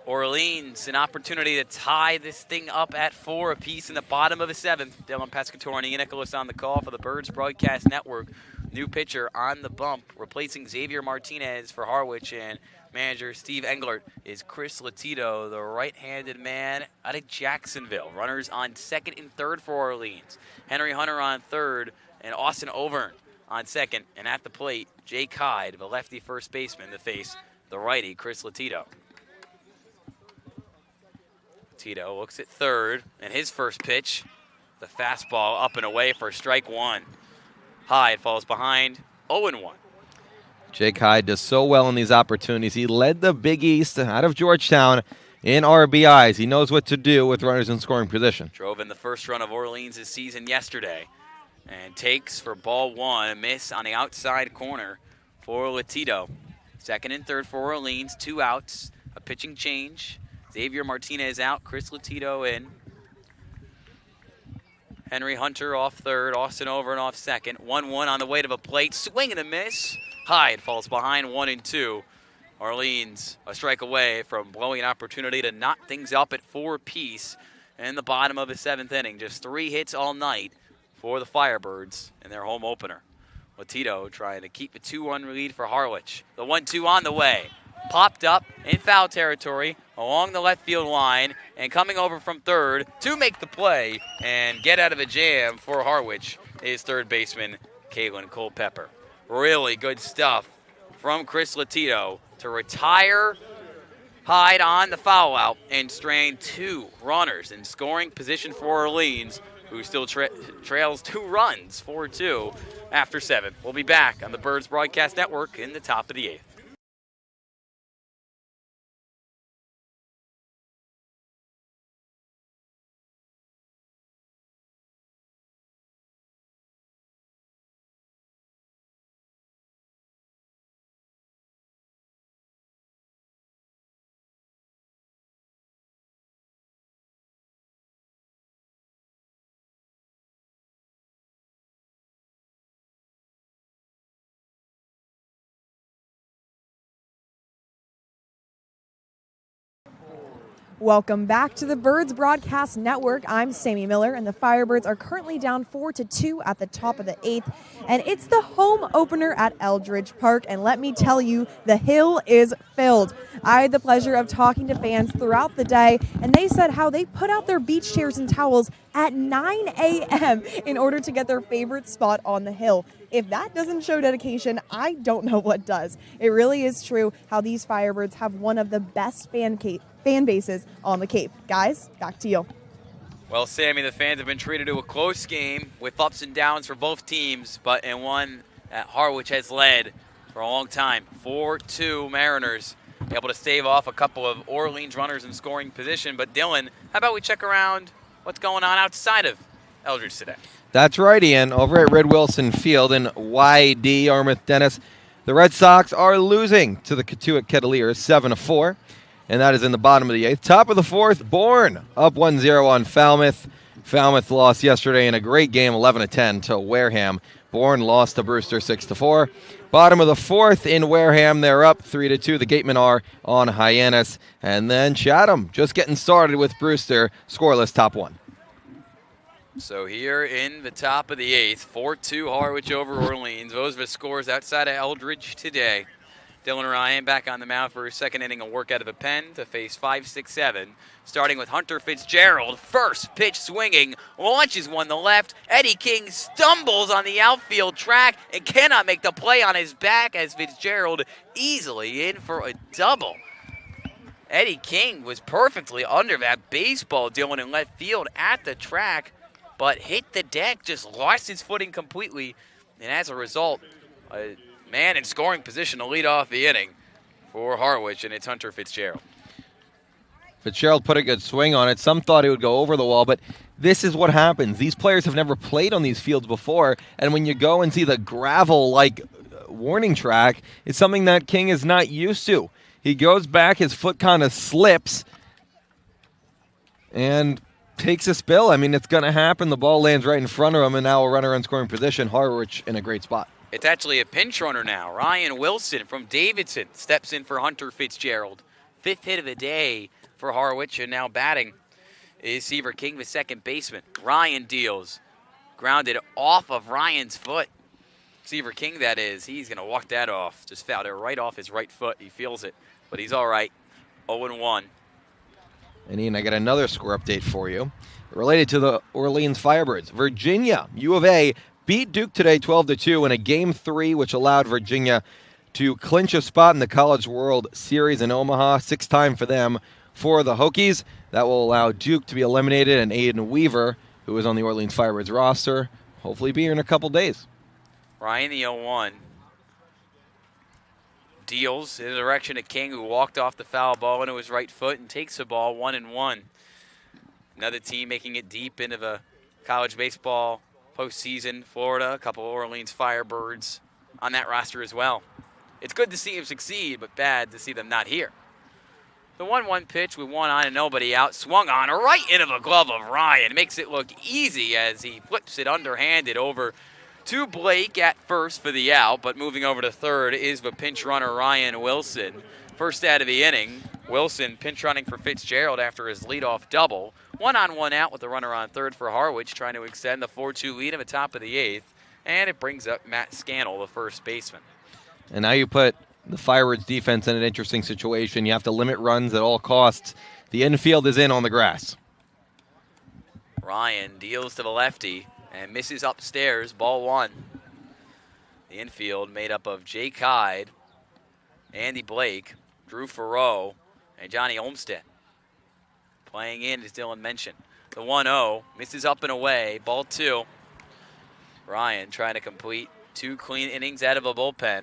Orleans, an opportunity to tie this thing up at 4 apiece in the bottom of the 7th. Dylan Pescatore and Ian Nicholas on the call for the Birds Broadcast Network. New pitcher on the bump, replacing Xavier Martinez for Harwich, and manager Steve Englert is Chris Latito, the right-handed man out of Jacksonville. Runners on second and third for Orleans. Henry Hunter on third, and Austin Overn on second. And at the plate, Jake Hyde, the lefty first baseman, to face the righty Chris Latito. Tito looks at third, and his first pitch, the fastball up and away for strike one. Hyde falls behind, 0-1. Jake Hyde does so well in these opportunities. He led the Big East out of Georgetown in RBIs. He knows what to do with runners in scoring position. Drove in the first run of Orleans' season yesterday, and takes for ball one, a miss on the outside corner for Latito. Second and third for Orleans, 2 outs, a pitching change. Xavier Martinez out, Chris Latito in. Henry Hunter off third, Austin Overn off second. 1-1 on the way to the plate, swing and a miss. Hyde falls behind 1-2. Orleans a strike away from blowing an opportunity to knot things up at 4 apiece in the bottom of the 7th inning. Just 3 hits all night for the Firebirds in their home opener. Latito trying to keep the 2-1 lead for Harwich. The 1-2 on the way. Popped up in foul territory along the left field line, and coming over from third to make the play and get out of the jam for Harwich is third baseman Caitlin Culpepper. Really good stuff from Chris Latito to retire Hyde on the foul out and strain 2 runners in scoring position for Orleans, who still trails 2 runs, 4-2 after 7. We'll be back on the Birds Broadcast Network in the top of the 8th. Welcome back to the Birds Broadcast Network. I'm Sammy Miller, and the Firebirds are currently down 4-2 at the top of the 8th. And it's the home opener at Eldredge Park, and let me tell you, the hill is filled. I had the pleasure of talking to fans throughout the day, and they said how they put out their beach chairs and towels at 9 a.m. in order to get their favorite spot on the hill. If that doesn't show dedication, I don't know what does. It really is true how these Firebirds have one of the best fan bases on the Cape. Guys, back to you. Well, Sammy, the fans have been treated to a close game with ups and downs for both teams, but in one that Harwich has led for a long time. 4-2 Mariners, able to stave off a couple of Orleans runners in scoring position. But Dylan, how about we check around what's going on outside of Eldredge today? That's right, Ian. Over at Red Wilson Field in YD, Armouth Dennis, the Red Sox are losing to the Katuitt Kettleers 7-4, and that is in the bottom of the 8th. Top of the 4th, Bourne up 1-0 on Falmouth. Falmouth lost yesterday in a great game, 11-10 to Wareham. Bourne lost to Brewster 6-4. Bottom of the 4th in Wareham, they're up 3-2. The Gatemen are on Hyannis, and then Chatham just getting started with Brewster, scoreless, top 1. So here in the top of the 8th, 4-2 Harwich over Orleans. Those are the scores outside of Eldredge today. Dylan Ryan back on the mound for his second inning of work out of the pen to face 5, 6, 7. Starting with Hunter Fitzgerald. First pitch swinging, launches one to left. Eddie King stumbles on the outfield track and cannot make the play on his back as Fitzgerald easily in for a double. Eddie King was perfectly under that baseball, Dylan, in left field at the track, but hit the deck, just lost his footing completely, and as a result, a man in scoring position to lead off the inning for Harwich, and it's Hunter Fitzgerald. Fitzgerald put a good swing on it. Some thought he would go over the wall, but this is what happens. These players have never played on these fields before, and when you go and see the gravel-like warning track, it's something that King is not used to. He goes back, his foot kind of slips, and takes a spill. I mean, it's going to happen. The ball lands right in front of him, and now a runner in scoring position. Harwich in a great spot. It's actually a pinch runner now. Ryan Wilson from Davidson steps in for Hunter Fitzgerald. 5th hit of the day for Harwich, and now batting is Seaver King, the second baseman. Ryan deals. Grounded off of Ryan's foot. Seaver King, that is. He's going to walk that off. Just fouled it right off his right foot. He feels it, but he's all right. 0-1. And Ian, I got another score update for you related to the Orleans Firebirds. Virginia, U of A, beat Duke today 12-2 in a Game 3, which allowed Virginia to clinch a spot in the College World Series in Omaha. 6th time for them. For the Hokies, that will allow Duke to be eliminated, and Aiden Weaver, who is on the Orleans Firebirds roster, hopefully be here in a couple days. Ryan, the 0-1. Deals in the direction of King, who walked off the foul ball into his right foot and takes the ball 1-1. Another team making it deep into the college baseball postseason. Florida, a couple of Orleans Firebirds on that roster as well. It's good to see him succeed, but bad to see them not here. The 1-1 pitch with one on and nobody out, swung on right into the glove of Ryan. Makes it look easy as he flips it underhanded over to Blake at first for the out, but moving over to third is the pinch runner Ryan Wilson. First out of the inning, Wilson pinch running for Fitzgerald after his leadoff double. 1-on-1 out with the runner on third for Harwich, trying to extend the 4-2 lead in the top of the 8th, and it brings up Matt Scannell, the first baseman. And now you put the Firebirds defense in an interesting situation. You have to limit runs at all costs. The infield is in on the grass. Ryan deals to the lefty and misses upstairs, ball 1. The infield made up of Jake Hyde, Andy Blake, Drew Farrow, and Johnny Olmstead. Playing in, as Dylan mentioned. The 1-0 misses up and away, ball 2. Ryan trying to complete 2 clean innings out of a bullpen.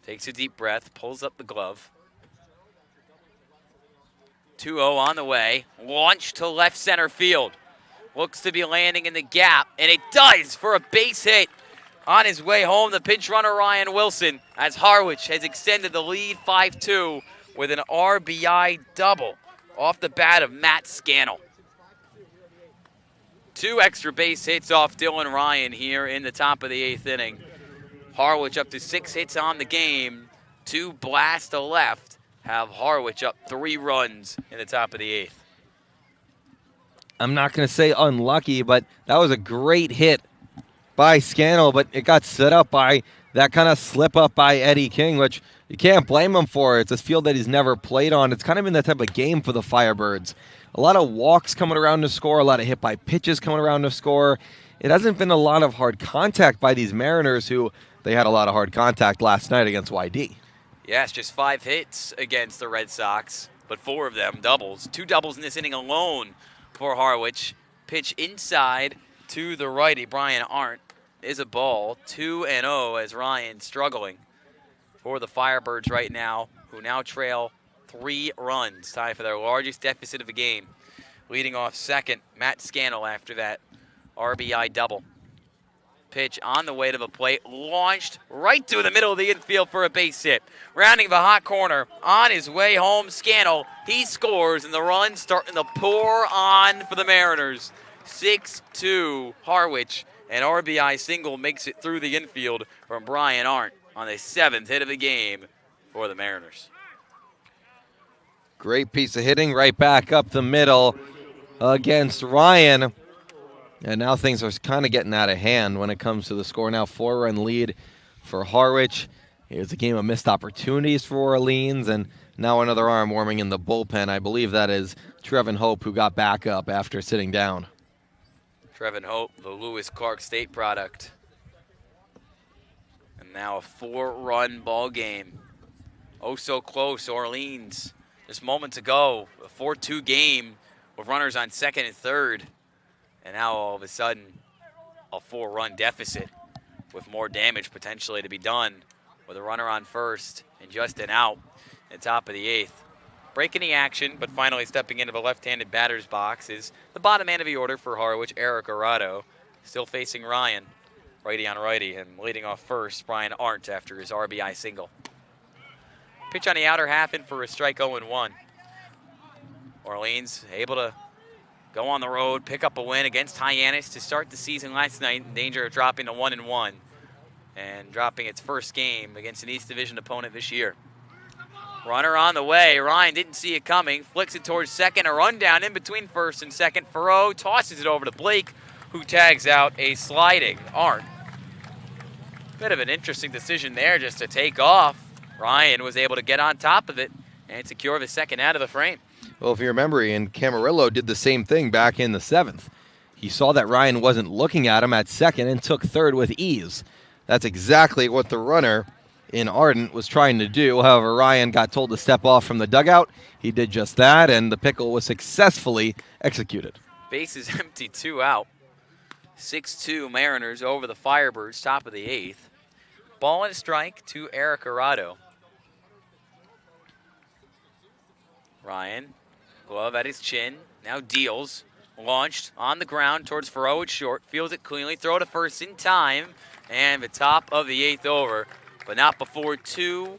Takes a deep breath, pulls up the glove. 2-0 on the way. Launch to left center field. Looks to be landing in the gap, and it does for a base hit. On his way home, the pinch runner Ryan Wilson, as Harwich has extended the lead 5-2 with an RBI double off the bat of Matt Scannell. 2 extra base hits off Dylan Ryan here in the top of the 8th inning. Harwich up to 6 hits on the game, Two blasts to left have Harwich up 3 runs in the top of the 8th. I'm not going to say unlucky, but that was a great hit by Scannell, but it got set up by that kind of slip up by Eddie King, which you can't blame him for. It's a field that he's never played on. It's kind of been that type of game for the Firebirds. A lot of walks coming around to score, a lot of hit by pitches coming around to score. It hasn't been a lot of hard contact by these Mariners, who they had a lot of hard contact last night against YD. Yes, just 5 hits against the Red Sox, but 4 of them doubles. 2 doubles in this inning alone for Harwich. Pitch inside to the righty, Brian Arndt, is a ball. 2-0 as Ryan struggling for the Firebirds right now, who now trail 3 runs, tied for their largest deficit of the game. Leading off second, Matt Scannell after that RBI double. Pitch on the way to the plate, launched right through the middle of the infield for a base hit. Rounding the hot corner, on his way home, Scannell, he scores, and the run starting to pour on for the Mariners. 6-2 Harwich, an RBI single makes it through the infield from Brian Arndt on the 7th hit of the game for the Mariners. Great piece of hitting right back up the middle against Ryan. And now things are kind of getting out of hand when it comes to the score. Now 4-run lead for Harwich. Here's a game of missed opportunities for Orleans, and now another arm warming in the bullpen. I believe that is Trevin Hope, who got back up after sitting down. Trevin Hope, the Lewis Clark State product. And now a 4-run ball game. Oh, so close. Orleans, just moments ago, a 4-2 game with runners on second and third. And now all of a sudden, a 4-run deficit with more damage potentially to be done with a runner on first and just an out at the top of the 8th. Breaking the action, but finally stepping into the left-handed batter's box is the bottom man of the order for Harwich, Eric Arado, still facing Ryan, righty on righty, and leading off first, Brian Arndt after his RBI single. Pitch on the outer half in for a strike 0-1. Orleans able to go on the road, pick up a win against Hyannis to start the season last night, in danger of dropping to 1-1 and dropping its first game against an East Division opponent this year. Runner on the way. Ryan didn't see it coming, flicks it towards second, a rundown in between first and second. Farrow tosses it over to Blake, who tags out a sliding Arndt. Bit of an interesting decision there just to take off. Ryan was able to get on top of it and secure the second out of the frame. Well, if you remember, Ian, Camarillo did the same thing back in the 7th. He saw that Ryan wasn't looking at him at second and took third with ease. That's exactly what the runner in Ardent was trying to do. However, Ryan got told to step off from the dugout. He did just that, and the pickle was successfully executed. Base is empty, 2 out. 6-2 Mariners over the Firebirds, top of the 8th. Ball and strike to Eric Arado. Ryan, glove at his chin, now deals. Launched on the ground towards Farrow at short, feels it cleanly, throw to first in time, and the top of the 8th over. But not before 2-3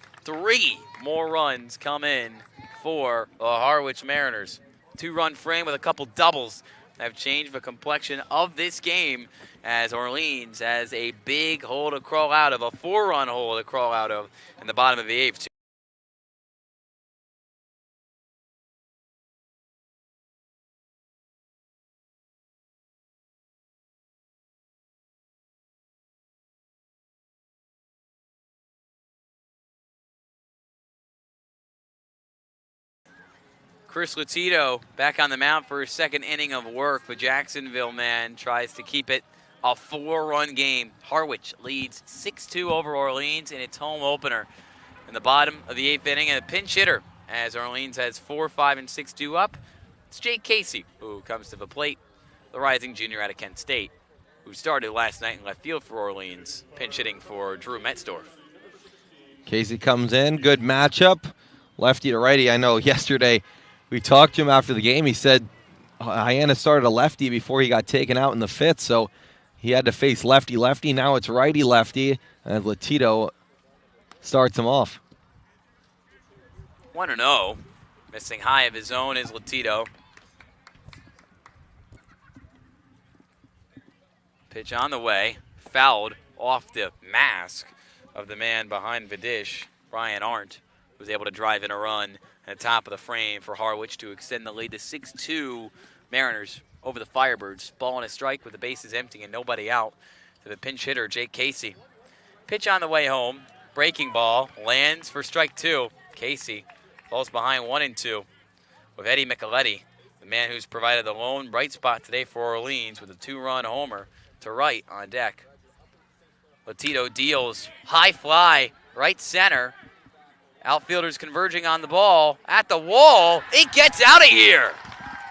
more runs come in for the Harwich Mariners. 2-run frame with a couple doubles have changed the complexion of this game, as Orleans has a big hole to crawl out of, a 4-run hole to crawl out of in the bottom of the 8th. Chris Latito back on the mound for his second inning of work. The Jacksonville man tries to keep it a 4-run game. Harwich leads 6-2 over Orleans in its home opener in the bottom of the 8th inning. And a pinch hitter as Orleans has 4, 5, and 6 due up. It's Jake Casey who comes to the plate, the rising junior out of Kent State, who started last night in left field for Orleans, pinch hitting for Drew Metzdorf. Casey comes in, good matchup. Lefty to righty. I know yesterday we talked to him after the game. He said Hyannis started a lefty before he got taken out in the 5th, so he had to face lefty-lefty. Now it's righty-lefty, and Latito starts him off. 1-0. Missing high of his own is Latito. Pitch on the way. Fouled off the mask of the man behind the dish. Brian Arndt was able to drive in a run at the top of the frame for Harwich to extend the lead to 6-2. Mariners over the Firebirds. Ball and a strike with the bases empty and nobody out to the pinch hitter, Jake Casey. Pitch on the way home. Breaking ball. Lands for strike 2. Casey falls behind 1-2 with Eddie Micheletti, the man who's provided the lone bright spot today for Orleans with a 2-run homer to right on deck. Latito deals. High fly. Right center. Outfielders converging on the ball. At the wall. It gets out of here.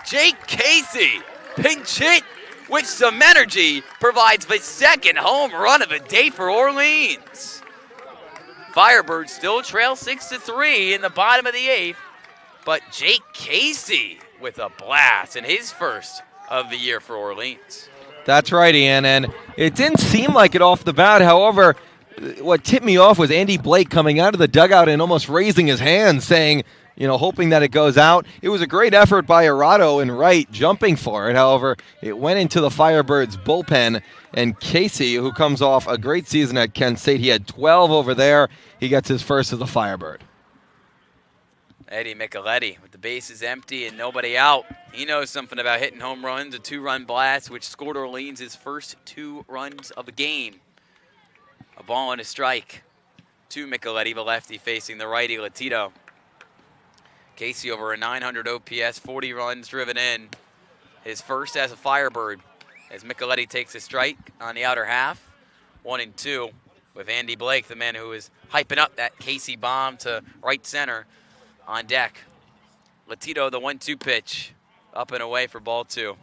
Jake Casey, pinch hit with some energy, provides the second home run of the day for Orleans. Firebirds still trail 6-3 in the bottom of the 8th, but Jake Casey with a blast in his first of the year for Orleans. That's right, Ian, and it didn't seem like it off the bat. However, what tipped me off was Andy Blake coming out of the dugout and almost raising his hand, saying, hoping that it goes out. It was a great effort by Arado in right, jumping for it. However, it went into the Firebirds bullpen, and Casey, who comes off a great season at Kent State, he had 12 over there. He gets his first as a Firebird. Eddie Micheletti with the bases empty and nobody out. He knows something about hitting home runs, a 2-run blast, which scored Orleans his first 2 runs of the game. A ball and a strike to Micheletti, the lefty facing the righty, Latito. Casey over a 900 OPS, 40 runs driven in. His first as a Firebird as Micheletti takes a strike on the outer half. 1-2 with Andy Blake, the man who is hyping up that Casey bomb to right center on deck. Latito, the 1-2 pitch, up and away for ball 2.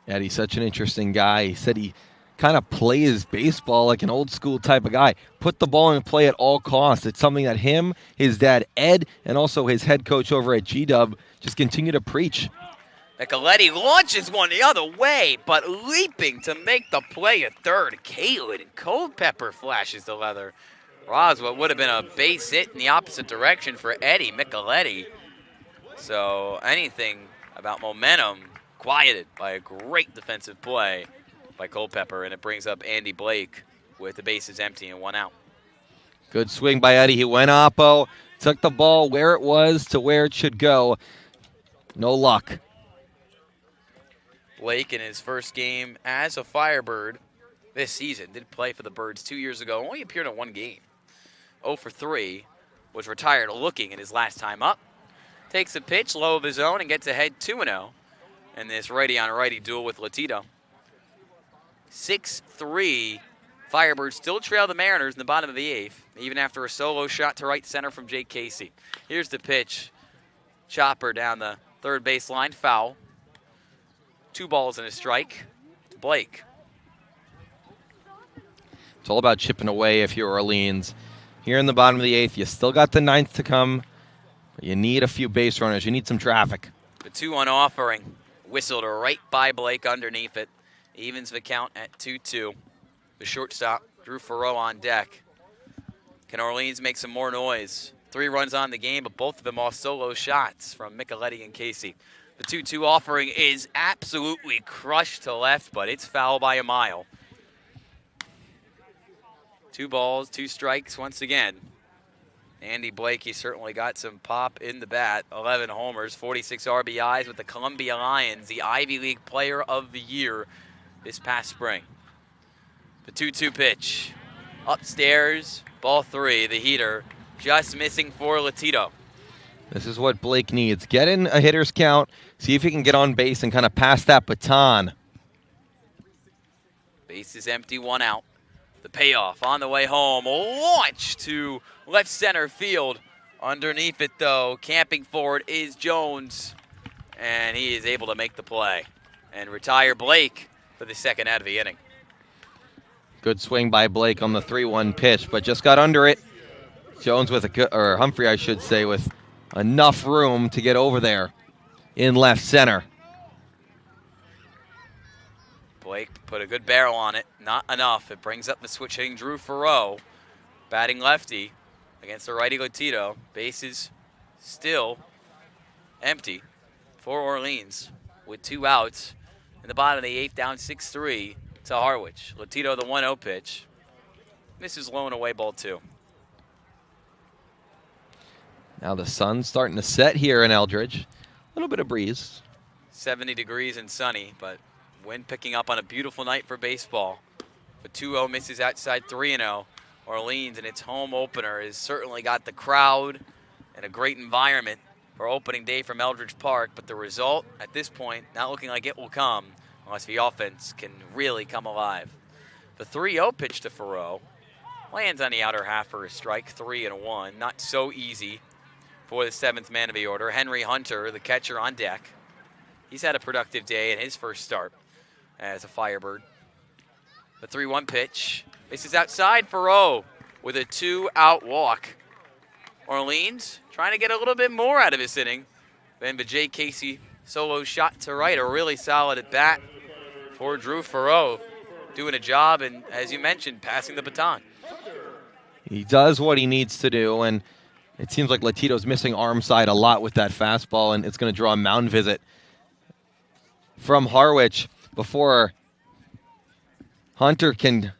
Eddie's such an interesting guy. He said he kind of plays baseball like an old school type of guy. Put the ball in play at all costs. It's something that him, his dad Ed, and also his head coach over at G-Dub just continue to preach. Micheletti launches one the other way, but leaping to make the play at third. Caitlin Culpepper flashes the leather. Robs what would have been a base hit in the opposite direction for Eddie Micheletti. So anything about momentum quieted by a great defensive play by Culpepper, and it brings up Andy Blake with the bases empty and 1 out. Good swing by Eddie. He went oppo, took the ball where it was to where it should go. No luck. Blake in his first game as a Firebird this season did play for the Birds 2 years ago, only appeared in 1 game. 0 for 3, was retired looking in his last time up. Takes a pitch low of his own and gets ahead 2-0 in this righty-on-righty duel with Latito. 6-3, Firebirds still trail the Mariners in the bottom of the 8th, even after a solo shot to right center from Jake Casey. Here's the pitch. Chopper down the third baseline, foul. 2 balls and a strike to Blake. It's all about chipping away if you're Orleans. Here in the bottom of the 8th, you still got the 9th to come, but you need a few base runners. You need some traffic. The 2-1 offering. Whistled right by Blake underneath it. Evens the count at 2-2. The shortstop, Drew Farreau, on deck. Can Orleans make some more noise? 3 runs on the game, but both of them off solo shots from Micheletti and Casey. The 2-2 offering is absolutely crushed to left, but it's foul by a mile. 2 balls, 2 strikes once again. Andy Blake, he certainly got some pop in the bat. 11 homers, 46 RBIs with the Columbia Lions, the Ivy League Player of the Year this past spring. The 2-2 pitch. Upstairs, ball 3, the heater, just missing for Latito. This is what Blake needs. Get in a hitter's count, see if he can get on base and kind of pass that baton. Base is empty, 1 out. The payoff on the way home. Launch to left center field. Underneath it, though, camping forward is Jones. And he is able to make the play and retire Blake for the second out of the inning. Good swing by Blake on the 3-1 pitch, but just got under it. Jones with a good, or Humphrey, I should say, with enough room to get over there in left center. Blake put a good barrel on it. Not enough. It brings up the switch hitting Drew Farreau. Batting lefty against the righty Latito. Bases still empty for Orleans with 2 outs. In the bottom of the 8th, down 6-3 to Harwich. Latito, the 1-0 pitch. Misses low and away, ball 2. Now the sun's starting to set here in Eldredge. A little bit of breeze. 70 degrees and sunny, but wind picking up on a beautiful night for baseball. The 2-0 misses outside 3-0. Orleans in its home opener has certainly got the crowd and a great environment for opening day from Eldredge Park, but the result at this point not looking like it will come unless the offense can really come alive. The 3-0 pitch to Farrow lands on the outer half for a strike, 3-1. Not so easy for the 7th man of the order. Henry Hunter, the catcher, on deck. He's had a productive day in his first start as a Firebird. The 3-1 pitch. This is outside. Farrow with a 2-out walk. Orleans trying to get a little bit more out of this inning than the J. Casey solo shot to right. A really solid at bat for Drew Farrow, doing a job and, as you mentioned, passing the baton. He does what he needs to do, and it seems like Latito's missing arm side a lot with that fastball, and it's going to draw a mound visit from Harwich before Hunter can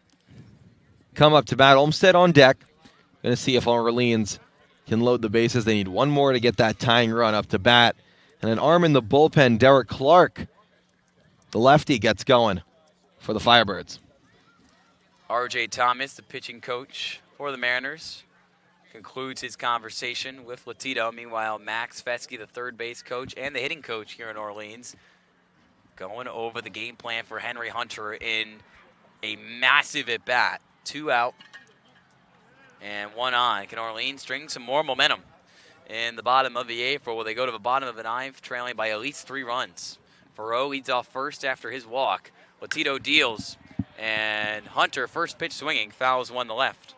come up to bat. Olmsted on deck. Going to see if Orleans can load the bases. They need one more to get that tying run up to bat. And an arm in the bullpen, Derek Clark, the lefty, gets going for the Firebirds. R.J. Thomas, the pitching coach for the Mariners, concludes his conversation with Latito. Meanwhile, Max Fesky, the third base coach and the hitting coach here in Orleans, going over the game plan for Henry Hunter in a massive at-bat. 2 out and 1 on. Can Orleans string some more momentum in the bottom of the 8th, or will they go to the bottom of the 9th, trailing by at least 3 runs? Farrow leads off first after his walk. Latito deals, and Hunter, first pitch swinging, fouls one to left.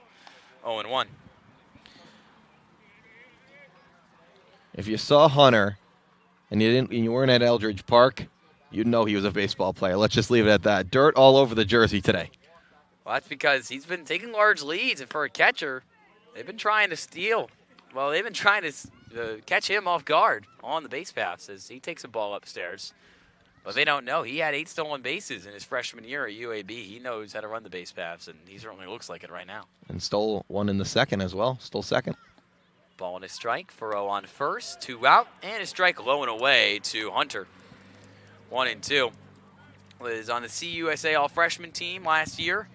0-1. If you saw Hunter and you weren't at Eldredge Park, you'd know he was a baseball player. Let's just leave it at that. Dirt all over the jersey today. Well, that's because he's been taking large leads, and for a catcher, they've been trying to steal. Well, they've been trying to catch him off guard on the base paths as he takes a ball upstairs. But they don't know. He had 8 stolen bases in his freshman year at UAB. He knows how to run the base paths, and he certainly looks like it right now. And stole one in the second as well. Stole second. Ball and a strike. Farrow on first. 2 out, and a strike low and away to Hunter. 1-2. Was on the CUSA All-Freshman team last year.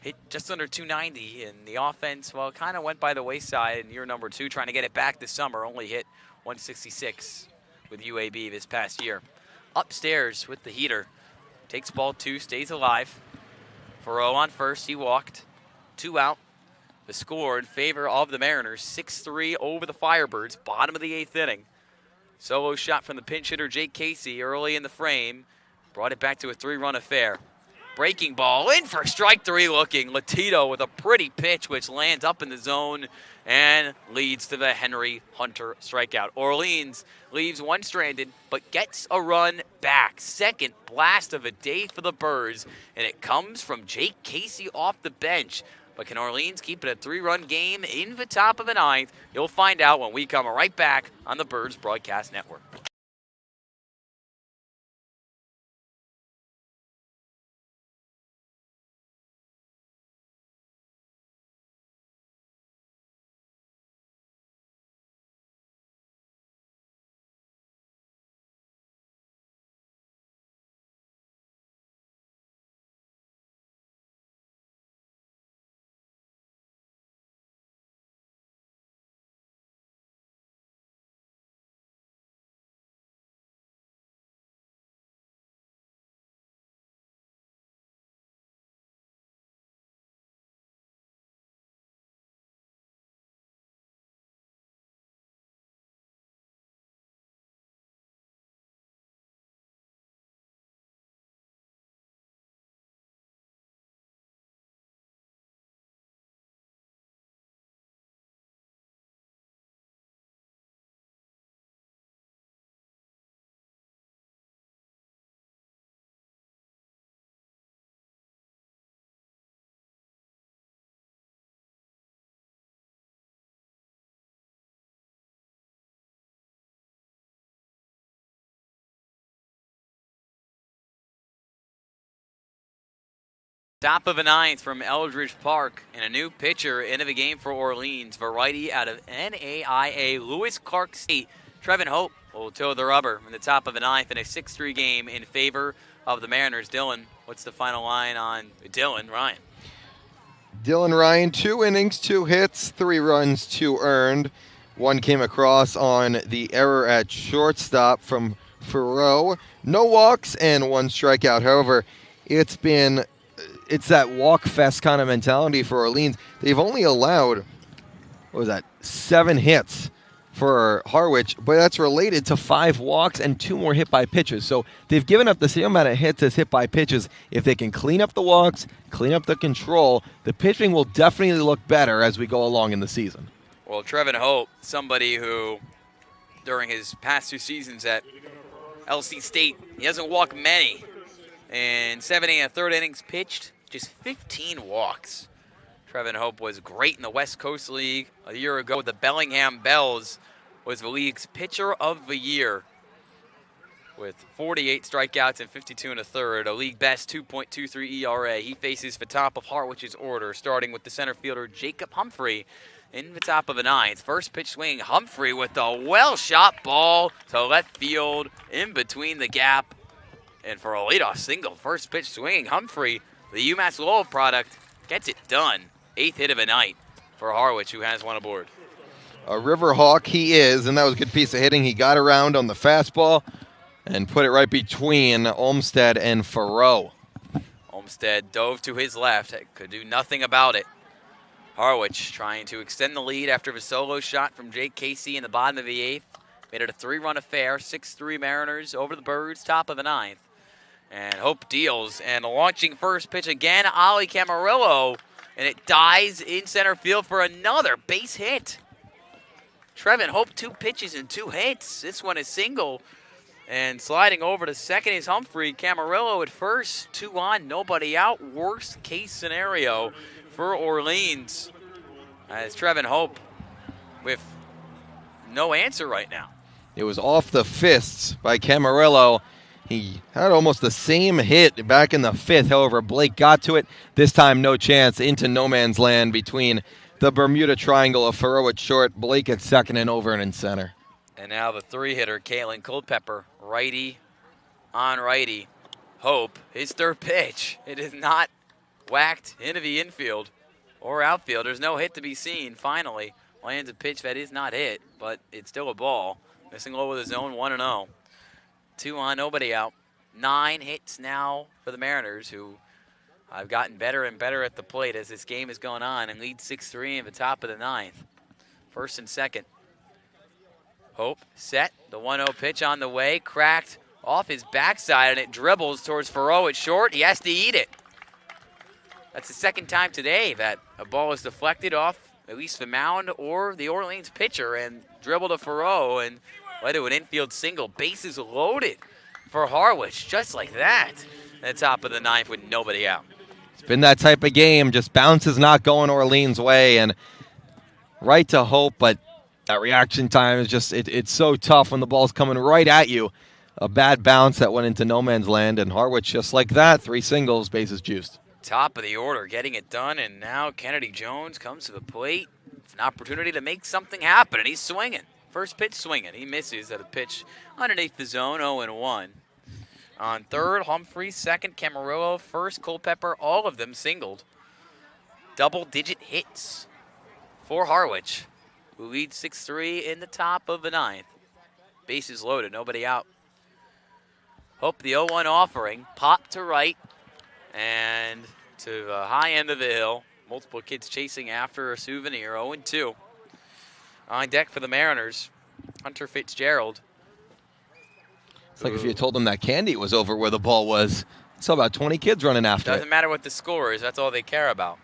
Hit just under 290, and the offense, well, kind of went by the wayside in year number 2, trying to get it back this summer. Only hit 166 with UAB this past year. Upstairs with the heater. Takes ball 2, stays alive. Farrow on first, he walked. 2 out. The score in favor of the Mariners, 6-3 over the Firebirds, bottom of the 8th inning. Solo shot from the pinch hitter, Jake Casey, early in the frame. Brought it back to a 3-run affair. Breaking ball in for strike 3 looking. Latito with a pretty pitch which lands up in the zone and leads to the Henry Hunter strikeout. Orleans leaves one stranded but gets a run back. Second blast of a day for the Birds, and it comes from Jake Casey off the bench. But can Orleans keep it a 3-run game in the top of the 9th? You'll find out when we come right back on the Birds Broadcast Network. Top of the ninth from Eldredge Park, and a new pitcher into the game for Orleans. Variety out of NAIA Lewis Clark State. Trevin Hope will toe the rubber in the top of the ninth in a 6-3 game in favor of the Mariners. Dylan, what's the final line on Dylan Ryan? Dylan Ryan, 2 innings, 2 hits, 3 runs, 2 earned. One came across on the error at shortstop from Farrow. No walks and 1 strikeout. However, it's that walk fest kind of mentality for Orleans. They've only allowed, 7 hits for Harwich, but that's related to 5 walks and 2 more hit by pitches. So they've given up the same amount of hits as hit by pitches. If they can clean up the walks, clean up the control, the pitching will definitely look better as we go along in the season. Well, Trevin Hope, somebody who during his past 2 seasons at LC State, he hasn't walked many. In 7 1/3 innings pitched, just 15 walks. Trevin Hope was great in the West Coast League a year ago with the Bellingham Bells. Was the league's pitcher of the year with 48 strikeouts and 52 1/3, a league best 2.23 ERA. He faces the top of Harwich's order, starting with the center fielder Jacob Humphrey in the top of the ninth. First pitch swing, Humphrey with a well-shot ball to left field in between the gap. And for a leadoff single, first pitch swinging, Humphrey, the UMass Lowell product, gets it done. 8th hit of the night for Harwich, who has one aboard. A Riverhawk he is, and that was a good piece of hitting. He got around on the fastball and put it right between Olmsted and Farrow. Olmsted dove to his left, could do nothing about it. Harwich trying to extend the lead after the solo shot from Jake Casey in the bottom of the 8th. Made it a 3-run affair, 6-3 Mariners over the Birds, top of the 9th. And Hope deals, and launching first pitch again, Ollie Camarillo, and it dies in center field for another base hit. Trevin Hope, 2 pitches and 2 hits. This one is single. And sliding over to second is Humphrey. Camarillo at first, 2 on, nobody out. Worst case scenario for Orleans, as Trevin Hope with no answer right now. It was off the fists by Camarillo. He had almost the same hit back in the 5th. However, Blake got to it. This time, no chance, into no man's land between the Bermuda Triangle of Farrow at short, Blake at second, and over and in center. And now the 3-hitter, Kalen Culpepper, righty on righty. Hope, his 3rd pitch. It is not whacked into the infield or outfield. There's no hit to be seen. Finally, lands a pitch that is not hit, but it's still a ball. Missing low with his own 1-0. 2 on, nobody out. 9 hits now for the Mariners, who have gotten better and better at the plate as this game is going on, and lead 6-3 in the top of the 9th. First and second. Hope set. The 1-0 pitch on the way. Cracked off his backside, and it dribbles towards Farrow at short. He has to eat it. That's the 2nd time today that a ball is deflected off at least the mound or the Orleans pitcher and dribbled to Farrow and led to an infield single. Bases loaded for Harwich, just like that. At the top of the 9th with nobody out. It's been that type of game. Just bounces not going Orleans' way, and right to Hope, but that reaction time is just, it's so tough when the ball's coming right at you. A bad bounce that went into no man's land, and Harwich just like that, 3 singles, bases juiced. Top of the order, getting it done, and now Kennedy Jones comes to the plate. It's an opportunity to make something happen, and he's swinging. First pitch swinging. He misses at a pitch underneath the zone, 0-1. On third, Humphrey. Second, Camarillo. First, Culpepper. All of them singled. Double-digit hits for Harwich, who leads 6-3 in the top of the 9th. Bases loaded, nobody out. Hope the 0-1 offering. Pop to right and to the high end of the hill. Multiple kids chasing after a souvenir, 0-2. On deck for the Mariners, Hunter Fitzgerald. It's like if you told them that candy was over where the ball was. Saw about 20 kids running after Doesn't matter what the score is, that's all they care about.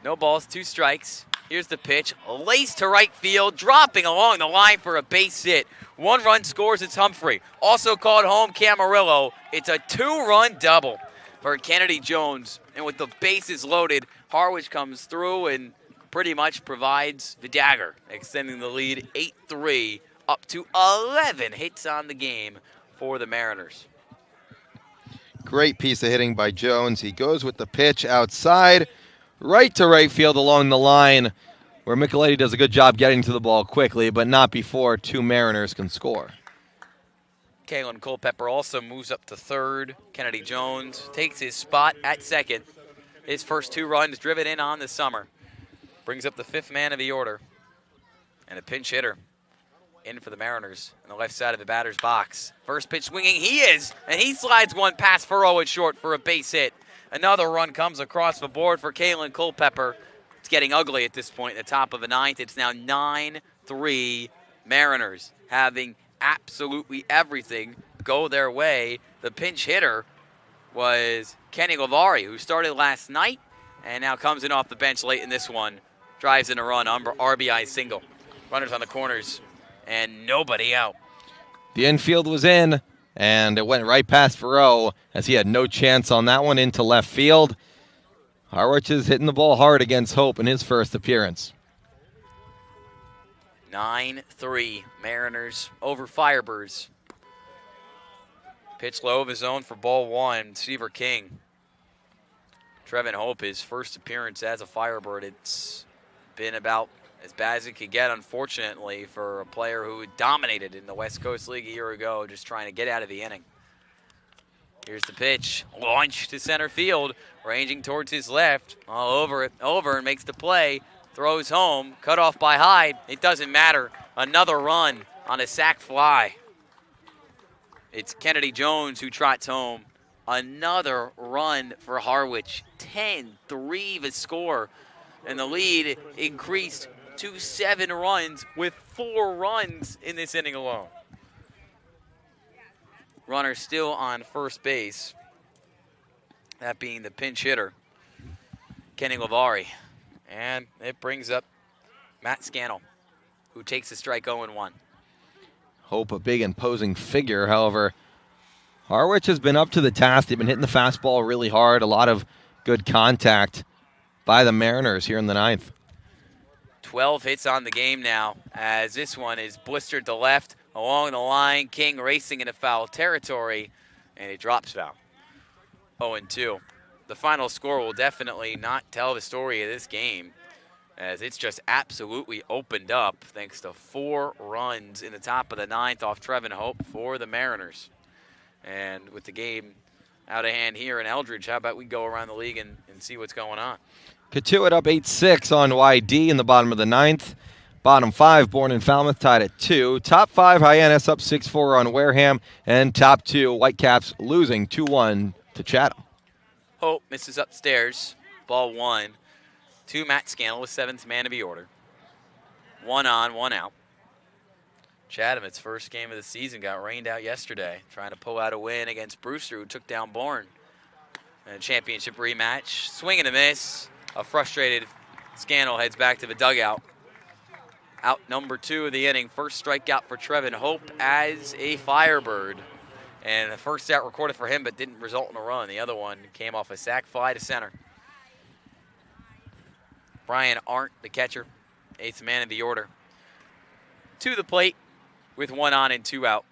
No balls, 2 strikes. Here's the pitch, laced to right field, dropping along the line for a base hit. 1 run scores, it's Humphrey. Also called home, Camarillo. It's a 2-run double for Kennedy Jones. And with the bases loaded, Harwich comes through and pretty much provides the dagger, extending the lead 8-3 up to 11 hits on the game for the Mariners. Great piece of hitting by Jones. He goes with the pitch outside, right to right field along the line, where Micheletti does a good job getting to the ball quickly, but not before two Mariners can score. Kalen Culpepper also moves up to third. Kennedy Jones takes his spot at second. His first 2 runs driven in on the summer. Brings up the 5th man of the order. And a pinch hitter in for the Mariners on the left side of the batter's box. First pitch swinging, he is, and he slides one past Furrow at short for a base hit. Another run comes across the board for Kalen Culpepper. It's getting ugly at this point at the top of the 9th. It's now 9-3 Mariners, having absolutely everything go their way. The pinch hitter was Kenny Lavari, who started last night and now comes in off the bench late in this one. Drives in a run, RBI single. Runners on the corners and nobody out. The infield was in, and it went right past Furrow as he had no chance on that one into left field. Harwich is hitting the ball hard against Hope in his first appearance. 9-3 Mariners over Firebirds. Pitch low of his own for ball 1, Seaver King. Trevin Hope, his first appearance as a Firebird. It's been about as bad as it could get, unfortunately, for a player who dominated in the West Coast League a year ago, just trying to get out of the inning. Here's the pitch, launch to center field, ranging towards his left, all over it, over and makes the play, throws home, cut off by Hyde. It doesn't matter. Another run on a sac fly. It's Kennedy Jones who trots home. Another run for Harwich. 10-3 the score, and the lead increased to 7 runs with 4 runs in this inning alone. Runner still on first base, that being the pinch hitter, Kenny Lavari. And it brings up Matt Scannell, who takes a strike 0-1. Hope a big imposing figure. However, Harwich has been up to the task. They've been hitting the fastball really hard. A lot of good contact by the Mariners here in the 9th. 12 hits on the game now, as this one is blistered to left along the line. King racing into foul territory, and it drops foul. 0-2. The final score will definitely not tell the story of this game, as it's just absolutely opened up thanks to 4 runs in the top of the 9th off Trevin Hope for the Mariners. And with the game out of hand here in Eldredge, how about we go around the league and see what's going on? Katuitt up 8-6 on YD in the bottom of the 9th. Bottom 5, Bourne and Falmouth tied at 2. Top 5, Hyannis up 6-4 on Wareham. And top 2, Whitecaps losing 2-1 to Chatham. Hope misses upstairs. Ball 1 to Matt Scannell, the 7th man of the order. 1 on, 1 out. Chatham, its first game of the season, got rained out yesterday, trying to pull out a win against Brewster, who took down Bourne. And a championship rematch. Swing and a miss. A frustrated Scannell heads back to the dugout. Out number 2 of the inning. First strikeout for Trevin Hope as a Firebird. And the first out recorded for him, but didn't result in a run. The other one came off a sac fly to center. Brian Arndt, the catcher, 8th man of the order, to the plate with 1 on and 2 out.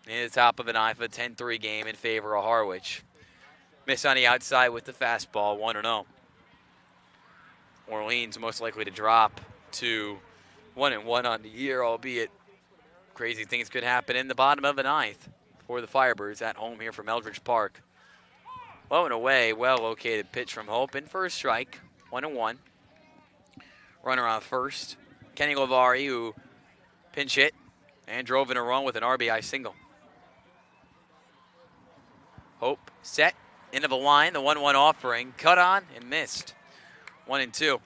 In the top of the 9th, a 10-3 game in favor of Harwich. Miss on the outside with the fastball, 1-0. Orleans most likely to drop to 1-1 on the year, albeit crazy things could happen in the bottom of the 9th for the Firebirds at home here from Eldredge Park. Low and away, well-located pitch from Hope. In for a strike, 1-1. Runner on first, Kenny Lavari, who pinch hit and drove in a run with an RBI single. Hope set into the line, the 1-1 offering, cut on and missed. 1-2.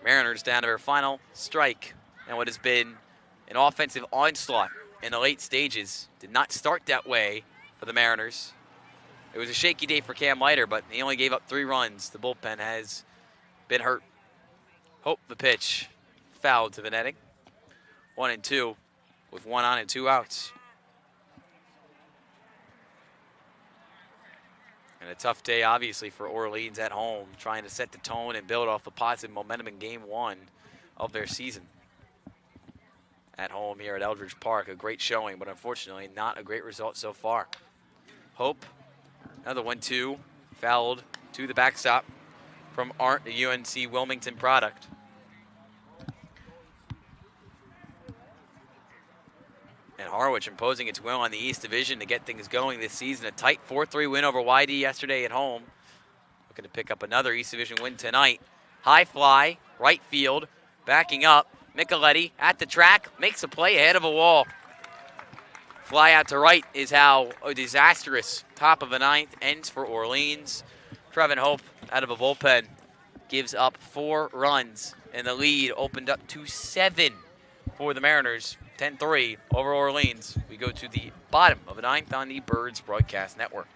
Mariners down to their final strike, and what has been an offensive onslaught in the late stages. Did not start that way for the Mariners. It was a shaky day for Cam Leiter, but he only gave up 3 runs. The bullpen has been hurt. Hope the pitch fouled to the netting. 1-2 with 1 on and 2 outs. And a tough day, obviously, for Orleans at home, trying to set the tone and build off the positive momentum in Game 1 of their season. At home here at Eldredge Park, a great showing, but unfortunately not a great result so far. Hope, another 1-2, fouled to the backstop from Art, the UNC Wilmington product. And Harwich imposing its will on the East Division to get things going this season. A tight 4-3 win over YD yesterday at home. Looking to pick up another East Division win tonight. High fly, right field, backing up. Micheletti at the track, makes a play ahead of a wall. Fly out to right is how a disastrous top of the ninth ends for Orleans. Trevin Hope out of a bullpen gives up 4 runs, and the lead opened up to 7 for the Mariners. 10-3 over Orleans. We go to the bottom of the ninth on the Birds Broadcast Network.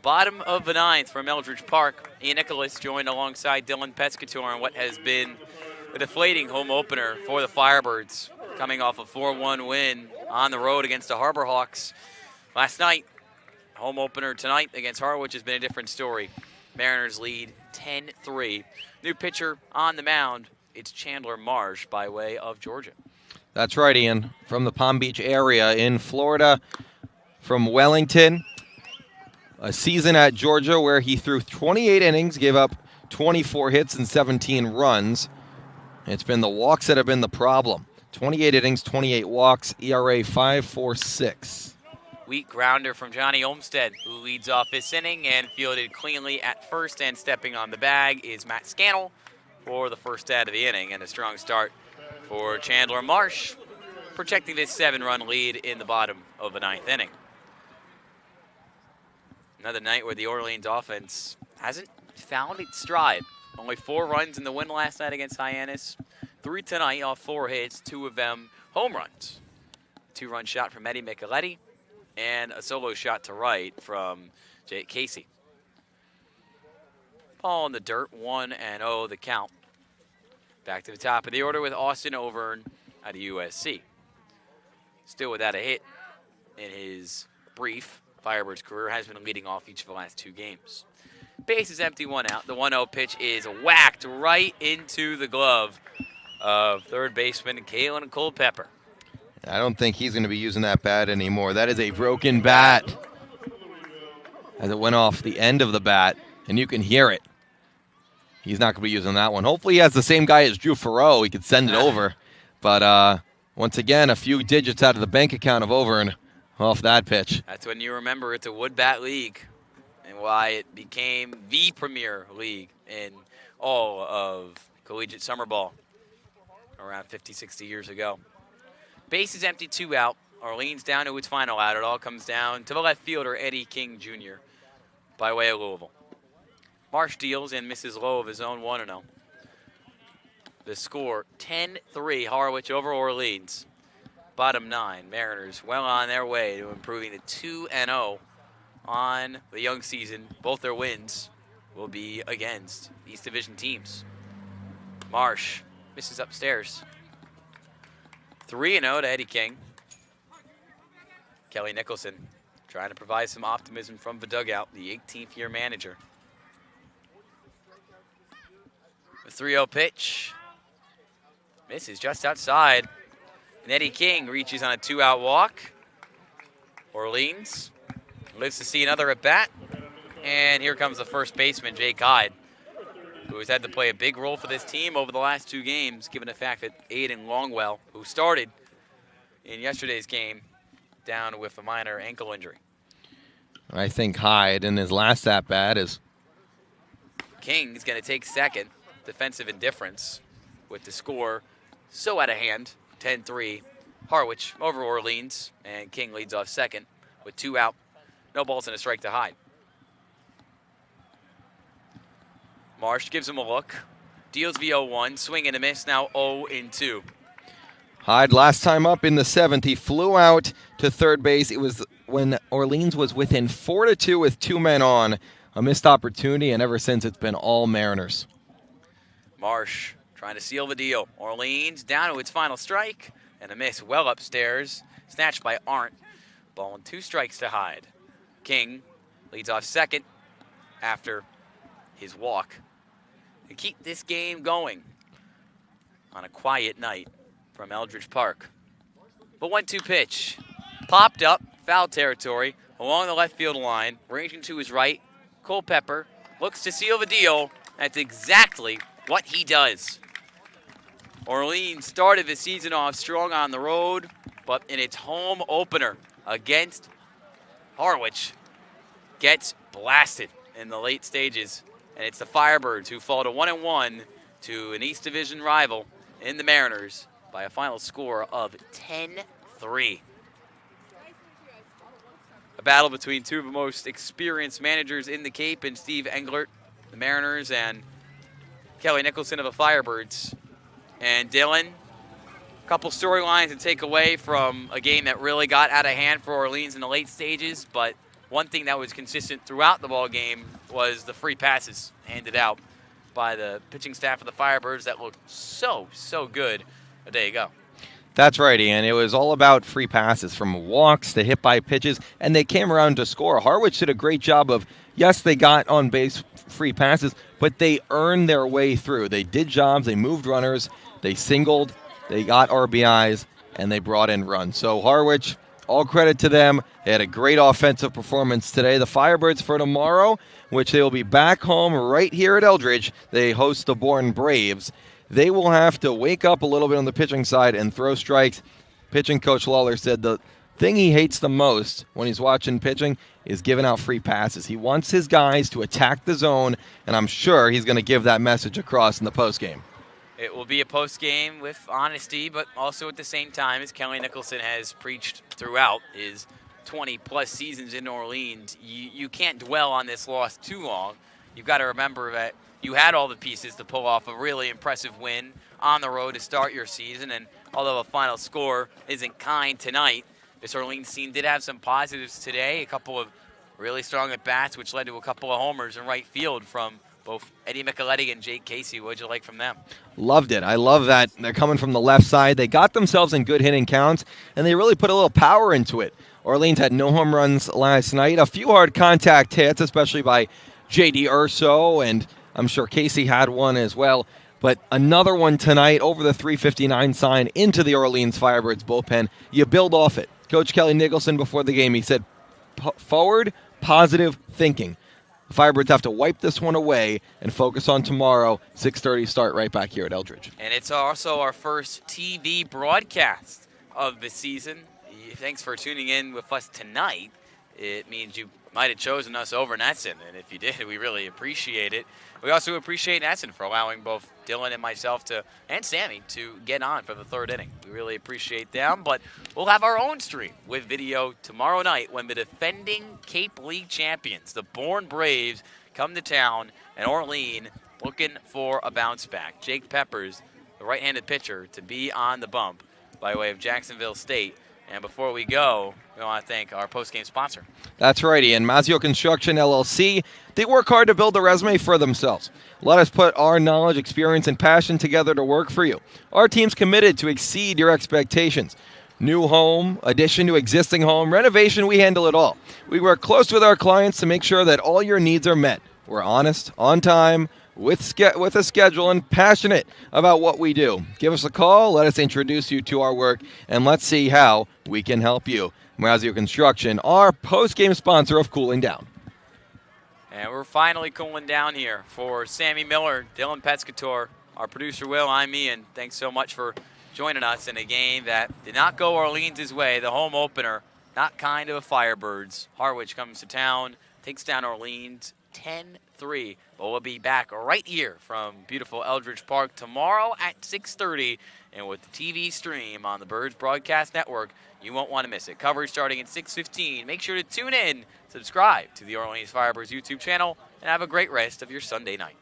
Bottom of the ninth from Eldredge Park. Ian Nicholas joined alongside Dylan Pescatore in what has been a deflating home opener for the Firebirds, coming off a 4-1 win on the road against the Harbor Hawks last night. Home opener tonight against Harwich has been a different story. Mariners lead 10-3. New pitcher on the mound. It's Chandler Marsh by way of Georgia. That's right, Ian. From the Palm Beach area in Florida, from Wellington. A season at Georgia where he threw 28 innings, gave up 24 hits and 17 runs. It's been the walks that have been the problem. 28 innings, 28 walks, ERA 5.46. Weak grounder from Johnny Olmstead, who leads off this inning and fielded cleanly at first, and stepping on the bag is Matt Scannell for the first out of the inning, and a strong start for Chandler Marsh, protecting this 7-run lead in the bottom of the ninth inning. Another night where the Orleans offense hasn't found its stride. Only 4 runs in the win last night against Hyannis. 3 tonight off 4 hits, 2 of them home runs. 2-run shot from Eddie Micheletti and a solo shot to right from Jake Casey. Ball in the dirt, 1-0 the count. Back to the top of the order with Austin Overn out of USC. Still without a hit in his brief Firebirds career, has been leading off each of the last 2 games. Base is empty, 1 out. The 1-0 pitch is whacked right into the glove of third baseman Kalen Culpepper. I don't think he's going to be using that bat anymore. That is a broken bat. As it went off the end of the bat, and you can hear it. He's not going to be using that one. Hopefully he has the same guy as Drew Farrow. He could send it over. But once again, a few digits out of the bank account of Overn off that pitch. That's when you remember it's a wood bat league and why it became the premier league in all of collegiate summer ball around 50, 60 years ago. Base is empty, 2 out. Orleans down to its final out. It all comes down to the left fielder, Eddie King Jr., by way of Louisville. Marsh deals and misses low of his own 1-0. The score, 10-3, Harwich over Orleans. Bottom 9, Mariners well on their way to improving to 2-0 on the young season. Both their wins will be against East Division teams. Marsh misses upstairs. 3-0 to Eddie King. Kelly Nicholson trying to provide some optimism from the dugout, the 18th year manager. The 3-0 pitch. Misses just outside. And Eddie King reaches on a 2-out walk. Orleans lives to see another at bat. And here comes the first baseman, Jake Hyde, who has had to play a big role for this team over the last 2 games, given the fact that Aiden Longwell, who started in yesterday's game, down with a minor ankle injury. I think Hyde in his last at-bat is... King's going to take second. Defensive indifference with the score so out of hand, 10-3. Harwich over Orleans, and King leads off second with 2 out. No balls and a strike to Hyde. Marsh gives him a look. Deals the 0-1, swing and a miss, now 0-2. Hyde, last time up in the 7th, he flew out to third base. It was when Orleans was within 4-2 with 2 men on. A missed opportunity, and ever since it's been all Mariners. Marsh trying to seal the deal. Orleans down to its final strike, and a miss well upstairs. Snatched by Arndt. Ball and 2 strikes to Hyde. King leads off second after his walk. To keep this game going on a quiet night from Eldredge Park. The 1-2 pitch. Popped up, foul territory, along the left field line, ranging to his right. Culpepper looks to seal the deal. That's exactly what he does. Orleans started the season off strong on the road, but in its home opener against Harwich, gets blasted in the late stages. And it's the Firebirds who fall to 1-1 to an East Division rival in the Mariners by a final score of 10-3. A battle between 2 of the most experienced managers in the Cape, and Steve Englert, the Mariners, and Kelly Nicholson of the Firebirds. And Dylan, a couple storylines to take away from a game that really got out of hand for Orleans in the late stages, but one thing that was consistent throughout the ball game was the free passes handed out by the pitching staff of the Firebirds that looked so good a day ago. That's right, Ian. It was all about free passes, from walks to hit by pitches, and they came around to score. Harwich did a great job of, yes, they got on base free passes, but they earned their way through. They did jobs, they moved runners, they singled, they got RBIs, and they brought in runs. So Harwich, all credit to them. They had a great offensive performance today. The Firebirds for tomorrow, which they will be back home right here at Eldredge. They host the Bourne Braves. They will have to wake up a little bit on the pitching side and throw strikes. Pitching coach Lawler said the thing he hates the most when he's watching pitching is giving out free passes. He wants his guys to attack the zone, and I'm sure he's going to give that message across in the postgame. It will be a postgame with honesty, but also at the same time, as Kelly Nicholson has preached throughout his 20-plus seasons in Orleans, you can't dwell on this loss too long. You've got to remember that you had all the pieces to pull off a really impressive win on the road to start your season, and although the final score isn't kind tonight, this Orleans team did have some positives today, a couple of really strong at-bats, which led to a couple of homers in right field from both Eddie Micheletti and Jake Casey. What'd you like from them? Loved it. I love that they're coming from the left side. They got themselves in good hitting counts, and they really put a little power into it. Orleans had no home runs last night. A few hard contact hits, especially by J.D. Urso, and I'm sure Casey had one as well. But another one tonight over the 359 sign into the Orleans Firebirds bullpen. You build off it. Coach Kelly Nicholson before the game, he said, forward, positive thinking. The Firebirds have to wipe this one away and focus on tomorrow. 6:30 start right back here at Eldredge. And it's also our first TV broadcast of the season. Thanks for tuning in with us tonight. It means you might have chosen us over Nesson, and if you did, we really appreciate it. We also appreciate Nesson for allowing both Dylan and myself and Sammy to get on for the third inning. We really appreciate them, but we'll have our own stream with video tomorrow night when the defending Cape League champions, the Bourne Braves, come to town, and Orlean looking for a bounce back. Jake Peppers, the right-handed pitcher, to be on the bump by way of Jacksonville State. And before we go, we want to thank our post-game sponsor. That's right, Ian. Mazio Construction, LLC. They work hard to build a resume for themselves. Let us put our knowledge, experience, and passion together to work for you. Our team's committed to exceed your expectations. New home, addition to existing home, renovation, we handle it all. We work close with our clients to make sure that all your needs are met. We're honest, on time, with a schedule, and passionate about what we do. Give us a call, let us introduce you to our work, and let's see how we can help you. Mazio Construction, our post-game sponsor of Cooling Down. And we're finally cooling down here for Sammy Miller, Dylan Pescatore, our producer Will, I'm Ian. Thanks so much for joining us in a game that did not go Orleans' way. The home opener, not kind of a Firebirds. Harwich comes to town, takes down Orleans 10-3. But we'll be back right here from beautiful Eldredge Park tomorrow at 6:30. And with the TV stream on the Birds Broadcast Network, you won't want to miss it. Coverage starting at 6:15. Make sure to tune in, subscribe to the Orleans Firebirds YouTube channel, and have a great rest of your Sunday night.